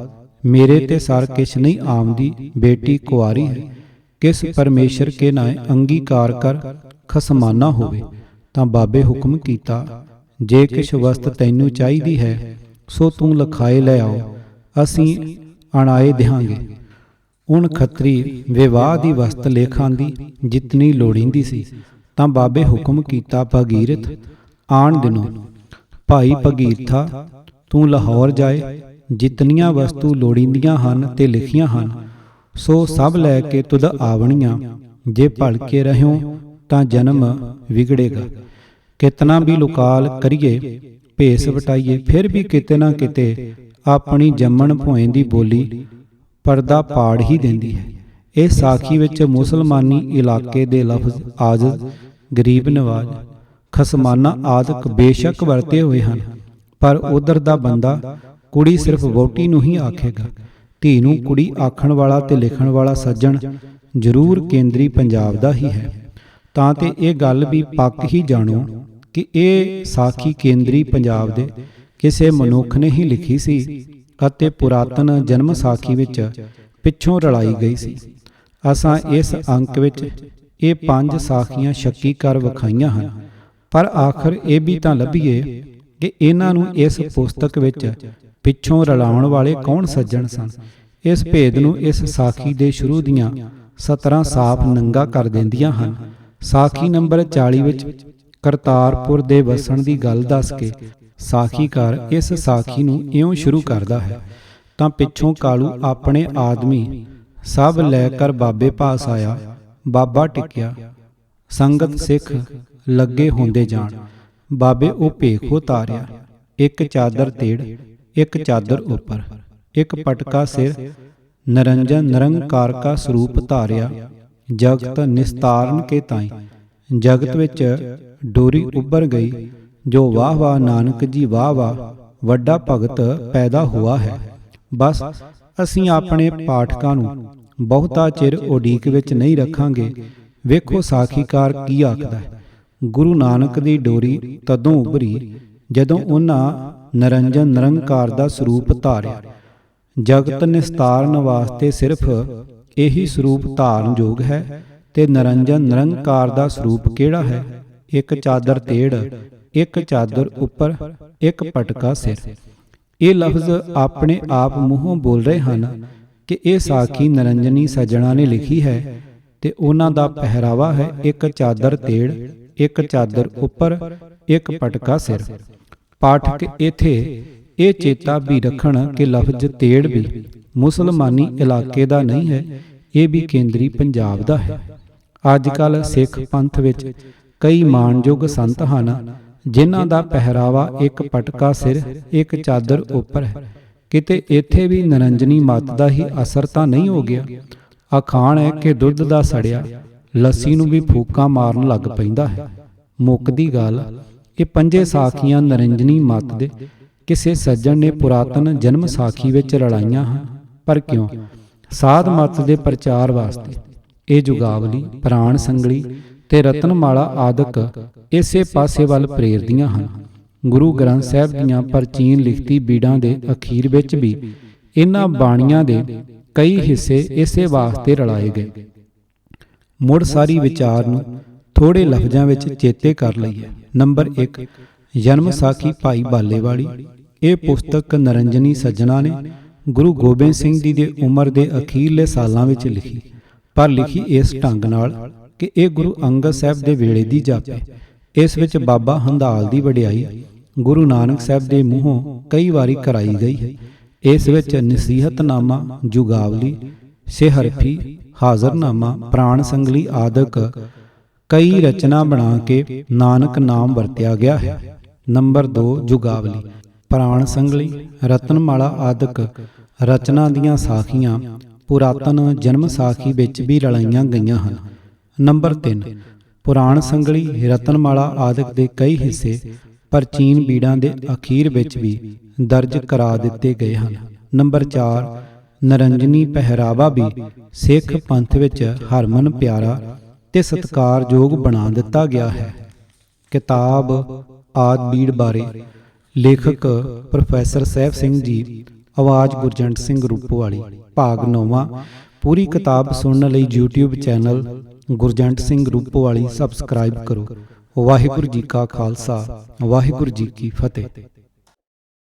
मेरे ते सर किश नहीं आमदी, बेटी कुआरी है, किस परमेश्वर के नाए अंगीकार कर खसमाना होवे। तां बाबे हुक्म कीता, जे किश वस्त तैनू चाहीदी है सो तू लखाए लै आओ, ਅਸੀਂ ਅਣਾਏ ਦਿਹਾਂਗੇ। ਹੁਣ ਖੱਤਰੀ ਵਿਵਾਹ ਦੀ ਵਸਤ ਲੈ ਖਾਂਦੀ ਜਿਤਨੀ ਲੋੜੀਂਦੀ ਸੀ, ਤਾਂ ਬਾਬੇ ਹੁਕਮ ਕੀਤਾ, ਭਗੀਰਥ ਆਣ ਦਿਨੋਂ ਭਾਈ ਭਗੀਰਥਾ ਤੂੰ ਲਾਹੌਰ ਜਾਏ, ਜਿਤਨੀਆਂ ਵਸਤੂ ਲੋੜੀਂਦੀਆਂ ਹਨ ਤੇ ਲਿਖੀਆਂ ਹਨ ਸੋ ਸਭ ਲੈ ਕੇ ਤੁਧ ਆਵਣੀਆਂ। ਜੇ ਭਲਕੇ ਰਹਿਓ ਤਾਂ ਜਨਮ ਵਿਗੜੇਗਾ। ਕਿਤਨਾ ਵੀ ਲੁਕਾਲ ਕਰੀਏ, ਭੇਸ ਵਟਾਈਏ, ਫਿਰ ਵੀ ਕਿਤੇ ਨਾ ਕਿਤੇ ਆਪਣੀ ਜੰਮਣ ਭੋਏ ਦੀ ਬੋਲੀ ਪਰਦਾ ਪਾੜ ਹੀ ਦਿੰਦੀ ਹੈ। ਇਹ ਸਾਖੀ ਵਿੱਚ ਮੁਸਲਮਾਨੀ ਇਲਾਕੇ ਦੇ ਲਫ਼ਜ਼ ਆਜ਼ਦ, ਗਰੀਬ ਨਵਾਜ਼, ਖਸਮਾਨਾ ਆਦਿਕ ਬੇਸ਼ੱਕ ਵਰਤੇ ਹੋਏ ਹਨ, ਪਰ ਉਧਰ ਦਾ ਬੰਦਾ ਕੁੜੀ ਸਿਰਫ ਵਹੁਟੀ ਨੂੰ ਹੀ ਆਖੇਗਾ। ਧੀ ਨੂੰ ਕੁੜੀ ਆਖਣ ਵਾਲਾ ਤੇ ਲਿਖਣ ਵਾਲਾ ਸੱਜਣ ਜ਼ਰੂਰ ਕੇਂਦਰੀ ਪੰਜਾਬ ਦਾ ਹੀ ਹੈ। ਤਾਂ ਤੇ ਇਹ ਗੱਲ ਵੀ ਪੱਕ ਹੀ ਜਾਣੋ ਕਿ ਇਹ ਸਾਖੀ ਕੇਂਦਰੀ ਪੰਜਾਬ ਦੇ ਕਿਸੇ ਮਨੁੱਖ ਨੇ ਹੀ ਲਿਖੀ ਸੀ ਅਤੇ ਪੁਰਾਤਨ ਜਨਮ ਸਾਖੀ ਵਿੱਚ ਪਿੱਛੋਂ ਰਲਾਈ ਗਈ ਸੀ। ਅਸਾਂ ਇਸ ਅੰਕ ਵਿੱਚ ਇਹ 5 ਸਾਖੀਆਂ ਸ਼ੱਕੀ ਕਰ ਵਿਖਾਈਆਂ ਹਨ, ਪਰ ਆਖਰ ਇਹ ਵੀ ਤਾਂ ਲੱਭੀਏ ਕਿ ਇਹਨਾਂ ਨੂੰ ਇਸ ਪੁਸਤਕ ਵਿੱਚ ਪਿੱਛੋਂ ਰਲਾਉਣ ਵਾਲੇ ਕੌਣ ਸੱਜਣ ਸਨ। ਇਸ ਭੇਦ ਨੂੰ ਇਸ ਸਾਖੀ ਦੇ ਸ਼ੁਰੂ ਦੀਆਂ 17 ਸਾਫ਼ ਨੰਗਾ ਕਰ ਦਿੰਦੀਆਂ ਹਨ। ਸਾਖੀ ਨੰਬਰ 40 ਵਿੱਚ ਕਰਤਾਰਪੁਰ ਦੇ ਵਸਣ ਦੀ ਗੱਲ ਦੱਸ ਕੇ ਸਾਖੀਕਾਰ ਇਸ ਸਾਖੀ ਨੂੰ ਇਉਂ ਸ਼ੁਰੂ ਕਰਦਾ ਹੈ, ਤਾਂ ਪਿੱਛੋਂ ਕਾਲੂ ਆਪਣੇ ਆਦਮੀ ਸਭ ਲੈ ਕਰ ਬਾਬੇ ਪਾਸ ਆਇਆ। ਬਾਬਾ ਟਿਕਿਆ, ਸੰਗਤ ਸਿੱਖ ਲੱਗੇ ਹੁੰਦੇ ਜਾਣ। ਬਾਬੇ ਉਹ ਭੇਖ ਉਤਾਰਿਆ, ਇੱਕ ਚਾਦਰ ਤੇੜ, ਇੱਕ ਚਾਦਰ ਉੱਪਰ, ਇੱਕ ਪਟਕਾ ਸਿਰ, ਨਿਰੰਜਨ ਨਿਰੰਕਾਰ ਕਾ ਸਰੂਪ ਧਾਰਿਆ। ਜਗਤ ਨਿਸਤਾਰਨ ਕੇ ਤਾਈ, ਜਗਤ ਵਿੱਚ ਡੋਰੀ ਉੱਭਰ ਗਈ। ਜੋ ਵਾਹ ਵਾਹ ਨਾਨਕ ਜੀ ਵਾਹ ਵਾਹ, ਵੱਡਾ ਭਗਤ ਪੈਦਾ ਹੁਆ ਹੈ। ਬਸ ਅਸੀਂ ਆਪਣੇ ਪਾਠਕਾਂ ਨੂੰ ਬਹੁਤਾ ਚਿਰ ਉਡੀਕ ਵਿੱਚ ਨਹੀਂ ਰੱਖਾਂਗੇ। ਵੇਖੋ ਸਾਖੀਕਾਰ ਕੀ ਆਖਦਾ ਹੈ। ਗੁਰੂ ਨਾਨਕ ਦੀ ਡੋਰੀ ਤਦੋਂ ਉੱਭਰੀ ਜਦੋਂ ਉਹਨਾਂ ਨਿਰੰਜਨ ਨਿਰੰਕਾਰ ਦਾ ਸਰੂਪ ਧਾਰਿਆ। ਜਗਤ ਨਿਸਤਾਰਨ ਵਾਸਤੇ ਸਿਰਫ ਇਹੀ ਸਰੂਪ ਧਾਰਨ ਯੋਗ ਹੈ। ਤੇ ਨਿਰੰਜਨ ਨਿਰੰਕਾਰ ਦਾ ਸਰੂਪ ਕਿਹੜਾ ਹੈ? ਇੱਕ ਚਾਦਰ ਤੇੜ, ਇੱਕ ਚਾਦਰ ਉੱਪਰ, ਇੱਕ ਪਟਕਾ ਸਿਰ। ਇਹ ਲਫ਼ਜ਼ ਆਪਣੇ ਆਪ ਮੂੰਹੋਂ ਬੋਲ ਰਹੇ ਹਨ ਕਿ ਇਹ ਸਾਖੀ ਨਿਰੰਜਨੀ ਸੱਜਣਾ ਨੇ ਲਿਖੀ ਹੈ ਤੇ ਉਹਨਾਂ ਦਾ ਪਹਿਰਾਵਾ ਹੈ ਇੱਕ ਚਾਦਰ ਤੇੜ, ਇੱਕ ਚਾਦਰ ਉੱਪਰ, ਇੱਕ ਪਟਕਾ ਸਿਰ। ਪਾਠਕ ਇੱਥੇ ਇਹ ਚੇਤਾ ਵੀ ਰੱਖਣ ਕਿ ਲਫ਼ਜ਼ ਤੇੜ ਵੀ ਮੁਸਲਮਾਨੀ ਇਲਾਕੇ ਦਾ ਨਹੀਂ ਹੈ, ਇਹ ਵੀ ਕੇਂਦਰੀ ਪੰਜਾਬ ਦਾ ਹੈ। ਅੱਜ ਕੱਲ੍ਹ ਸਿੱਖ ਪੰਥ ਵਿੱਚ ਕਈ ਮਾਣਯੋਗ ਸੰਤ ਹਨ ਜਿਨ੍ਹਾਂ ਦਾ ਪਹਿਰਾਵਾ ਇੱਕ ਪਟਕਾ ਸਿਰ, ਇੱਕ ਚਾਦਰ ਉੱਪਰ ਹੈ। ਕਿਤੇ ਇੱਥੇ ਵੀ ਨਿਰੰਜਨੀ ਮੱਤ ਦਾ ਹੀ ਅਸਰ ਤਾਂ ਨਹੀਂ ਹੋ ਗਿਆ। ਅਖਾਣ ਹੈ ਕਿ ਦੁੱਧ ਦਾ ਸੜਿਆ ਲੱਸੀ ਨੂੰ ਵੀ ਫੂਕਾਂ ਮਾਰਨ ਲੱਗ ਪੈਂਦਾ ਹੈ। ਮੁੱਕਦੀ ਗੱਲ, ਇਹ 5 ਸਾਖੀਆਂ ਨਿਰੰਜਨੀ ਮੱਤ ਦੇ ਕਿਸੇ ਸੱਜਣ ਨੇ ਪੁਰਾਤਨ ਜਨਮ ਸਾਖੀ ਵਿੱਚ ਰਲਾਈਆਂ ਹਨ। ਪਰ ਕਿਉਂ? ਸਾਧ ਮੱਤ ਦੇ ਪ੍ਰਚਾਰ ਵਾਸਤੇ। ਇਹ ਜੁਗਾਵਲੀ, ਪ੍ਰਾਣ ਸੰਗਲੀ ਤੇ ਰਤਨਮਾਲਾ ਆਦਿਕ ਇਸੇ ਪਾਸੇ ਵੱਲ ਪ੍ਰੇਰਦੀਆਂ ਹਨ। ਗੁਰੂ ਗ੍ਰੰਥ ਸਾਹਿਬ ਦੀਆਂ ਪ੍ਰਾਚੀਨ ਲਿਖਤੀ ਬੀੜਾਂ ਦੇ ਅਖੀਰ ਵਿੱਚ ਵੀ ਇਹਨਾਂ ਬਾਣੀਆਂ ਦੇ ਕਈ ਹਿੱਸੇ ਇਸੇ ਵਾਸਤੇ ਰਲਾਏ ਗਏ। ਮੁੜ ਸਾਰੀ ਵਿਚਾਰ ਨੂੰ ਥੋੜੇ ਲਫ਼ਜ਼ਾਂ ਵਿੱਚ ਚੇਤੇ ਕਰ ਲਈਏ। ਨੰਬਰ 1, ਜਨਮ ਸਾਖੀ ਭਾਈ ਬਾਲੇਵਾਲੀ। ਇਹ ਪੁਸਤਕ ਨਿਰੰਜਨੀ ਸੱਜਣਾ ਨੇ ਗੁਰੂ ਗੋਬਿੰਦ ਸਿੰਘ ਜੀ ਦੇ ਉਮਰ ਦੇ ਅਖੀਰਲੇ ਸਾਲਾਂ ਵਿੱਚ ਲਿਖੀ, ਪਰ ਲਿਖੀ ਇਸ ਢੰਗ ਨਾਲ ਕਿ ਇਹ ਗੁਰੂ ਅੰਗਦ ਸਾਹਿਬ ਦੇ ਵੇਲੇ ਦੀ ਜਾਪੇ। ਇਸ ਵਿੱਚ ਬਾਬਾ ਹੰਦਾਲ ਦੀ ਵਡਿਆਈ ਗੁਰੂ ਨਾਨਕ ਸਾਹਿਬ ਦੇ ਮੂੰਹੋਂ ਕਈ ਵਾਰੀ ਕਰਾਈ ਗਈ ਹੈ। ਇਸ ਵਿੱਚ ਨਸੀਹਤਨਾਮਾ, ਜੁਗਾਵਲੀ, ਸਿਹਰਫੀ, ਹਾਜ਼ਰਨਾਮਾ, ਪ੍ਰਾਣ ਸੰਗਲੀ ਆਦਿਕ ਕਈ ਰਚਨਾ ਬਣਾ ਕੇ ਨਾਨਕ ਨਾਮ ਵਰਤਿਆ ਗਿਆ ਹੈ। ਨੰਬਰ 2 ਜੁਗਾਵਲੀ। ਪ੍ਰਾਣ ਸੰਗਲੀ, ਰਤਨਮਾਲਾ ਆਦਿਕ ਰਚਨਾ ਦੀਆਂ ਸਾਖੀਆਂ ਪੁਰਾਤਨ ਜਨਮ ਸਾਖੀ ਵਿੱਚ ਵੀ ਰਲਾਈਆਂ ਗਈਆਂ ਹਨ। ਨੰਬਰ 3 ਪੁਰਾਣ ਸੰਗਲੀ, ਰਤਨਮਾਲਾ ਆਦਿਕ ਦੇ ਕਈ ਹਿੱਸੇ ਪ੍ਰਾਚੀਨ ਬੀੜਾਂ ਦੇ ਅਖੀਰ ਵਿੱਚ ਵੀ ਦਰਜ ਕਰਾ ਦਿੱਤੇ ਗਏ ਹਨ। ਨੰਬਰ 4 ਨਰੰਜਨੀ ਪਹਿਰਾਵਾ ਵੀ ਸਿੱਖ ਪੰਥ ਵਿੱਚ ਹਰਮਨ ਪਿਆਰਾ ਤੇ ਸਤਿਕਾਰਯੋਗ ਬਣਾ ਦਿੱਤਾ ਗਿਆ ਹੈ। ਕਿਤਾਬ ਆਦਿ ਬੀੜ ਬਾਰੇ ਲੇਖਕ ਪ੍ਰੋਫੈਸਰ ਸਾਹਿਬ ਸਿੰਘ ਜੀ, ਆਵਾਜ਼ ਗੁਰਜੰਟ ਸਿੰਘ ਰੂਪੋਵਾਲੀ। ਭਾਗ 9ਵਾਂ। ਪੂਰੀ ਕਿਤਾਬ ਸੁਣਨ ਲਈ YouTube channel Gurjant Singh Rupowali subscribe ਕਰੋ। ਵਾਹਿਗੁਰੂ ਜੀ ਕਾ ਖਾਲਸਾ, ਵਾਹਿਗੁਰੂ ਜੀ ਕੀ ਫਤਿਹ।